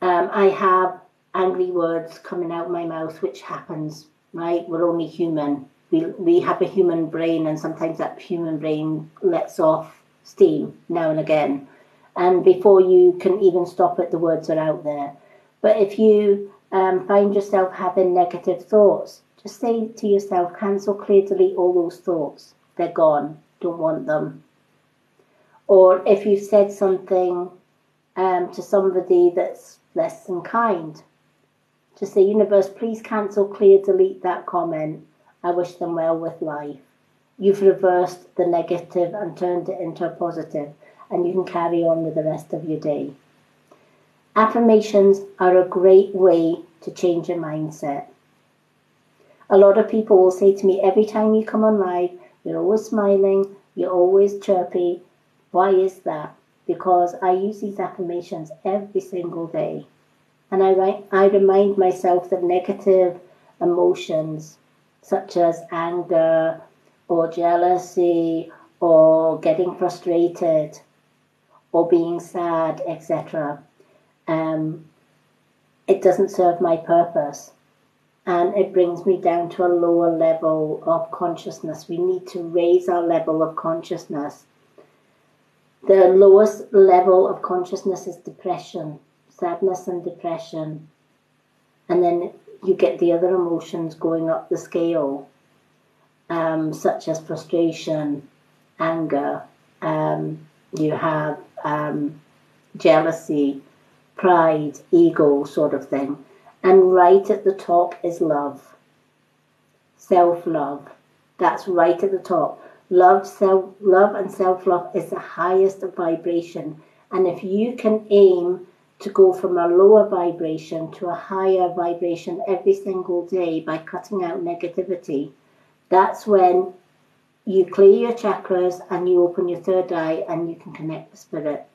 I have angry words coming out my mouth, which happens, right? We're only human. We have a human brain, and sometimes that human brain lets off steam now and again. And before you can even stop it, the words are out there. But if you find yourself having negative thoughts, just say to yourself, cancel, clear, delete all those thoughts. They're gone. Don't want them. Or if you've said something to somebody that's less than kind, just say, universe, please cancel, clear, delete that comment. I wish them well with life. You've reversed the negative and turned it into a positive, and you can carry on with the rest of your day. Affirmations are a great way to change your mindset. A lot of people will say to me, every time you come on live, you're always smiling, you're always chirpy. Why is that? Because I use these affirmations every single day. And I remind myself that negative emotions, such as anger or jealousy or getting frustrated or being sad, etc., it doesn't serve my purpose. And it brings me down to a lower level of consciousness. We need to raise our level of consciousness. The lowest level of consciousness is depression, sadness and depression. And then you get the other emotions going up the scale, such as frustration, anger, you have jealousy, pride, ego sort of thing. And right at the top is love, self-love. That's right at the top. Love and self-love is the highest vibration. And if you can aim to go from a lower vibration to a higher vibration every single day by cutting out negativity, that's when you clear your chakras and you open your third eye and you can connect with spirit.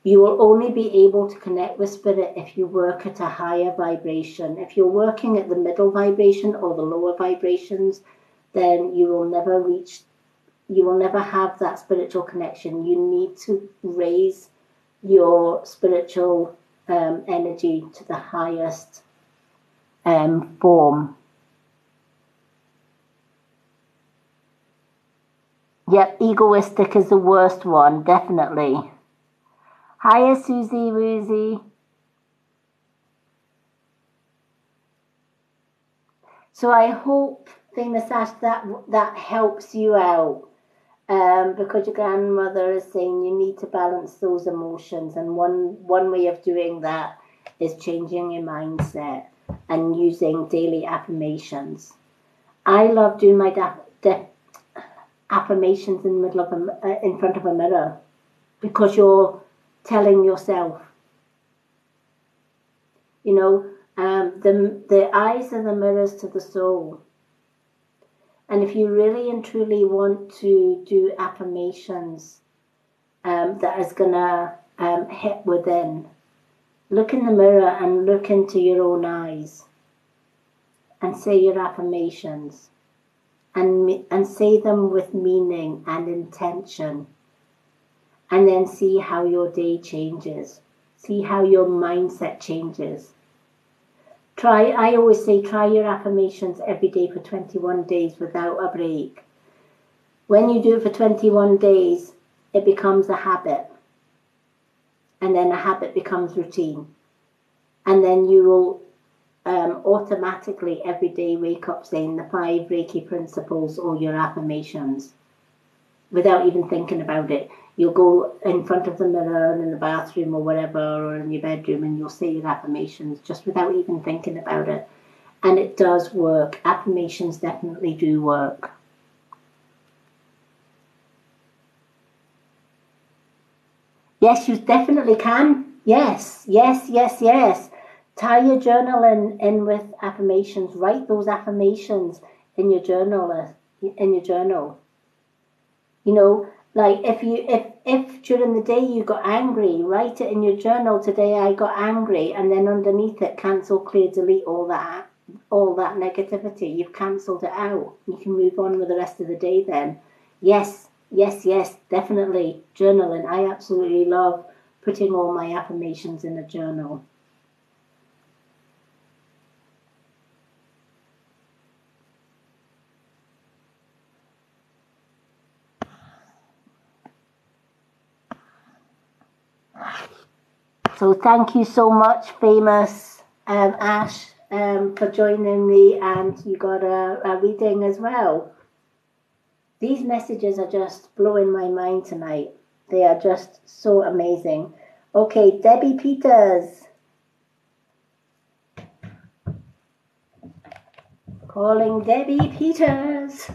You will only be able to connect with spirit if you work at a higher vibration. If you're working at the middle vibration or the lower vibrations, then you will never have that spiritual connection. You need to raise your spiritual energy to the highest form. Yep, egoistic is the worst one, definitely. Hiya, Susie Woozy. So I hope, Famous Ash, that helps you out. Because your grandmother is saying you need to balance those emotions, and one way of doing that is changing your mindset and using daily affirmations. I love doing my affirmations in the middle of in front of a mirror, because you're telling yourself, the eyes are the mirrors to the soul. And if you really and truly want to do affirmations that is going to hit within, look in the mirror and look into your own eyes and say your affirmations, and say them with meaning and intention. And then see how your day changes. See how your mindset changes. I always say, try your affirmations every day for 21 days without a break. When you do it for 21 days, it becomes a habit. and then a habit becomes routine. And then you will automatically every day wake up saying the 5 Reiki principles or your affirmations without even thinking about it. You'll go in front of the mirror in the bathroom or whatever, or in your bedroom, and you'll say your affirmations just without even thinking about it. And it does work. Affirmations definitely do work. Yes, you definitely can. Yes, yes, yes, yes. Tie your journal in with affirmations. Write those affirmations in your journal. You know, like if during the day you got angry, write it in your journal. Today I got angry, and then underneath it, cancel, clear, delete all that negativity. You've cancelled it out. You can move on with the rest of the day then. Yes, yes, yes, definitely journaling. I absolutely love putting all my affirmations in a journal. So thank you so much, famous Ash, for joining me, and you got a reading as well. These messages are just blowing my mind tonight. They are just so amazing. Okay, Debbie Peters. Calling Debbie Peters.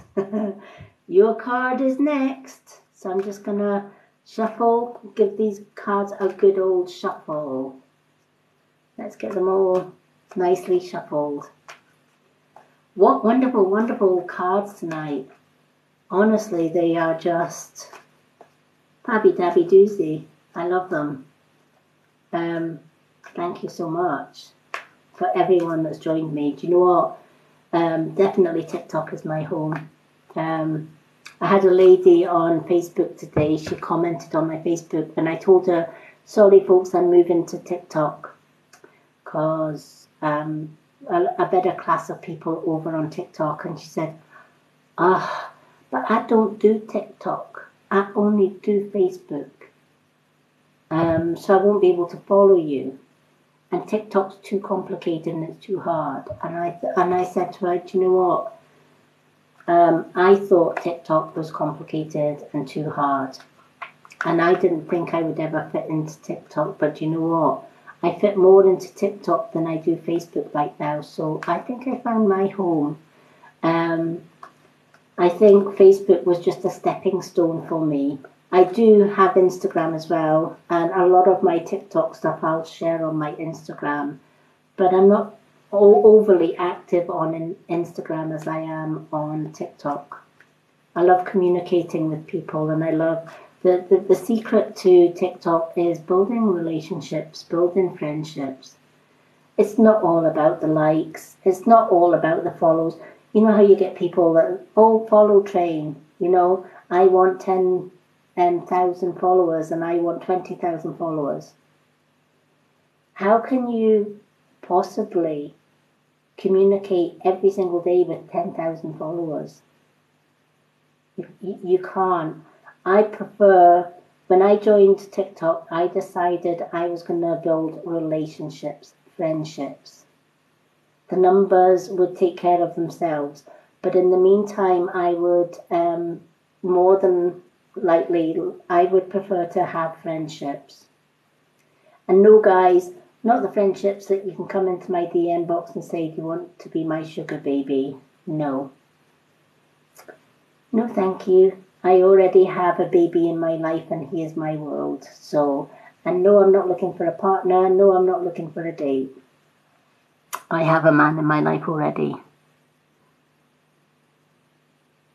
Your card is next. So I'm just going to shuffle, give these cards a good old shuffle. Let's get them all nicely shuffled. What wonderful, wonderful cards tonight. Honestly, they are just Fabby Dabby Doozy. I love them. Thank you so much for everyone that's joined me. Do you know what? Definitely TikTok is my home. I had a lady on Facebook today. She commented on my Facebook, and I told her, sorry folks, I'm moving to TikTok because a better class of people over on TikTok. And she said, but I don't do TikTok. I only do Facebook. So I won't be able to follow you. And TikTok's too complicated and it's too hard. And I said to her, do you know what? I thought TikTok was complicated and too hard. And I didn't think I would ever fit into TikTok. But you know what? I fit more into TikTok than I do Facebook right now. So I think I found my home. I think Facebook was just a stepping stone for me. I do have Instagram as well, and a lot of my TikTok stuff I'll share on my Instagram, but I'm not overly active on Instagram as I am on TikTok. I love communicating with people, and I love the secret to TikTok is building relationships, building friendships. It's not all about the likes. It's not all about the follows. You know how you get people that, follow train. You know, I want 10,000 followers and I want 20,000 followers. How can you possibly communicate every single day with 10,000 followers? You can't. I prefer, when I joined TikTok, I decided I was going to build relationships, friendships. The numbers would take care of themselves. But in the meantime, I would, more than likely, I would prefer to have friendships. And no, guys, not the friendships that you can come into my DM box and say, do you want to be my sugar baby? No. No, thank you. I already have a baby in my life and he is my world. So, and no, I'm not looking for a partner. No, I'm not looking for a date. I have a man in my life already.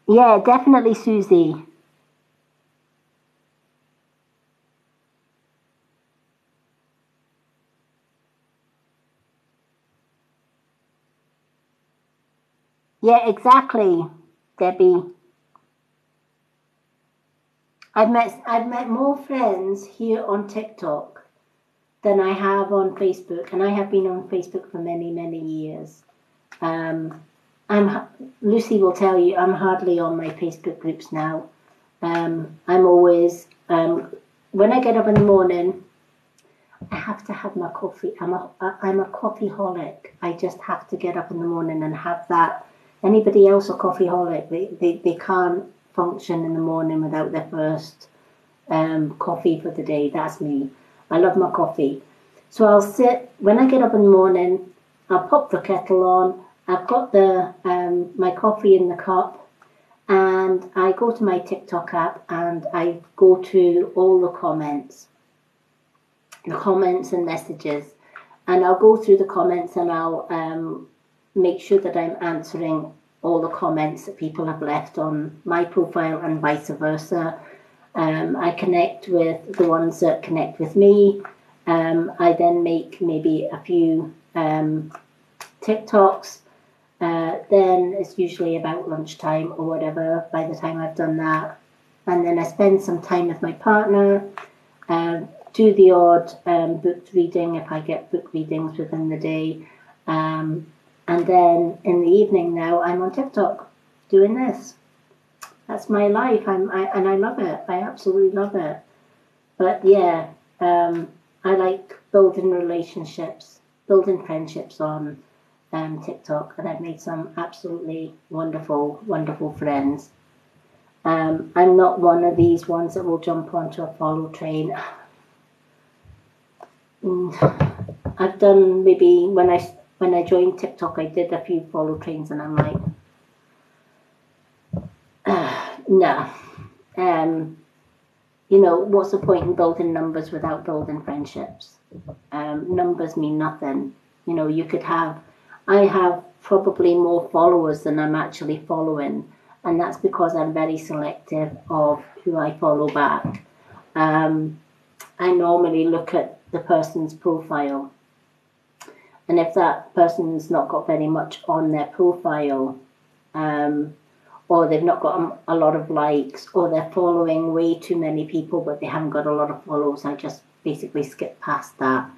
Yeah, definitely, Susie. Yeah, exactly, Debbie. I've met more friends here on TikTok than I have on Facebook, and I have been on Facebook for many, many years. Lucy will tell you I'm hardly on my Facebook groups now. I'm always when I get up in the morning, I have to have my coffee. I'm a coffeeholic. I just have to get up in the morning and have that. Anybody else a coffeeholic? They can't function in the morning without their first coffee for the day. That's me. I love my coffee. So I'll sit, when I get up in the morning, I'll pop the kettle on. I've got the my coffee in the cup, and I go to my TikTok app and I go to all the comments and messages, and I'll go through the comments and I'll make sure that I'm answering all the comments that people have left on my profile and vice versa. I connect with the ones that connect with me. I then make maybe a few TikToks. Then it's usually about lunchtime or whatever by the time I've done that. And then I spend some time with my partner, do the odd booked reading if I get book readings within the day. And then in the evening now, I'm on TikTok doing this. That's my life, and I love it. I absolutely love it. But yeah, I like building relationships, building friendships on TikTok, and I've made some absolutely wonderful, wonderful friends. I'm not one of these ones that will jump onto a follow train. I've done maybe when I joined TikTok, I did a few follow trains, and I'm like, no. You know, what's the point in building numbers without building friendships? Numbers mean nothing. You know, I have probably more followers than I'm actually following, and that's because I'm very selective of who I follow back. I normally look at the person's profile, and if that person's not got very much on their profile, or they've not got a lot of likes, or they're following way too many people but they haven't got a lot of follows, I just basically skip past that.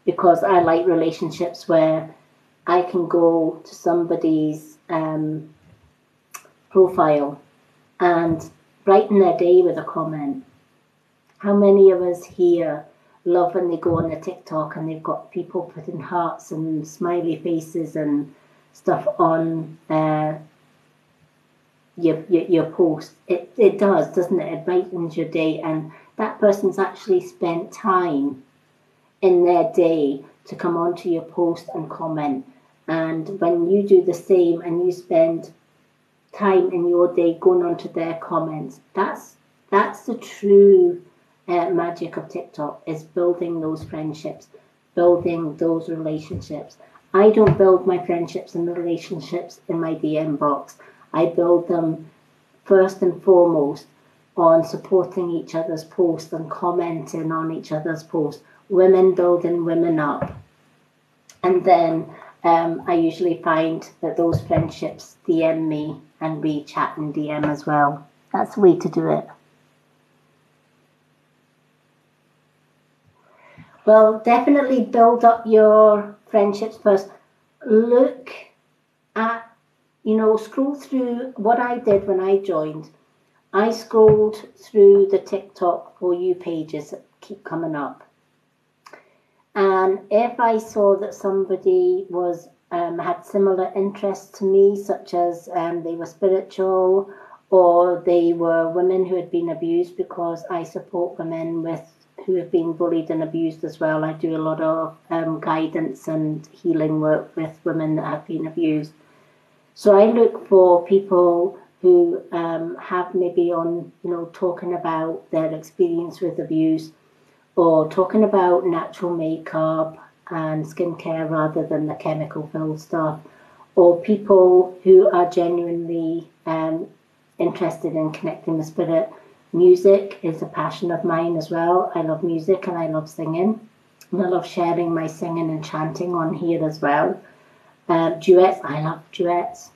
Because I like relationships where I can go to somebody's profile and brighten their day with a comment. How many of us here love when they go on the TikTok and they've got people putting hearts and smiley faces and stuff on your post? It does, doesn't it? It brightens your day, and that person's actually spent time in their day to come onto your post and comment. And when you do the same and you spend time in your day going onto their comments, that's the true magic of TikTok, is building those friendships, building those relationships. I don't build my friendships and relationships in my DM box. I build them first and foremost on supporting each other's posts and commenting on each other's posts. Women building women up. And then I usually find that those friendships DM me and we chat in DM as well. That's the way to do it. Well, definitely build up your friendships first. Look at, scroll through what I did when I joined. I scrolled through the TikTok For You pages that keep coming up. And if I saw that somebody was had similar interests to me, such as they were spiritual, or they were women who had been abused, because I support women who have been bullied and abused as well. I do a lot of guidance and healing work with women that have been abused. So I look for people who have maybe talking about their experience with abuse, or talking about natural makeup and skincare rather than the chemical filled stuff, or people who are genuinely interested in connecting with spirit. Music is a passion of mine as well. I love music and I love singing. And I love sharing my singing and chanting on here as well. Duets, I love duets.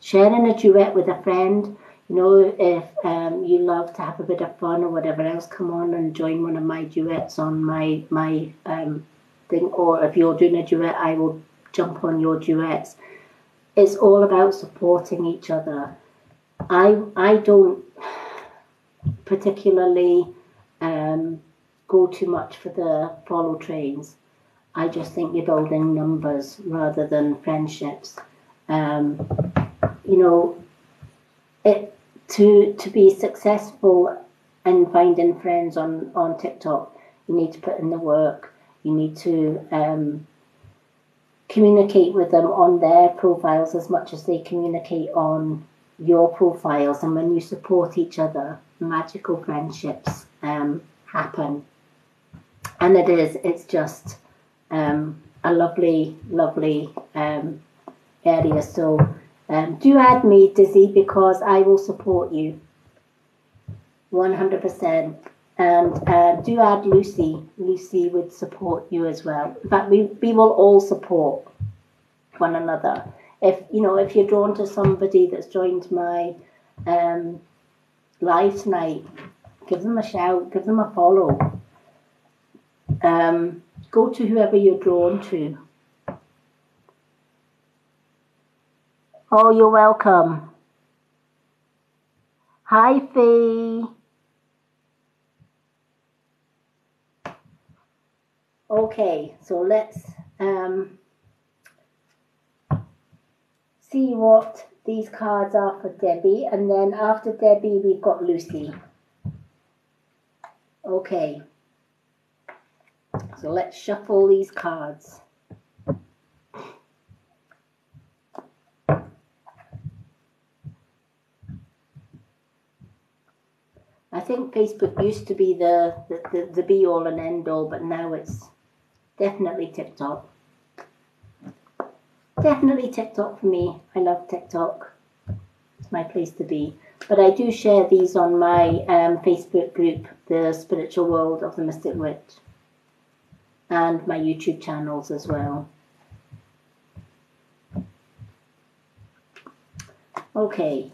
Sharing a duet with a friend. If you love to have a bit of fun or whatever else, come on and join one of my duets on my thing. Or if you're doing a duet, I will jump on your duets. It's all about supporting each other. I don't particularly go too much for the follow trains. I just think you're building numbers rather than friendships. You know, to be successful in finding friends on TikTok, you need to put in the work. You need to communicate with them on their profiles as much as they communicate on your profiles. And when you support each other, magical friendships happen. And it's just a lovely, lovely area. So do add me, Dizzy, because I will support you 100%. And do add Lucy. Lucy would support you as well. In fact, we will all support one another. If you're drawn to somebody that's joined my live tonight, give them a shout, give them a follow. Go to whoever you're drawn to. Oh, you're welcome. Hi, Fee. Okay, so let's see what these cards are for Debbie, and then after Debbie we've got Lucy. Okay, so let's shuffle these cards. I think Facebook used to be the be all and end all, but now it's definitely TikTok. Definitely TikTok for me. I love TikTok. It's my place to be. But I do share these on my Facebook group, The Spiritual World of the Mystic Witch, and my YouTube channels as well. Okay.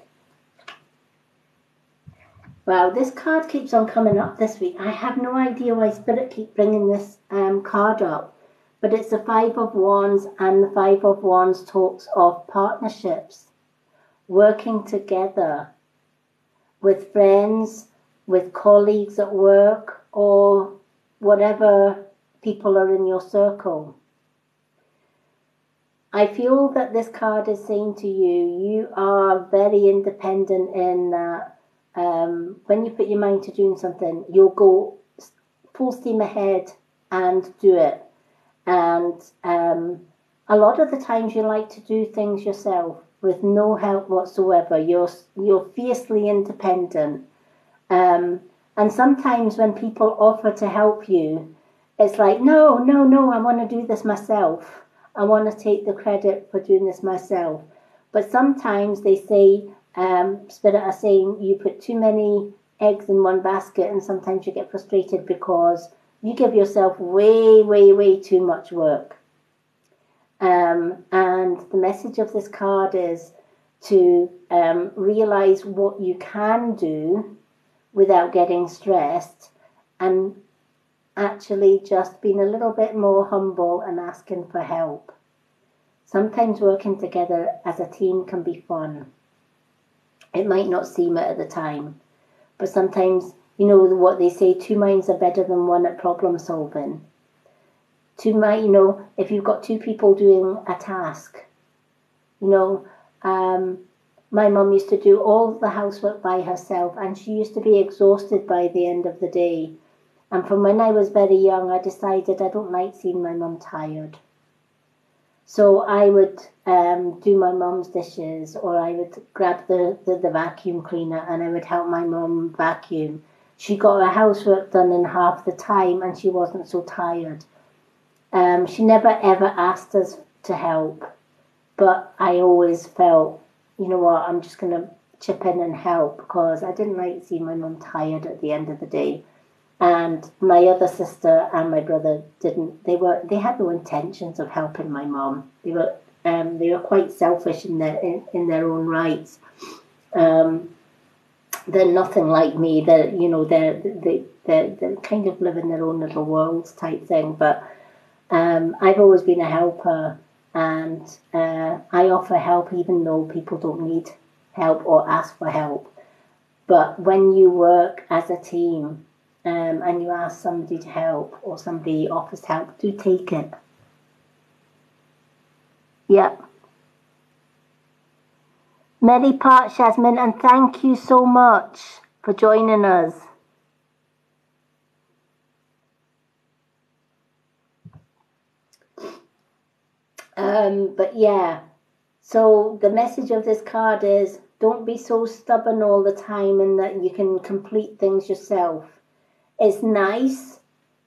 Wow, this card keeps on coming up this week. I have no idea why Spirit keep bringing this card up. But it's the Five of Wands, and the Five of Wands talks of partnerships, working together with friends, with colleagues at work, or whatever people are in your circle. I feel that this card is saying to you, you are very independent in that when you put your mind to doing something, you'll go full steam ahead and do it. And a lot of the times you like to do things yourself with no help whatsoever. You're fiercely independent. And sometimes when people offer to help you, it's like, no, I want to do this myself. I want to take the credit for doing this myself. But sometimes they say, Spirit are saying you put too many eggs in one basket, and sometimes you get frustrated because you give yourself way, way, way too much work. And the message of this card is to realize what you can do without getting stressed, and actually just being a little bit more humble and asking for help. Sometimes working together as a team can be fun. It might not seem it at the time, but sometimes, you know what they say, two minds are better than one at problem solving. If you've got two people doing a task, my mum used to do all the housework by herself, and she used to be exhausted by the end of the day. And from when I was very young, I decided I don't like seeing my mum tired. So I would do my mum's dishes, or I would grab the vacuum cleaner and I would help my mum vacuum. She got her housework done in half the time and she wasn't so tired. She never ever asked us to help, but I always felt, you know what, I'm just going to chip in and help, because I didn't like seeing my mum tired at the end of the day. And my other sister and my brother they had no intentions of helping my mum. They were quite selfish in their own rights. They're nothing like me. They're kind of live in their own little worlds type thing. But I've always been a helper, and I offer help even though people don't need help or ask for help. But when you work as a team, and you ask somebody to help or somebody offers help, do take it. Yep. Many parts, Jasmine, and thank you so much for joining us. But yeah, so the message of this card is don't be so stubborn all the time and that you can complete things yourself. It's nice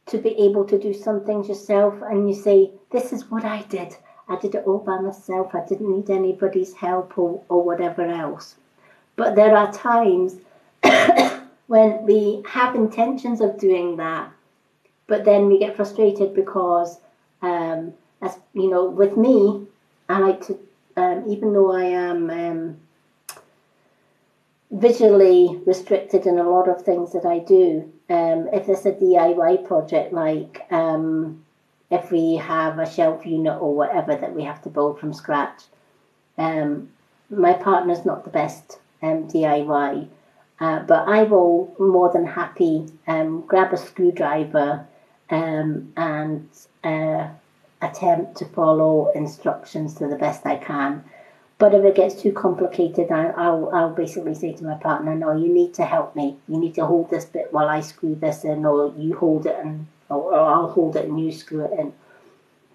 to be able to do some things yourself and you say, this is what I did. I did it all by myself. I didn't need anybody's help or whatever else. But there are times when we have intentions of doing that, but then we get frustrated because, as you know, with me, I like to, even though I am visually restricted in a lot of things that I do, if it's a DIY project, like if we have a shelf unit or whatever that we have to build from scratch, my partner's not the best DIY, but I will more than happy grab a screwdriver and attempt to follow instructions to the best I can. But if it gets too complicated, I'll basically say to my partner, no, you need to help me. You need to hold this bit while I screw this in, or you hold it and or I'll hold it and you screw it in.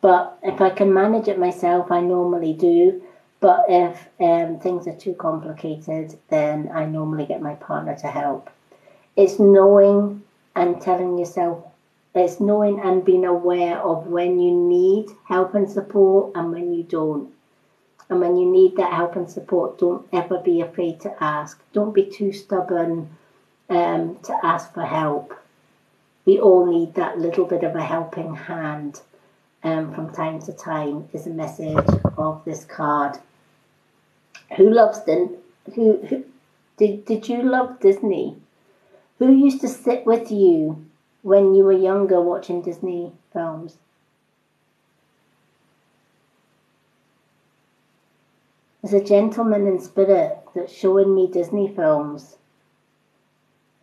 But if I can manage it myself, I normally do. But if things are too complicated, then I normally get my partner to help. It's knowing and telling yourself, it's knowing and being aware of when you need help and support and when you don't. And when you need that help and support, don't ever be afraid to ask. Don't be too stubborn to ask for help. We all need that little bit of a helping hand from time to time, is a message of this card. Who loves who did you love Disney? Who used to sit with you when you were younger watching Disney films? There's a gentleman in spirit that's showing me Disney films,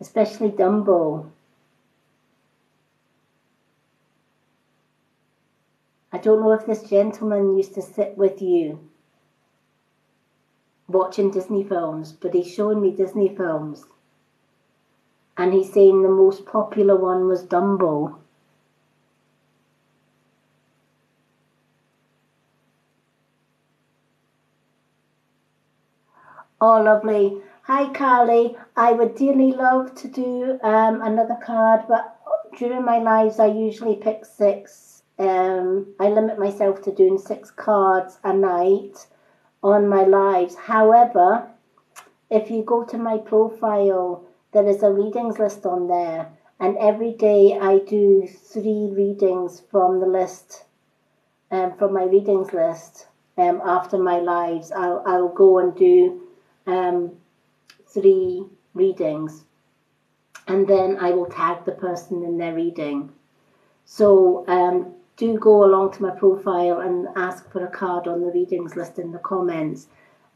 especially Dumbo. I don't know if this gentleman used to sit with you watching Disney films, but he's showing me Disney films. And he's saying the most popular one was Dumbo. Oh, lovely. Hi, Carly. I would dearly love to do another card, but during my lives, I usually pick 6. I limit myself to doing 6 cards a night on my lives. However, if you go to my profile, there is a readings list on there, and every day I do 3 readings from the list, from my readings list. After my lives, I'll go and do 3 readings, and then I will tag the person in their reading. So do go along to my profile and ask for a card on the readings list in the comments,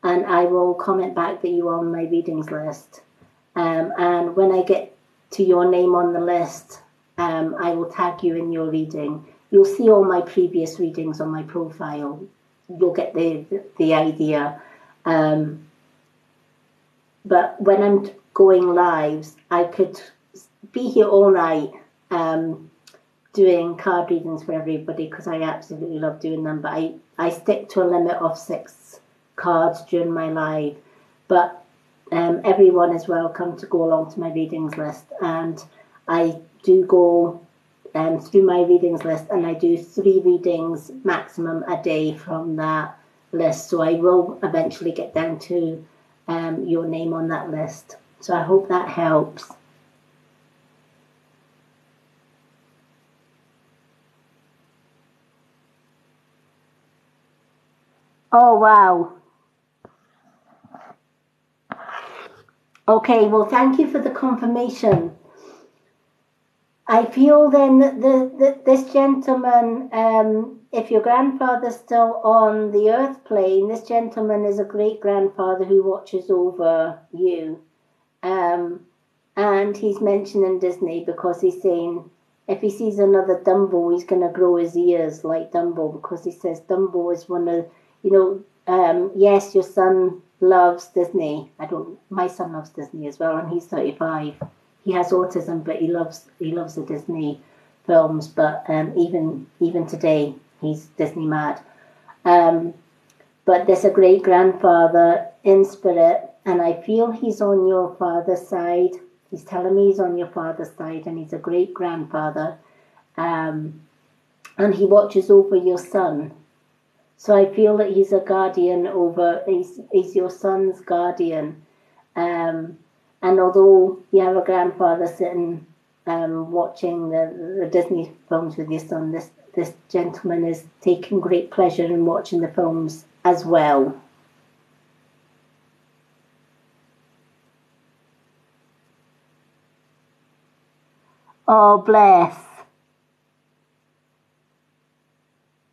and I will comment back that you are on my readings list. And when I get to your name on the list, I will tag you in your reading. You'll see all my previous readings on my profile. You'll get the idea. But when I'm going lives, I could be here all night doing card readings for everybody because I absolutely love doing them. But I stick to a limit of 6 cards during my live. But everyone is welcome to go along to my readings list. And I do go through my readings list, and I do 3 readings maximum a day from that list. So I will eventually get down to your name on that list. So I hope that helps. Oh, wow. Okay, well, thank you for the confirmation. I feel then that this gentleman, if your grandfather's still on the earth plane, this gentleman is a great grandfather who watches over you. And And he's mentioning Disney because he's saying if he sees another Dumbo, he's going to grow his ears like Dumbo, because he says Dumbo is one of, yes, your son loves Disney. My son loves Disney as well, and he's 35. He has autism, but he loves the Disney films. But even today, he's Disney mad. But there's a great grandfather in spirit, and I feel he's on your father's side. He's telling me he's on your father's side, and he's a great grandfather. And he watches over your son. So I feel that he's a guardian he's your son's guardian. And although you have a grandfather sitting watching the Disney films with your son, this gentleman is taking great pleasure in watching the films as well. Oh, bless.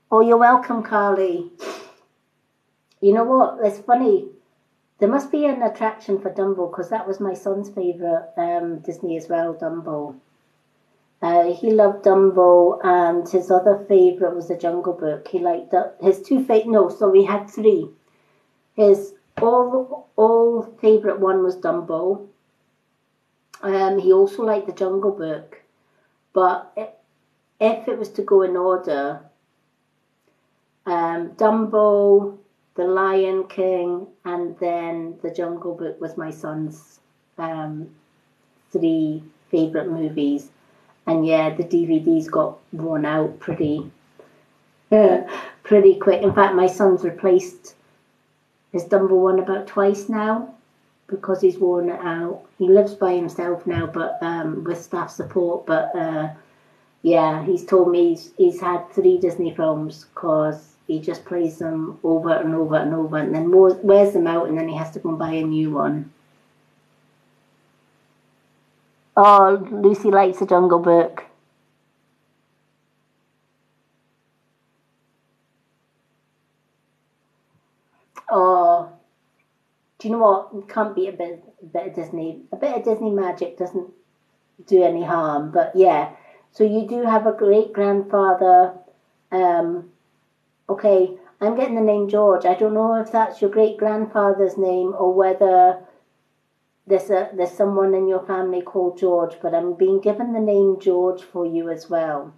Oh, you're welcome, Carly. You know what? It's funny. There must be an attraction for Dumbo, because that was my son's favourite Disney as well, Dumbo. He loved Dumbo, and his other favourite was The Jungle Book. He liked his we had three. His all favourite one was Dumbo. He also liked The Jungle Book, but if it was to go in order, Dumbo, The Lion King, and then The Jungle Book was my son's three favourite movies. And yeah, the DVDs got worn out pretty quick. In fact, my son's replaced his Dumbo one about twice now, because he's worn it out. He lives by himself now, but with staff support. But yeah, he's told me he's had 3 Disney films, because he just plays them over and over and over, and then wears them out, and then he has to go and buy a new one. Oh, Lucy likes The Jungle Book. Oh, do you know what? It can't be a bit of Disney. A bit of Disney magic doesn't do any harm. But yeah, so you do have a great grandfather. Okay, I'm getting the name George. I don't know if that's your great grandfather's name, or whether there's someone in your family called George, but I'm being given the name George for you as well.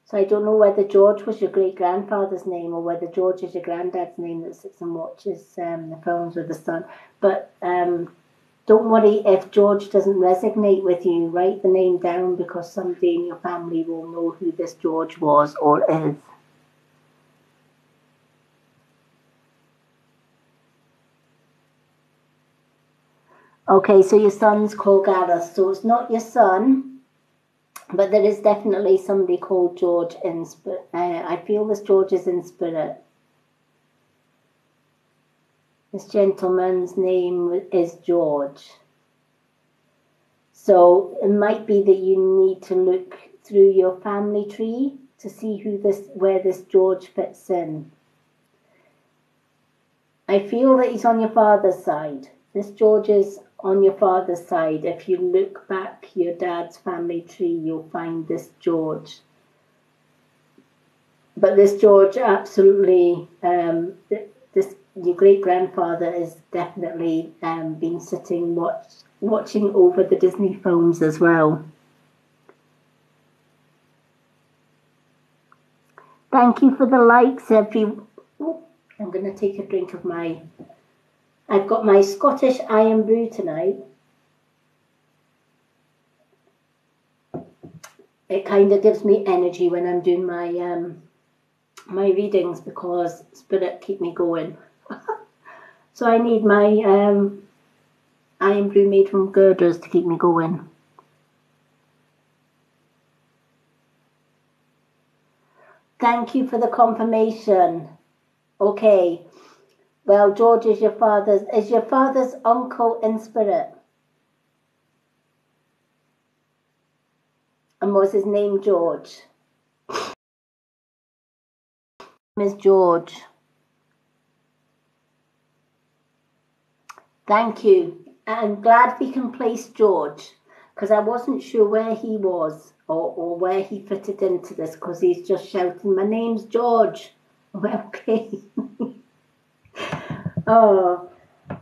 So I don't know whether George was your great grandfather's name, or whether George is your granddad's name that sits and watches the films with the son. But don't worry if George doesn't resonate with you. Write the name down, because somebody in your family will know who this George was or is. Okay, so your son's called Gareth, so it's not your son, but there is definitely somebody called George in spirit. I feel this George is in spirit. This gentleman's name is George. So it might be that you need to look through your family tree to see where this George fits in. I feel that he's on your father's side. This George is on your father's side. If you look back your dad's family tree, you'll find this George. But this George absolutely, your great grandfather is definitely been sitting watching over the Disney films as well. Thank you for the likes, everyone. I'm going to take a drink of I've got my Scottish Iron Brew tonight. It kind of gives me energy when I'm doing my readings, because spirit keep me going. So I need my Iron Brew made from girders to keep me going. Thank you for the confirmation. Okay. Well, George is your father's uncle in spirit. And was his name George? Miss George. Thank you. I'm glad we can place George, because I wasn't sure where he was or where he fitted into this, because he's just shouting, "My name's George." Well, okay. Oh,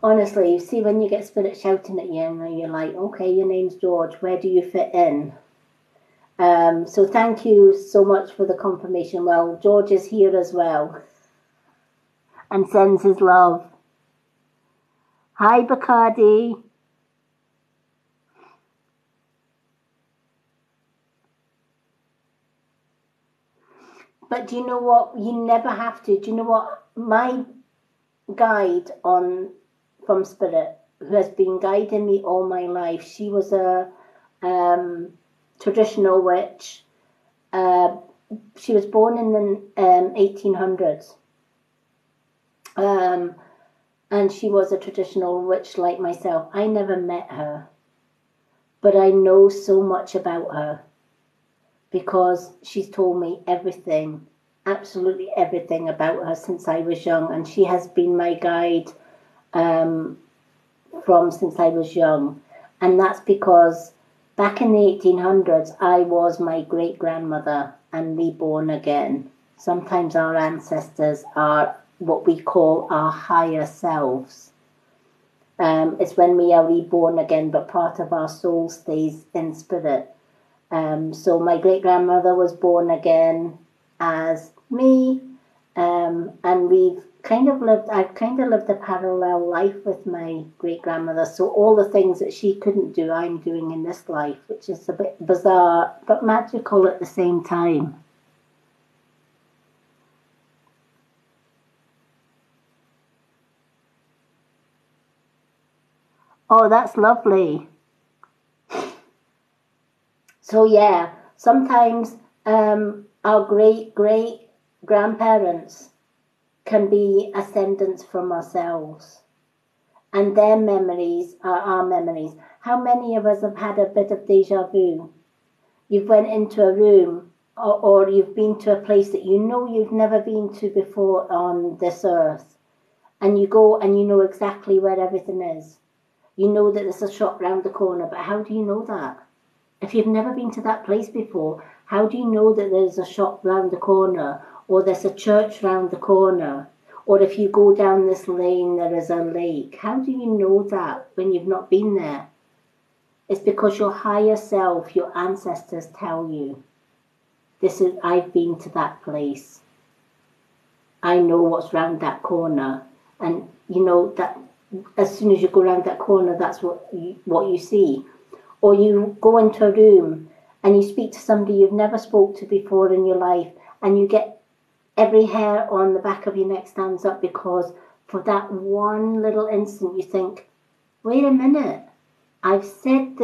honestly, you see, when you get spirit shouting at you, and you're like, okay, your name's George, where do you fit in? So thank you so much for the confirmation. Well, George is here as well and sends his love. Hi, Bacardi. But do you know what? You never have to. Do you know what? My guide on from Spirit, who has been guiding me all my life, she was a traditional witch. She was born in the 1800s. And she was a traditional witch like myself. I never met her, but I know so much about her because she's told me everything, absolutely everything about her since I was young, and she has been my guide from since I was young. And that's because back in the 1800s, I was my great-grandmother and reborn again. Sometimes our ancestors are what we call our higher selves. It's when we are reborn again, but part of our soul stays in spirit. So my great-grandmother was born again as me, and I've kind of lived a parallel life with my great-grandmother. So all the things that she couldn't do, I'm doing in this life, which is a bit bizarre, but magical at the same time. Oh, that's lovely. So yeah, sometimes our great grandparents can be ascendants from ourselves, and their memories are our memories. How many of us have had a bit of deja vu? You've went into a room, or you've been to a place that you know you've never been to before on this earth, and you go and you know exactly where everything is. You know that there's a shop round the corner, but how do you know that? If you've never been to that place before, how do you know that there's a shop round the corner, or there's a church round the corner, or if you go down this lane there is a lake? How do you know that when you've not been there? It's because your higher self, your ancestors tell you, I've been to that place. I know what's round that corner. And you know that as soon as you go around that corner, that's what you see. Or you go into a room and you speak to somebody you've never spoke to before in your life, and you get every hair on the back of your neck stands up, because for that one little instant you think, wait a minute, I've said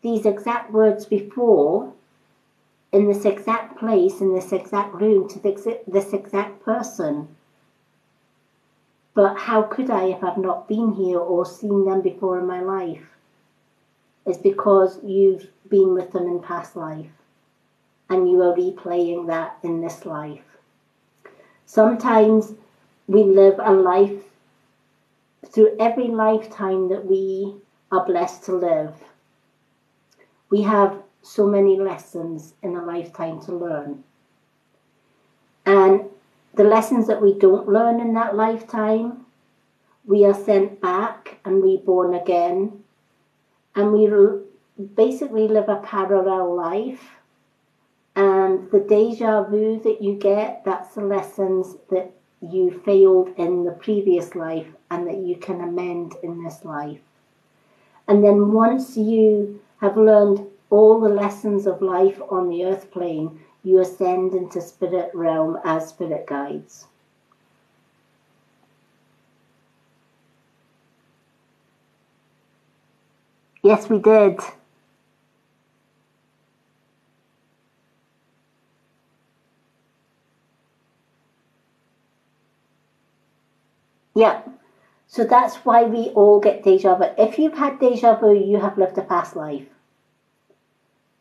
these exact words before in this exact place, in this exact room, to this exact person. But how could I if I've not been here or seen them before in my life? It's because you've been with them in past life and you are replaying that in this life. Sometimes we live a life through every lifetime that we are blessed to live. We have so many lessons in a lifetime to learn. And the lessons that we don't learn in that lifetime, we are sent back and reborn again. And we basically live a parallel life. And the deja vu that you get, that's the lessons that you failed in the previous life and that you can amend in this life. And then once you have learned all the lessons of life on the earth plane, you ascend into spirit realm as spirit guides. Yes, we did. Yeah. So that's why we all get deja vu. If you've had deja vu, you have lived a past life.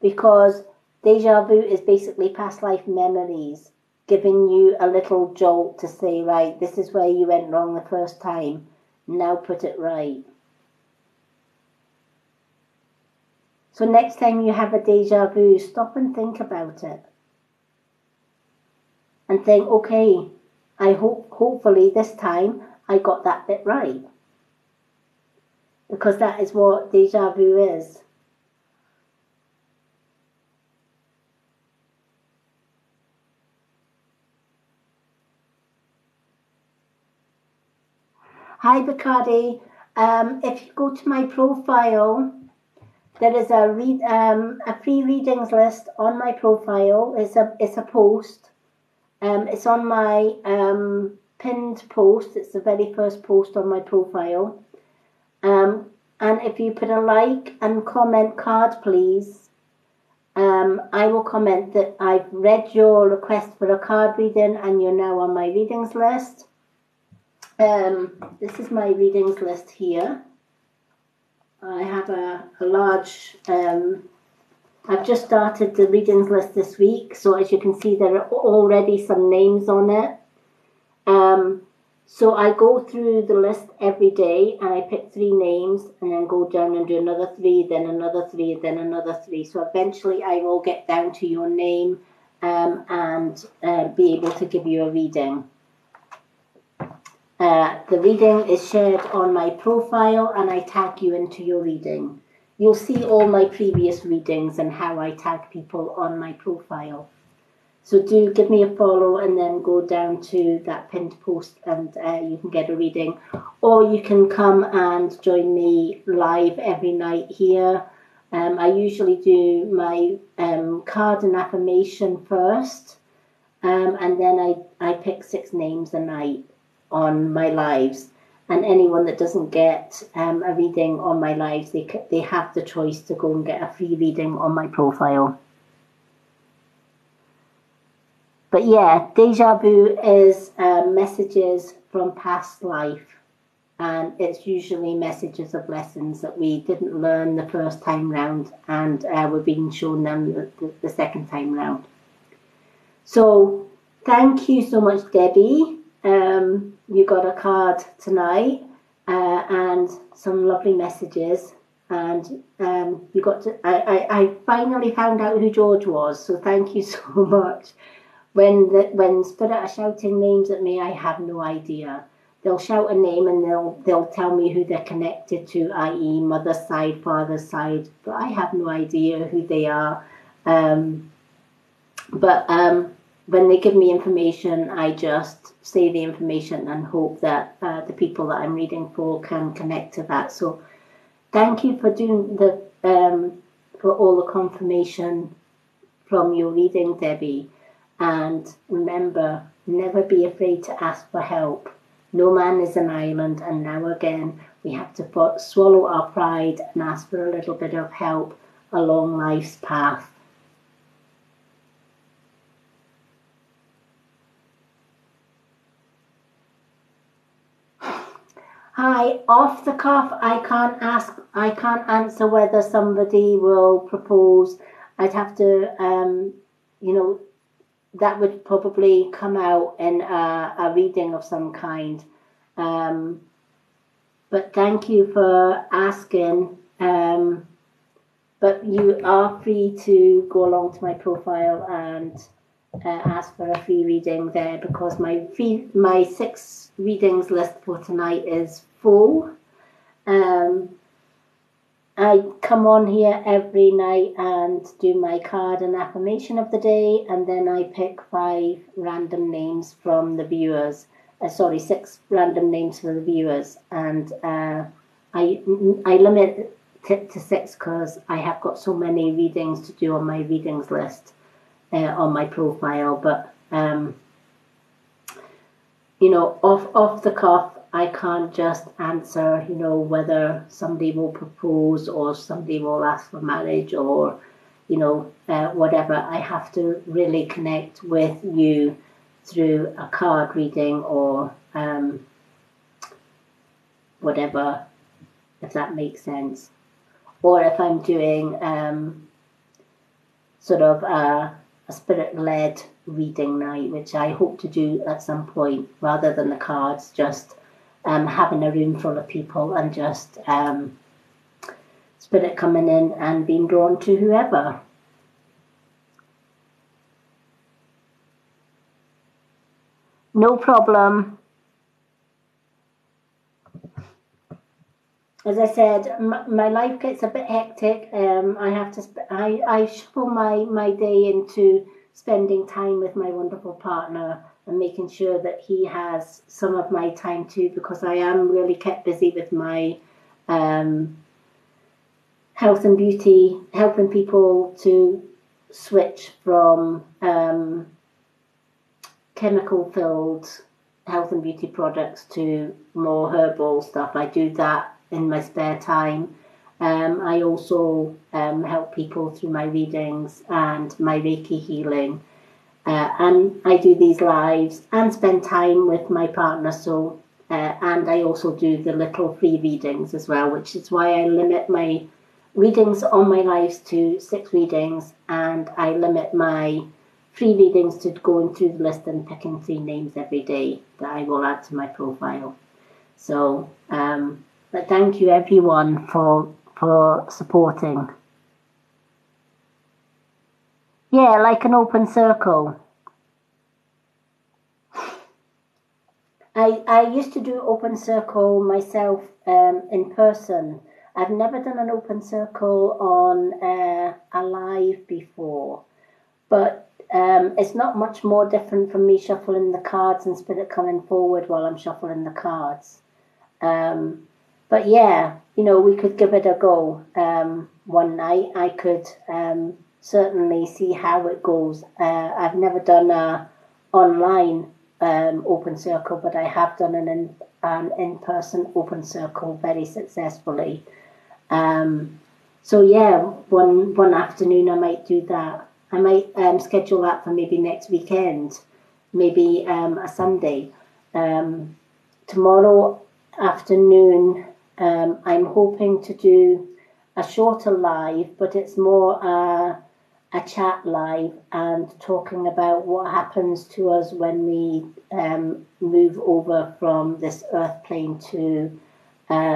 Because deja vu is basically past life memories, giving you a little jolt to say, right, this is where you went wrong the first time. Now put it right. So next time you have a deja vu, stop and think about it. And think, okay, hopefully this time I got that bit right. Because that is what deja vu is. Hi, Bacardi. If you go to my profile, there is a free readings list on my profile. It's a post. It's on my pinned post. It's the very first post on my profile. And if you put a like and comment card, please, I will comment that I've read your request for a card reading and you're now on my readings list. This is my readings list here. I have a large, I've just started the readings list this week, so as you can see there are already some names on it. So I go through the list every day and I pick 3 names and then go down and do another 3, then another 3, then another 3. So eventually I will get down to your name and be able to give you a reading. The reading is shared on my profile and I tag you into your reading. You'll see all my previous readings and how I tag people on my profile. So do give me a follow and then go down to that pinned post and you can get a reading. Or you can come and join me live every night here. I usually do my card and affirmation first. And then I pick 6 names a night on my lives, and anyone that doesn't get a reading on my lives, they have the choice to go and get a free reading on my profile. But yeah, deja vu is messages from past life, and it's usually messages of lessons that we didn't learn the first time round and we're being shown them the second time round. So thank you so much, Debbie. You got a card tonight and some lovely messages, and you got to. I finally found out who George was, so thank you so much. When Spirit are shouting names at me, I have no idea. They'll shout a name and they'll tell me who they're connected to, i.e., mother's side, father's side, but I have no idea who they are. When they give me information, I just say the information and hope that the people that I'm reading for can connect to that. So thank you for doing for all the confirmation from your reading, Debbie. And remember, never be afraid to ask for help. No man is an island, and now again, we have to swallow our pride and ask for a little bit of help along life's path. Hi, off the cuff, I can't answer whether somebody will propose. I'd have to, that would probably come out in a reading of some kind. But thank you for asking. But you are free to go along to my profile and ask for a free reading there, because my 6 readings list for tonight is full. I come on here every night and do my card and affirmation of the day, and then I pick 5 random names from the viewers. 6 random names for the viewers, and I limit it to 6 because I have got so many readings to do on my readings list on my profile. But off the cuff, I can't just answer, whether somebody will propose or somebody will ask for marriage or, whatever. I have to really connect with you through a card reading or whatever, if that makes sense. Or if I'm doing sort of a spirit-led reading night, which I hope to do at some point, rather than the cards, just having a room full of people and just spirit coming in and being drawn to whoever. No problem. As I said, my life gets a bit hectic. I have to. I shuffle my day into spending time with my wonderful partner and making sure that he has some of my time too, because I am really kept busy with my health and beauty, helping people to switch from chemical-filled health and beauty products to more herbal stuff. I do that in my spare time. I also help people through my readings and my Reiki healing. And I do these lives and spend time with my partner. So, and I also do the little free readings as well, which is why I limit my readings on my lives to 6 readings, and I limit my free readings to going through the list and picking 3 names every day that I will add to my profile. So, but thank you everyone for supporting. Yeah, like an open circle. I used to do open circle myself in person. I've never done an open circle on a live before, but it's not much more different from me shuffling the cards and spirit coming forward while I'm shuffling the cards. But yeah, you know, we could give it a go one night. I could certainly see how it goes. I've never done a online open circle, but I have done an in-person open circle very successfully. So yeah, one afternoon I might do that. I might schedule that for maybe next weekend, maybe a Sunday. Tomorrow afternoon, I'm hoping to do a shorter live, but it's more a chat live and talking about what happens to us when we move over from this earth plane to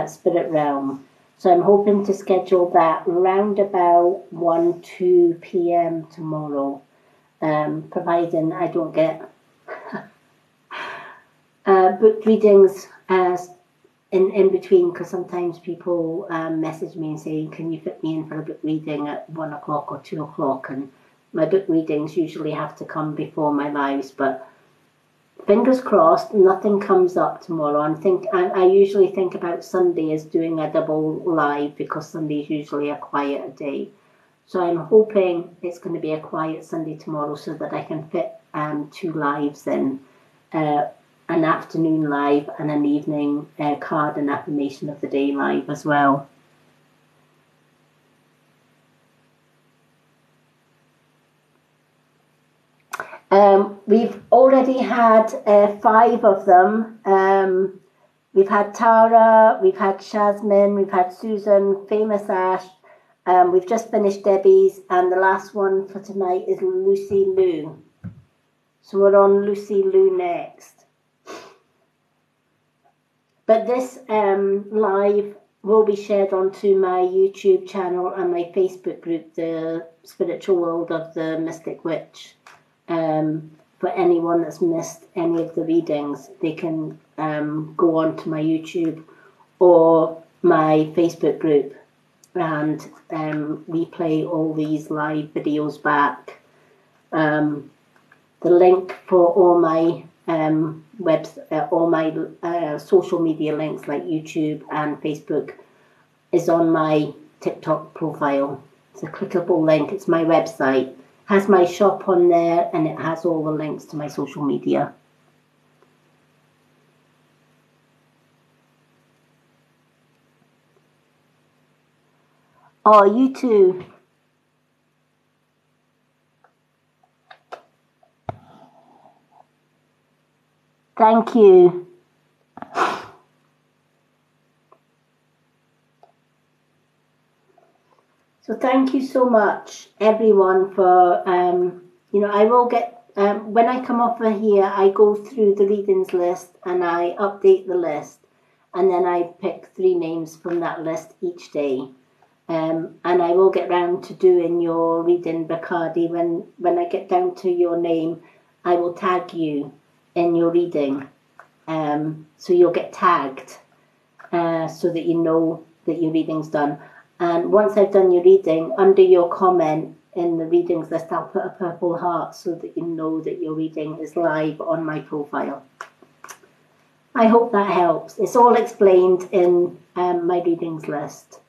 spirit realm. So I'm hoping to schedule that round about 1-2 p.m. tomorrow, providing I don't get book readings in between, because sometimes people message me and say, can you fit me in for a book reading at 1 o'clock or 2 o'clock? And my book readings usually have to come before my lives, but fingers crossed, nothing comes up tomorrow. I usually think about Sunday as doing a double live, because Sunday is usually a quieter day. So I'm hoping it's going to be a quiet Sunday tomorrow so that I can fit 2 lives in, an afternoon live and an evening card and affirmation of the day live as well. We've already had 5 of them. We've had Tara, we've had Shasmin, we've had Susan, Famous Ash. We've just finished Debbie's, and the last one for tonight is Lucy Lou. So we're on Lucy Lou next. But this live will be shared onto my YouTube channel and my Facebook group, the Spiritual World of the Mystic Witch. For anyone that's missed any of the readings, they can go on to my YouTube or my Facebook group and replay all these live videos back. The link for all my all my social media links like YouTube and Facebook is on my TikTok profile. It's a clickable link. It's my website. It has my shop on there, and it has all the links to my social media. Oh, you too. Thank you. So thank you so much, everyone, for, I will get, when I come off of here, I go through the readings list and I update the list, and then I pick 3 names from that list each day. And I will get round to doing your reading, Bacardi. When I get down to your name, I will tag you in your reading. So you'll get tagged so that you know that your reading's done. And once I've done your reading, under your comment in the readings list, I'll put a purple heart so that you know that your reading is live on my profile. I hope that helps. It's all explained in my readings list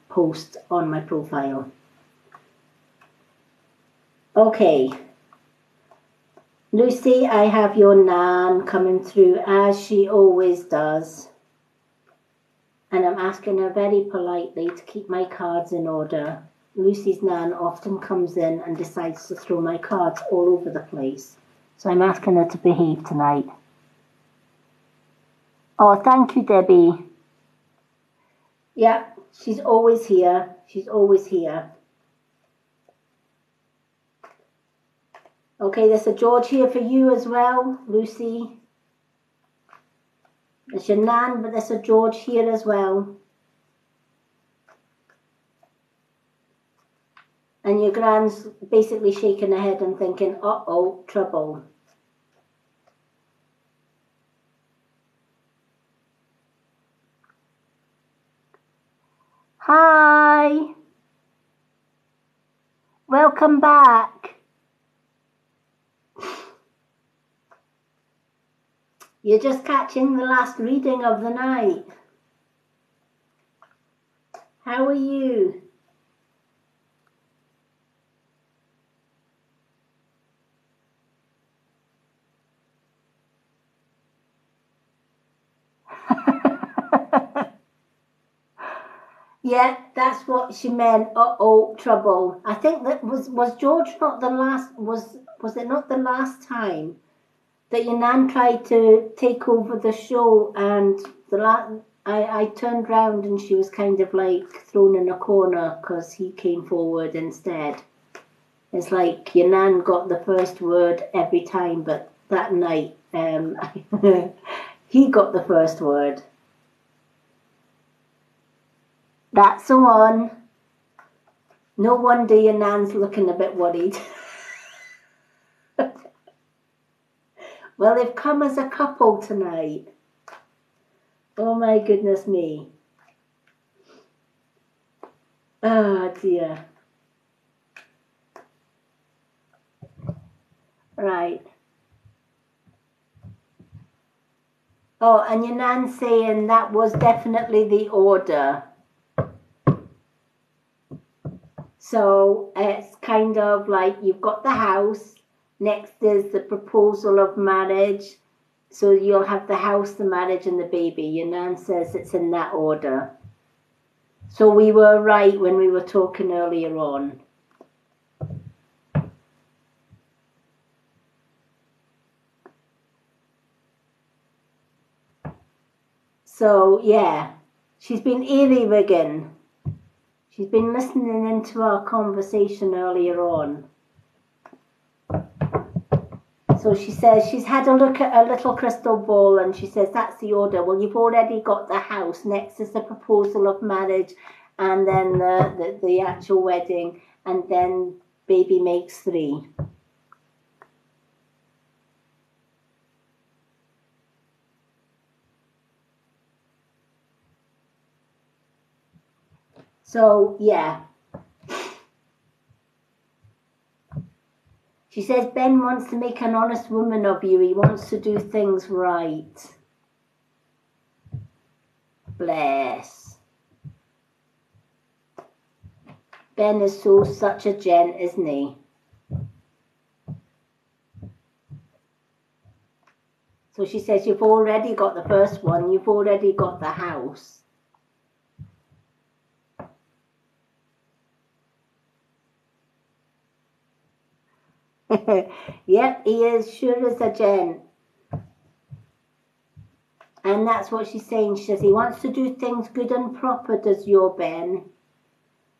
post on my profile. Okay. Lucy, I have your Nan coming through as she always does. And I'm asking her very politely to keep my cards in order. Lucy's Nan often comes in and decides to throw my cards all over the place. So I'm asking her to behave tonight. Oh, thank you, Debbie. Yeah, she's always here. She's always here. Okay, there's a George here for you as well, Lucy. There's your Nan, but there's a George here as well. And your Gran's basically shaking her head and thinking, uh-oh, trouble. Hi. Welcome back. You're just catching the last reading of the night. How are you? Yeah, that's what she meant. Uh-oh, trouble. I think that was George not the last, was it not the last time that your Nan tried to take over the show, and I turned round and she was kind of like thrown in a corner because he came forward instead. It's like your Nan got the first word every time, but that night he got the first word. That's the one. No wonder your Nan's looking a bit worried. Well, they've come as a couple tonight. Oh my goodness me. Oh dear. Right. Oh, and your Nan's saying that was definitely the order. So it's kind of like you've got the house, next is the proposal of marriage. So you'll have the house, the marriage, and the baby. Your Nan says it's in that order. So we were right when we were talking earlier on. So yeah, she's been earwigging. She's been listening into our conversation earlier on. So she says she's had a look at a little crystal ball and she says that's the order. Well, you've already got the house. Next is the proposal of marriage and then the actual wedding, and then baby makes 3. So yeah. She says Ben wants to make an honest woman of you. He wants to do things right. Bless. Ben is such a gent, isn't he? So she says you've already got the first one. You've already got the house. Yep, he is sure as a gent. And that's what she's saying. She says he wants to do things good and proper, does your Ben.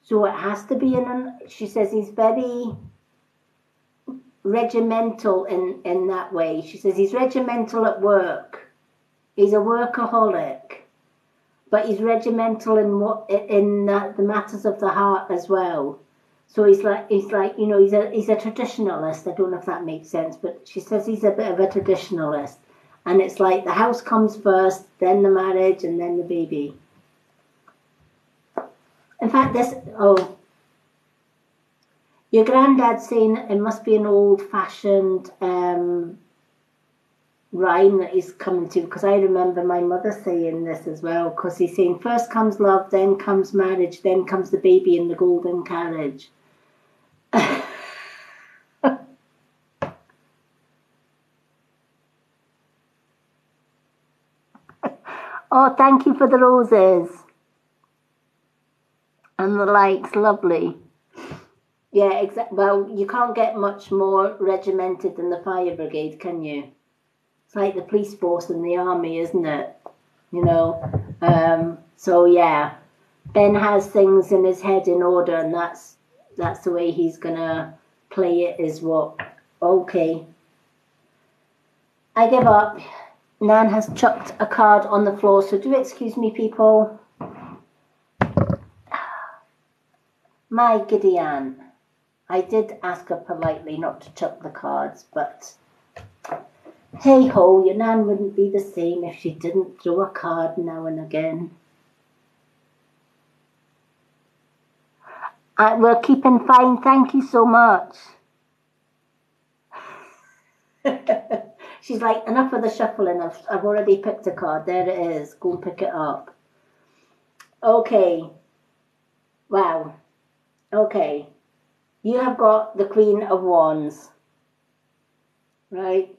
So it has to be she says he's very regimental in that way. She says he's regimental at work. He's a workaholic. but he's regimental in the matters of the heart as well. So he's like he's a traditionalist. I don't know if that makes sense, but she says he's a bit of a traditionalist, and it's like the house comes first, then the marriage, and then the baby. In fact, your granddad's saying it must be an old-fashioned rhyme that he's coming to, because I remember my mother saying this as well, because he's saying first comes love, then comes marriage, then comes the baby in the golden carriage. Oh, thank you for the roses and the likes, lovely. Yeah, exactly. Well, you can't get much more regimented than the fire brigade, can you? It's like the police force and the army, isn't it? You know. So yeah, Ben has things in his head in order, and that's the way he's gonna play it. Is what? Okay. I give up. Nan has chucked a card on the floor, so do excuse me, people. My Gideon. I did ask her politely not to chuck the cards, but hey ho, your Nan wouldn't be the same if she didn't throw a card now and again. We're keeping fine, thank you so much. She's like, enough of the shuffling, I've already picked a card, there it is, go and pick it up. Okay, wow, okay. You have got the Queen of Wands, right?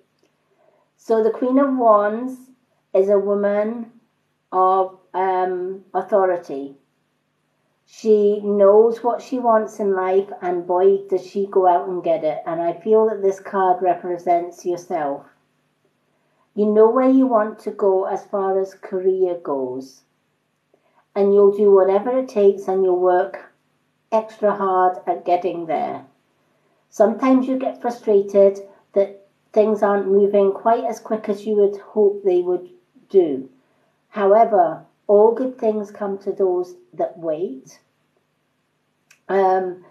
So the Queen of Wands is a woman of authority. She knows what she wants in life, and boy, does she go out and get it. And I feel that this card represents yourself. You know where you want to go as far as career goes. And you'll do whatever it takes, and you'll work extra hard at getting there. Sometimes you get frustrated that things aren't moving quite as quick as you would hope they would do. However, all good things come to those that wait. You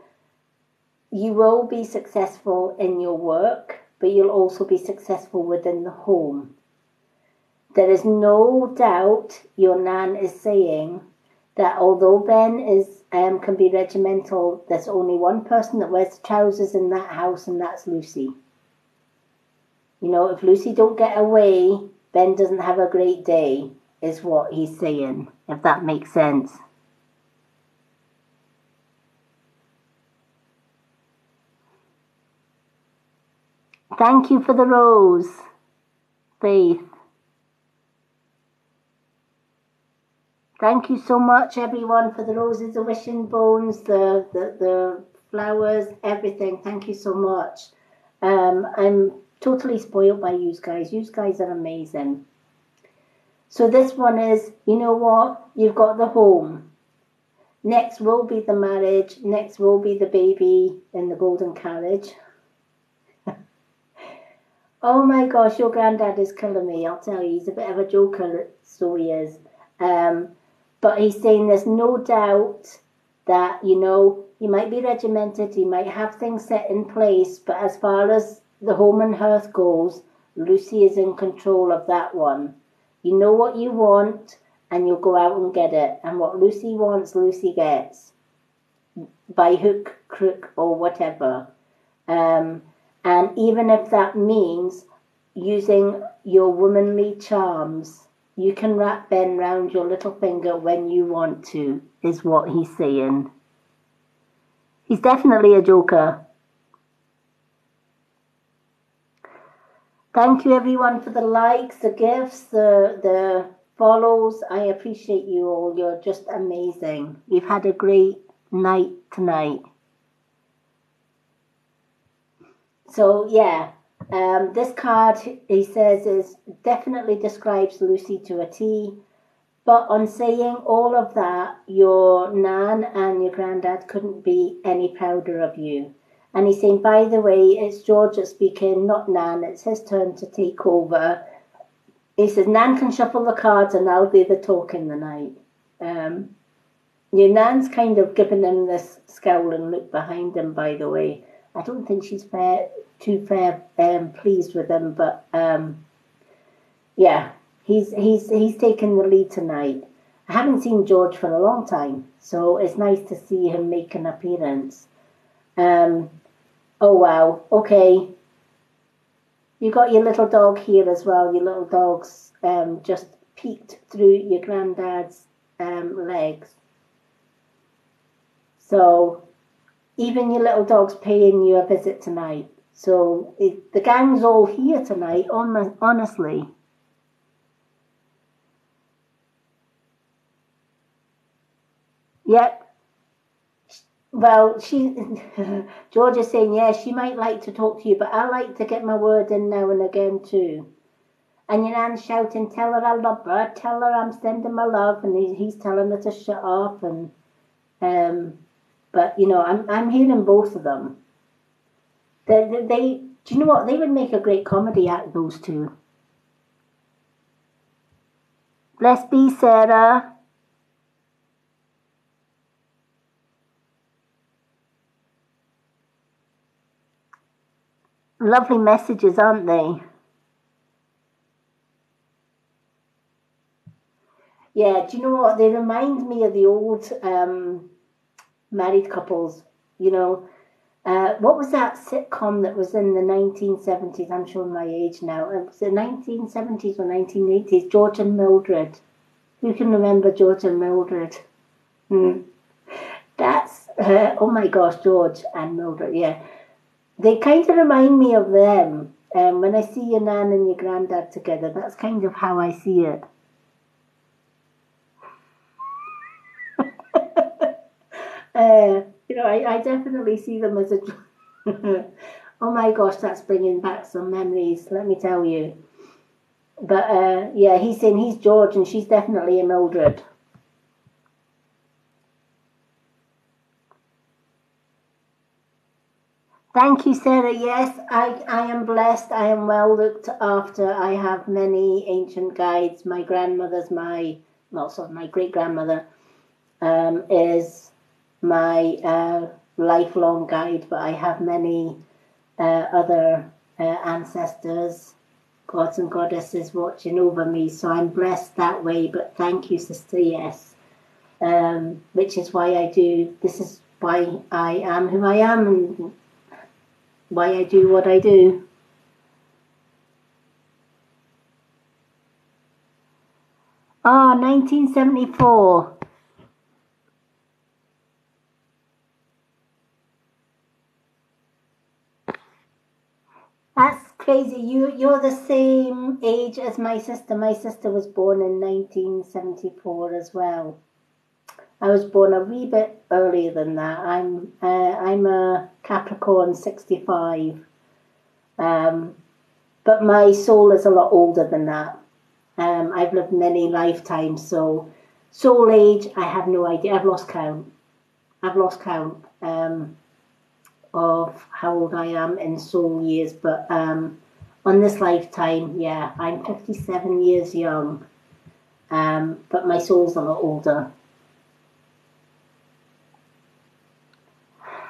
will be successful in your work, but you'll also be successful within the home. There is no doubt your Nan is saying that although Ben can be regimental, there's only one person that wears the trousers in that house, and that's Lucy. You know, if Lucy don't get away, Ben doesn't have a great day, is what he's saying, if that makes sense. Thank you for the rose, Faith. Thank you so much, everyone, for the roses, the wishing bones, the flowers, everything. Thank you so much. I'm totally spoiled by you guys. You guys are amazing. So this one is, you know what? You've got the home. Next will be the marriage. Next will be the baby in the golden carriage. Oh my gosh, your granddad is killing me. I'll tell you, he's a bit of a joker, so he is. But he's saying there's no doubt that, you know, you might be regimented, you might have things set in place, but as far as the home and hearth goes, Lucy is in control of that one. You know what you want, and you'll go out and get it. And what Lucy wants, Lucy gets. By hook, crook, or whatever. And even if that means using your womanly charms, you can wrap Ben round your little finger when you want to, is what he's saying. He's definitely a joker. Thank you everyone for the likes, the gifts, the follows. I appreciate you all. You're just amazing. We've had a great night tonight. So yeah. This card, he says, definitely describes Lucy to a T. But on saying all of that, your Nan and your granddad couldn't be any prouder of you. And he's saying, by the way, it's George that's speaking, not Nan. It's his turn to take over. He says, Nan can shuffle the cards and I'll do the talking tonight. Your nan's kind of given him this scowling look behind him, by the way. I don't think she's too pleased with him, but yeah, he's taken the lead tonight. I haven't seen George for a long time, so it's nice to see him make an appearance. Oh wow, okay. You got your little dog here as well. Your little dog's just peeked through your granddad's legs. So even your little dog's paying you a visit tonight. So the gang's all here tonight, honestly. Yep. Well, George is saying, yeah, she might like to talk to you, but I like to get my word in now and again too. And your nan's shouting, tell her I love her, tell her I'm sending my love, and he's telling her to shut up. And but you know, I'm hearing both of them. They do you know what? They would make a great comedy act, those two. Bless be Sarah. Lovely messages, aren't they? Yeah, do you know what? They remind me of the old married couples. You know, what was that sitcom that was in the 1970s? I'm showing my age now. It was the 1970s or 1980s. George and Mildred. Who can remember George and Mildred? That's, oh my gosh, George and Mildred, yeah. They kind of remind me of them. When I see your nan and your granddad together, that's kind of how I see it. You know, I definitely see them as a. Oh my gosh, that's bringing back some memories, let me tell you. But yeah, he's saying he's George and she's definitely a Mildred. Thank you, Sarah. Yes, I am blessed. I am well looked after. I have many ancient guides. My grandmother's my great grandmother is my lifelong guide, but I have many other ancestors, gods and goddesses watching over me. So I'm blessed that way. But thank you, Sister. Yes, which is why I do. This is why I am who I am, and why I do what I do. Ah, 1974. That's crazy. You're the same age as my sister. My sister was born in 1974 as well. I was born a wee bit earlier than that. I'm a Capricorn 65. Um, but my soul is a lot older than that. I've lived many lifetimes, so soul age, I have no idea. I've lost count. I've lost count of how old I am in soul years, but on this lifetime, yeah, I'm 57 years young, but my soul's a lot older.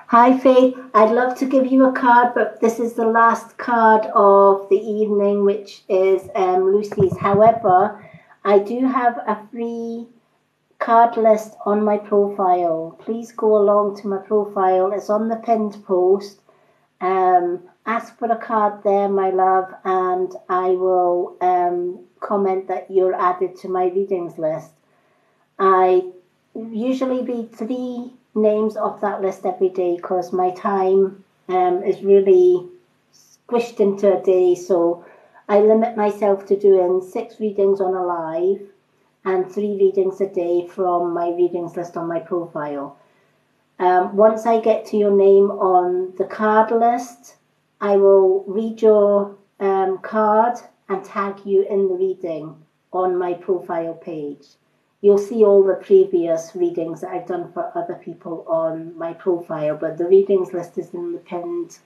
Hi Faith, I'd love to give you a card, but this is the last card of the evening, which is Lucy's. However, I do have a free card list on my profile. Please go along to my profile. It's on the pinned post. Ask for a card there, my love, and I will comment that you're added to my readings list. I usually read 3 names off that list every day because my time is really squished into a day, so I limit myself to doing 6 readings on a live and 3 readings a day from my readings list on my profile. Once I get to your name on the card list, I will read your card and tag you in the reading on my profile page. You'll see all the previous readings that I've done for other people on my profile, but the readings list is in the pinned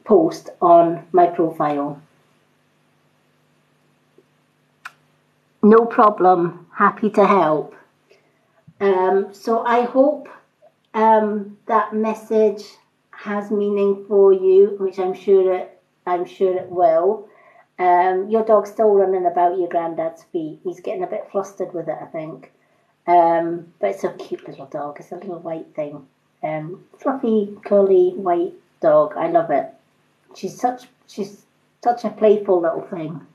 post on my profile. No problem. Happy to help. So I hope that message has meaning for you, which I'm sure it will. Your dog's still running about your granddad's feet. He's getting a bit flustered with it, I think. But it's a cute little dog. It's a little white thing. Fluffy, curly, white dog. I love it. She's such a playful little thing.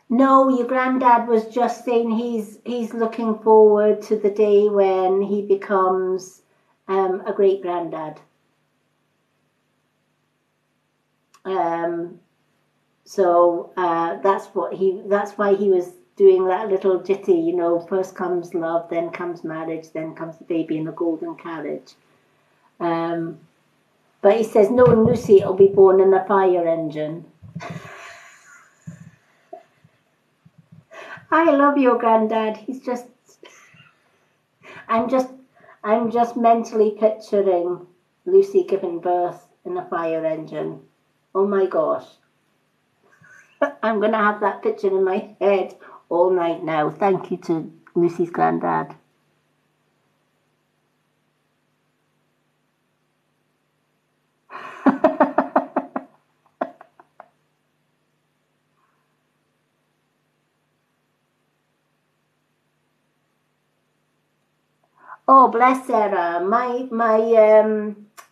No, your granddad was just saying he's looking forward to the day when he becomes a great granddad. Um, that's why he was doing that little jitty, you know, first comes love, then comes marriage, then comes the baby in the golden carriage. Um, but he says, no, Lucy will be born in a fire engine. I love your granddad. I'm just, I'm just mentally picturing Lucy giving birth in a fire engine. Oh my gosh. I'm going to have that picture in my head all night now. Thank you to Lucy's granddad. Oh, bless Sarah. My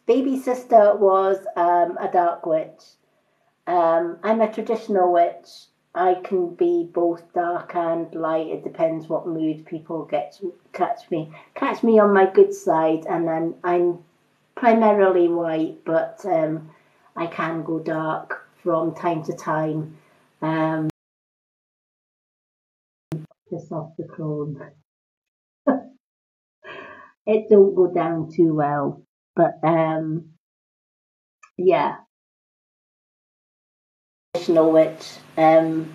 baby sister was a dark witch. I'm a traditional witch. I can be both dark and light. It depends what mood people catch me. Catch me on my good side, and then I'm primarily white, but I can go dark from time to time. Um, just off the chrome. It don't go down too well, but yeah, traditional witch. I'm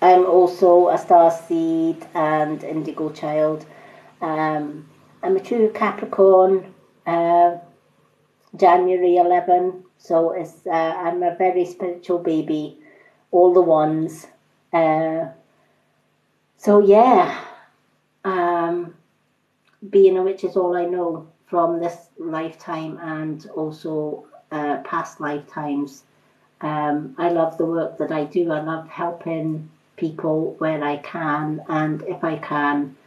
also a star seed and indigo child. Um, I'm a true Capricorn, January 11, so I'm a very spiritual baby, all the ones. Uh, so yeah, um, being a witch is all I know from this lifetime and also past lifetimes. I love the work that I do. I love helping people where I can, and if I can.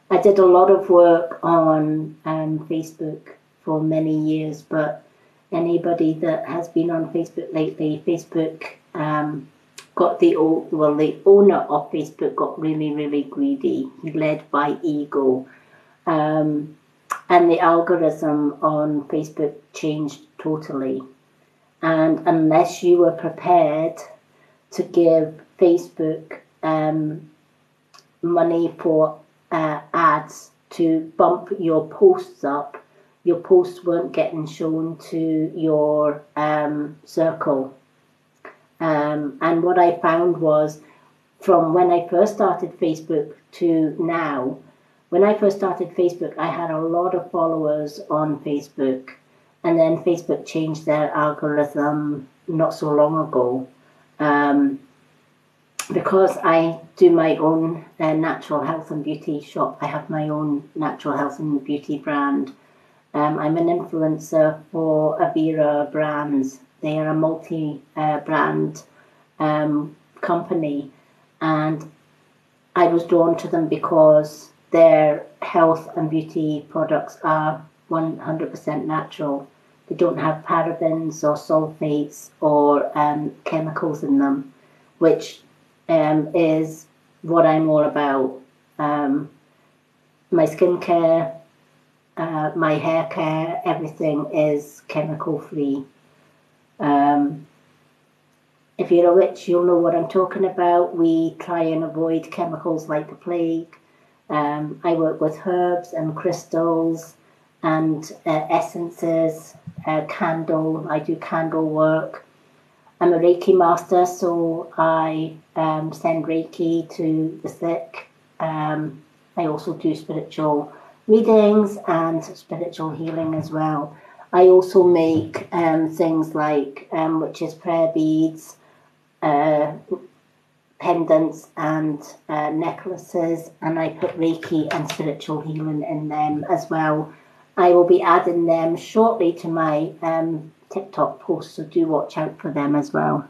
I did a lot of work on Facebook for many years, but anybody that has been on Facebook lately, Facebook got the owner of Facebook got really, really greedy. He led by ego. Um, and the algorithm on Facebook changed totally. And unless you were prepared to give Facebook money for ads to bump your posts up, your posts weren't getting shown to your circle. And what I found was from when I first started Facebook to now, when I first started Facebook, I had a lot of followers on Facebook. And then Facebook changed their algorithm not so long ago. Because I do my own natural health and beauty shop, I have my own natural health and beauty brand. I'm an influencer for Avira Brands. They are a multi-brand company, and I was drawn to them because their health and beauty products are 100% natural. They don't have parabens or sulfates or chemicals in them, which is what I'm all about. My skincare, my hair care, everything is chemical free. If you're a witch, you'll know what I'm talking about. We try and avoid chemicals like the plague. I work with herbs and crystals and essences, I do candle work. I'm a Reiki master, so I send Reiki to the sick. I also do spiritual readings and spiritual healing as well. I also make things like witches' prayer beads, pendants and necklaces, and I put Reiki and spiritual healing in them as well. I will be adding them shortly to my TikTok post, so do watch out for them as well.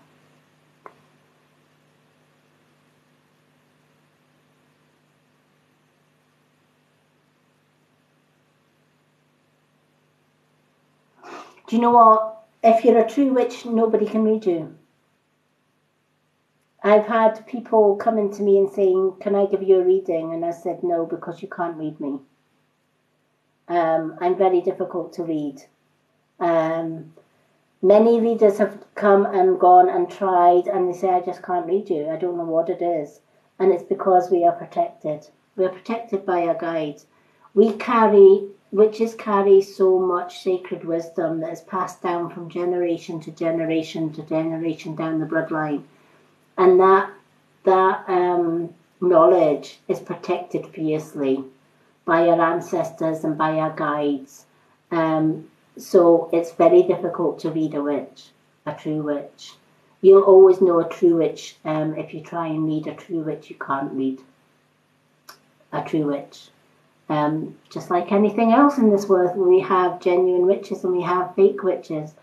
Do you know what? If you're a true witch, nobody can read you. I've had people coming to me and saying, can I give you a reading? And I said, no, because you can't read me. I'm very difficult to read. Many readers have come and gone and tried, and they say, I just can't read you. I don't know what it is. And it's because we are protected. We are protected by our guides. Witches carry so much sacred wisdom that is passed down from generation to generation to generation down the bloodline. And that knowledge is protected fiercely by our ancestors and by our guides. So it's very difficult to read a true witch. You'll always know a true witch. If you try and read a true witch, you can't read a true witch. Just like anything else in this world, we have genuine witches and we have fake witches.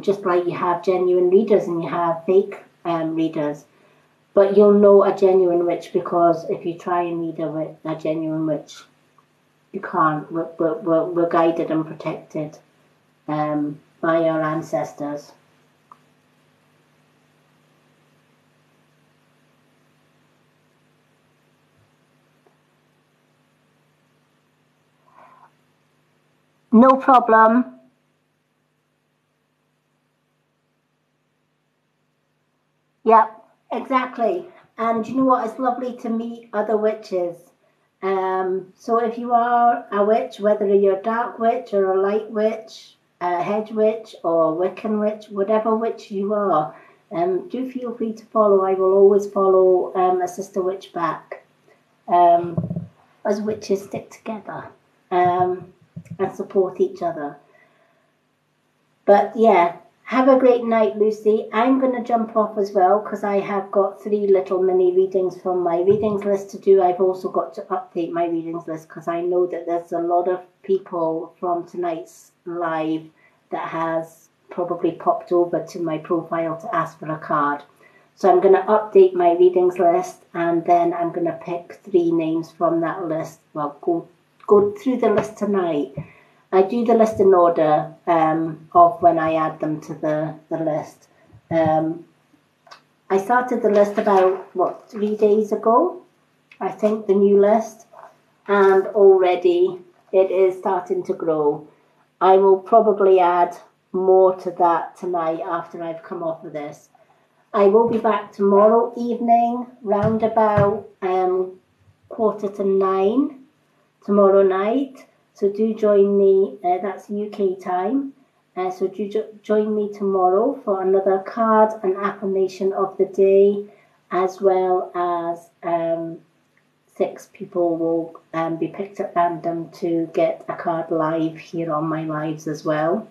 Just like you have genuine readers and you have fake readers. But you'll know a genuine witch because if you try and read a genuine witch, you can't. We're guided and protected by our ancestors. No problem. Yep, exactly. And you know what? It's lovely to meet other witches. So if you are a witch, whether you're a dark witch or a light witch, a hedge witch or a Wiccan witch, whatever witch you are, do feel free to follow. I will always follow a sister witch back. As witches stick together and support each other. But yeah, have a great night, Lucy. I'm going to jump off as well because I have got 3 little mini readings from my readings list to do. I've also got to update my readings list because I know that there's a lot of people from tonight's live that has probably popped over to my profile to ask for a card. So I'm going to update my readings list and then I'm going to pick 3 names from that list. Well, go through the list tonight. I do the list in order of when I add them to the list. I started the list about, 3 days ago, I think, the new list. And already it is starting to grow. I will probably add more to that tonight after I've come off of this. I will be back tomorrow evening, round about 9:15 tomorrow night. So do join me, that's UK time. So do join me tomorrow for another card and affirmation of the day, as well as 6 people will be picked at random to get a card live here on my lives as well.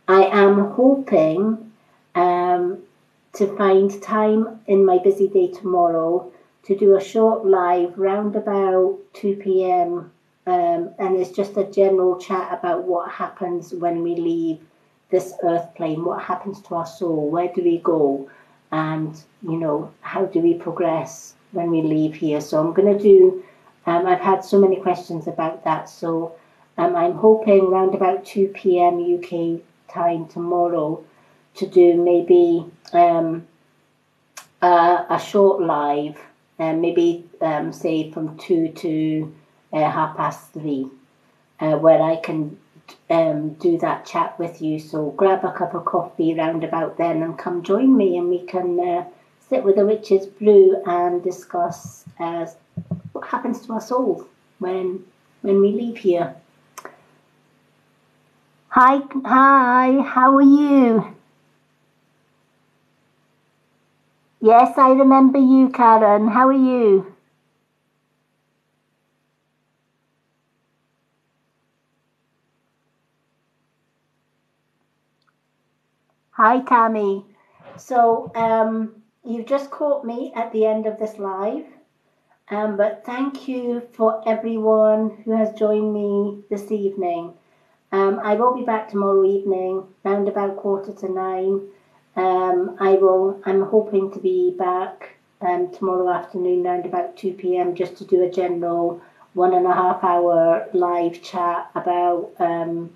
I am hoping to find time in my busy day tomorrow to do a short live round about 2 p.m. And it's just a general chat about what happens when we leave this earth plane, what happens to our soul, where do we go, and how do we progress when we leave here. So I'm going to do, I've had so many questions about that, so I'm hoping round about 2 p.m. UK time tomorrow to do maybe a short live, maybe say from 2 to 3:30, where I can do that chat with you. So grab a cup of coffee round about then and come join me, and we can sit with the witch's brew and discuss what happens to our souls when we leave here. Hi, how are you? Yes, I remember you, Karen. How are you? Hi, Tammy. So, you've just caught me at the end of this live, but thank you for everyone who has joined me this evening. I will be back tomorrow evening, round about 8:45. I'm hoping to be back tomorrow afternoon, round about 2 p.m., just to do a general 1.5 hour live chat about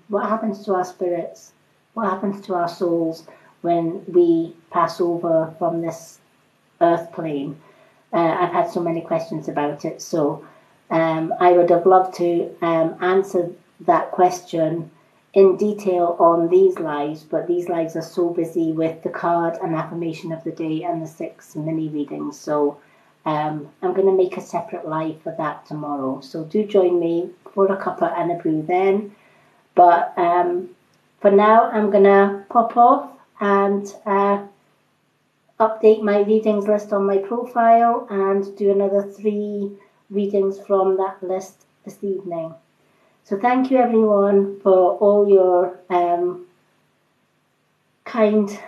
what happens to our spirits, what happens to our souls when we pass over from this earth plane. I've had so many questions about it, so I would have loved to answer that question in detail on these lives, but these lives are so busy with the card and affirmation of the day and the 6 mini readings. So I'm going to make a separate live for that tomorrow. So do join me for a cuppa and a brew then. But for now, I'm going to pop off and update my readings list on my profile and do another 3 readings from that list this evening. So thank you everyone for all your kind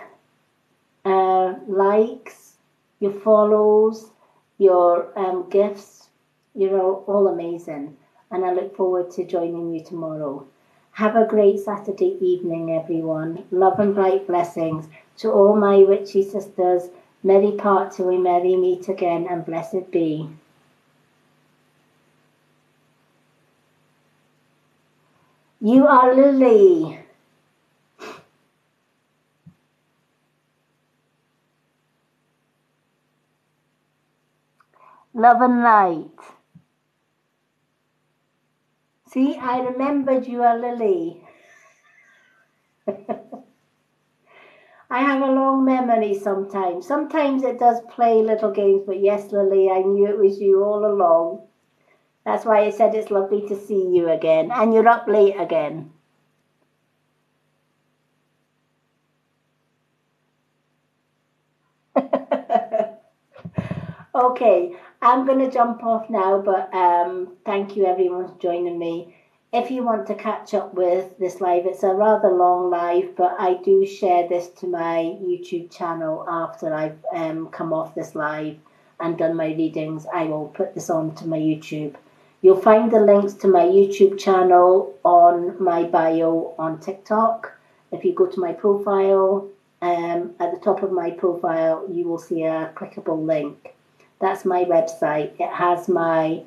likes, your follows, your gifts. You're all amazing, and I look forward to joining you tomorrow. Have a great Saturday evening, everyone. Love and bright blessings to all my witchy sisters. Merry part till we merry meet again, and blessed be. You are Lily. Love and light. See, I remembered you are Lily. I have a long memory sometimes. Sometimes it does play little games, but yes, Lily, I knew it was you all along. That's why I said it's lovely to see you again. And you're up late again. Okay, I'm going to jump off now, but thank you everyone for joining me. If you want to catch up with this live, it's a rather long live, but I do share this to my YouTube channel after I've come off this live and done my readings. I will put this on to my YouTube. You'll find the links to my YouTube channel on my bio on TikTok. If you go to my profile, at the top of my profile, you will see a clickable link. That's my website. It has my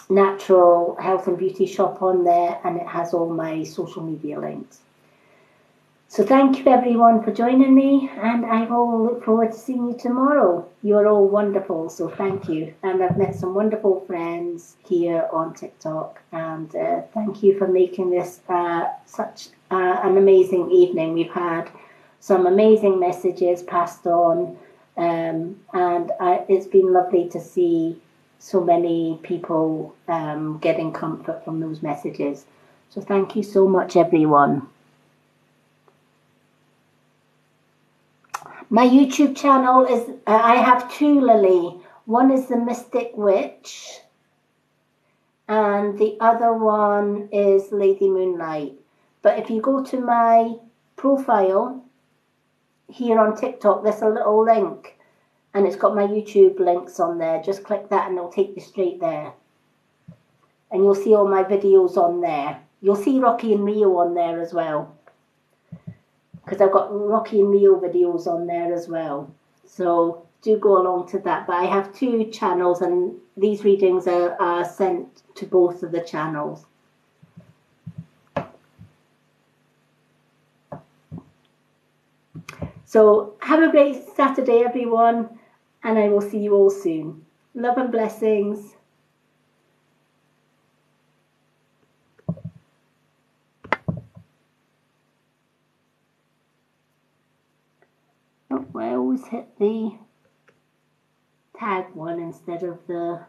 natural health and beauty shop on there, and it has all my social media links. So thank you everyone for joining me, and I will look forward to seeing you tomorrow. You're all wonderful, so thank you. And I've met some wonderful friends here on TikTok, and thank you for making this such an amazing evening. We've had some amazing messages passed on, and it's been lovely to see so many people getting comfort from those messages. So thank you so much, everyone. My YouTube channel is, I have 2, Lily. One is the Mystic Witch, and the other one is Lady Moonlight. But if you go to my profile here on TikTok, there's a little link, and it's got my YouTube links on there. Just click that and it'll take you straight there. And you'll see all my videos on there. You'll see Rocky and Rio on there as well, because I've got Rocky and Rio videos on there as well. So do go along to that. But I have 2 channels, and these readings are sent to both of the channels. So have a great Saturday, everyone, and I will see you all soon. Love and blessings. Oh, I always hit the tag one instead of the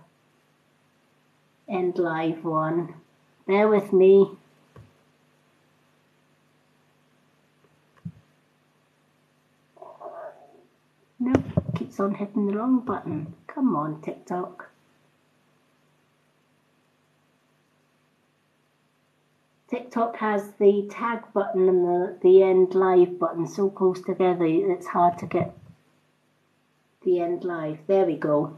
end live one. Bear with me. Nope, keeps on hitting the wrong button. Come on, TikTok. TikTok has the tag button and the end live button so close together, it's hard to get the end live. There we go.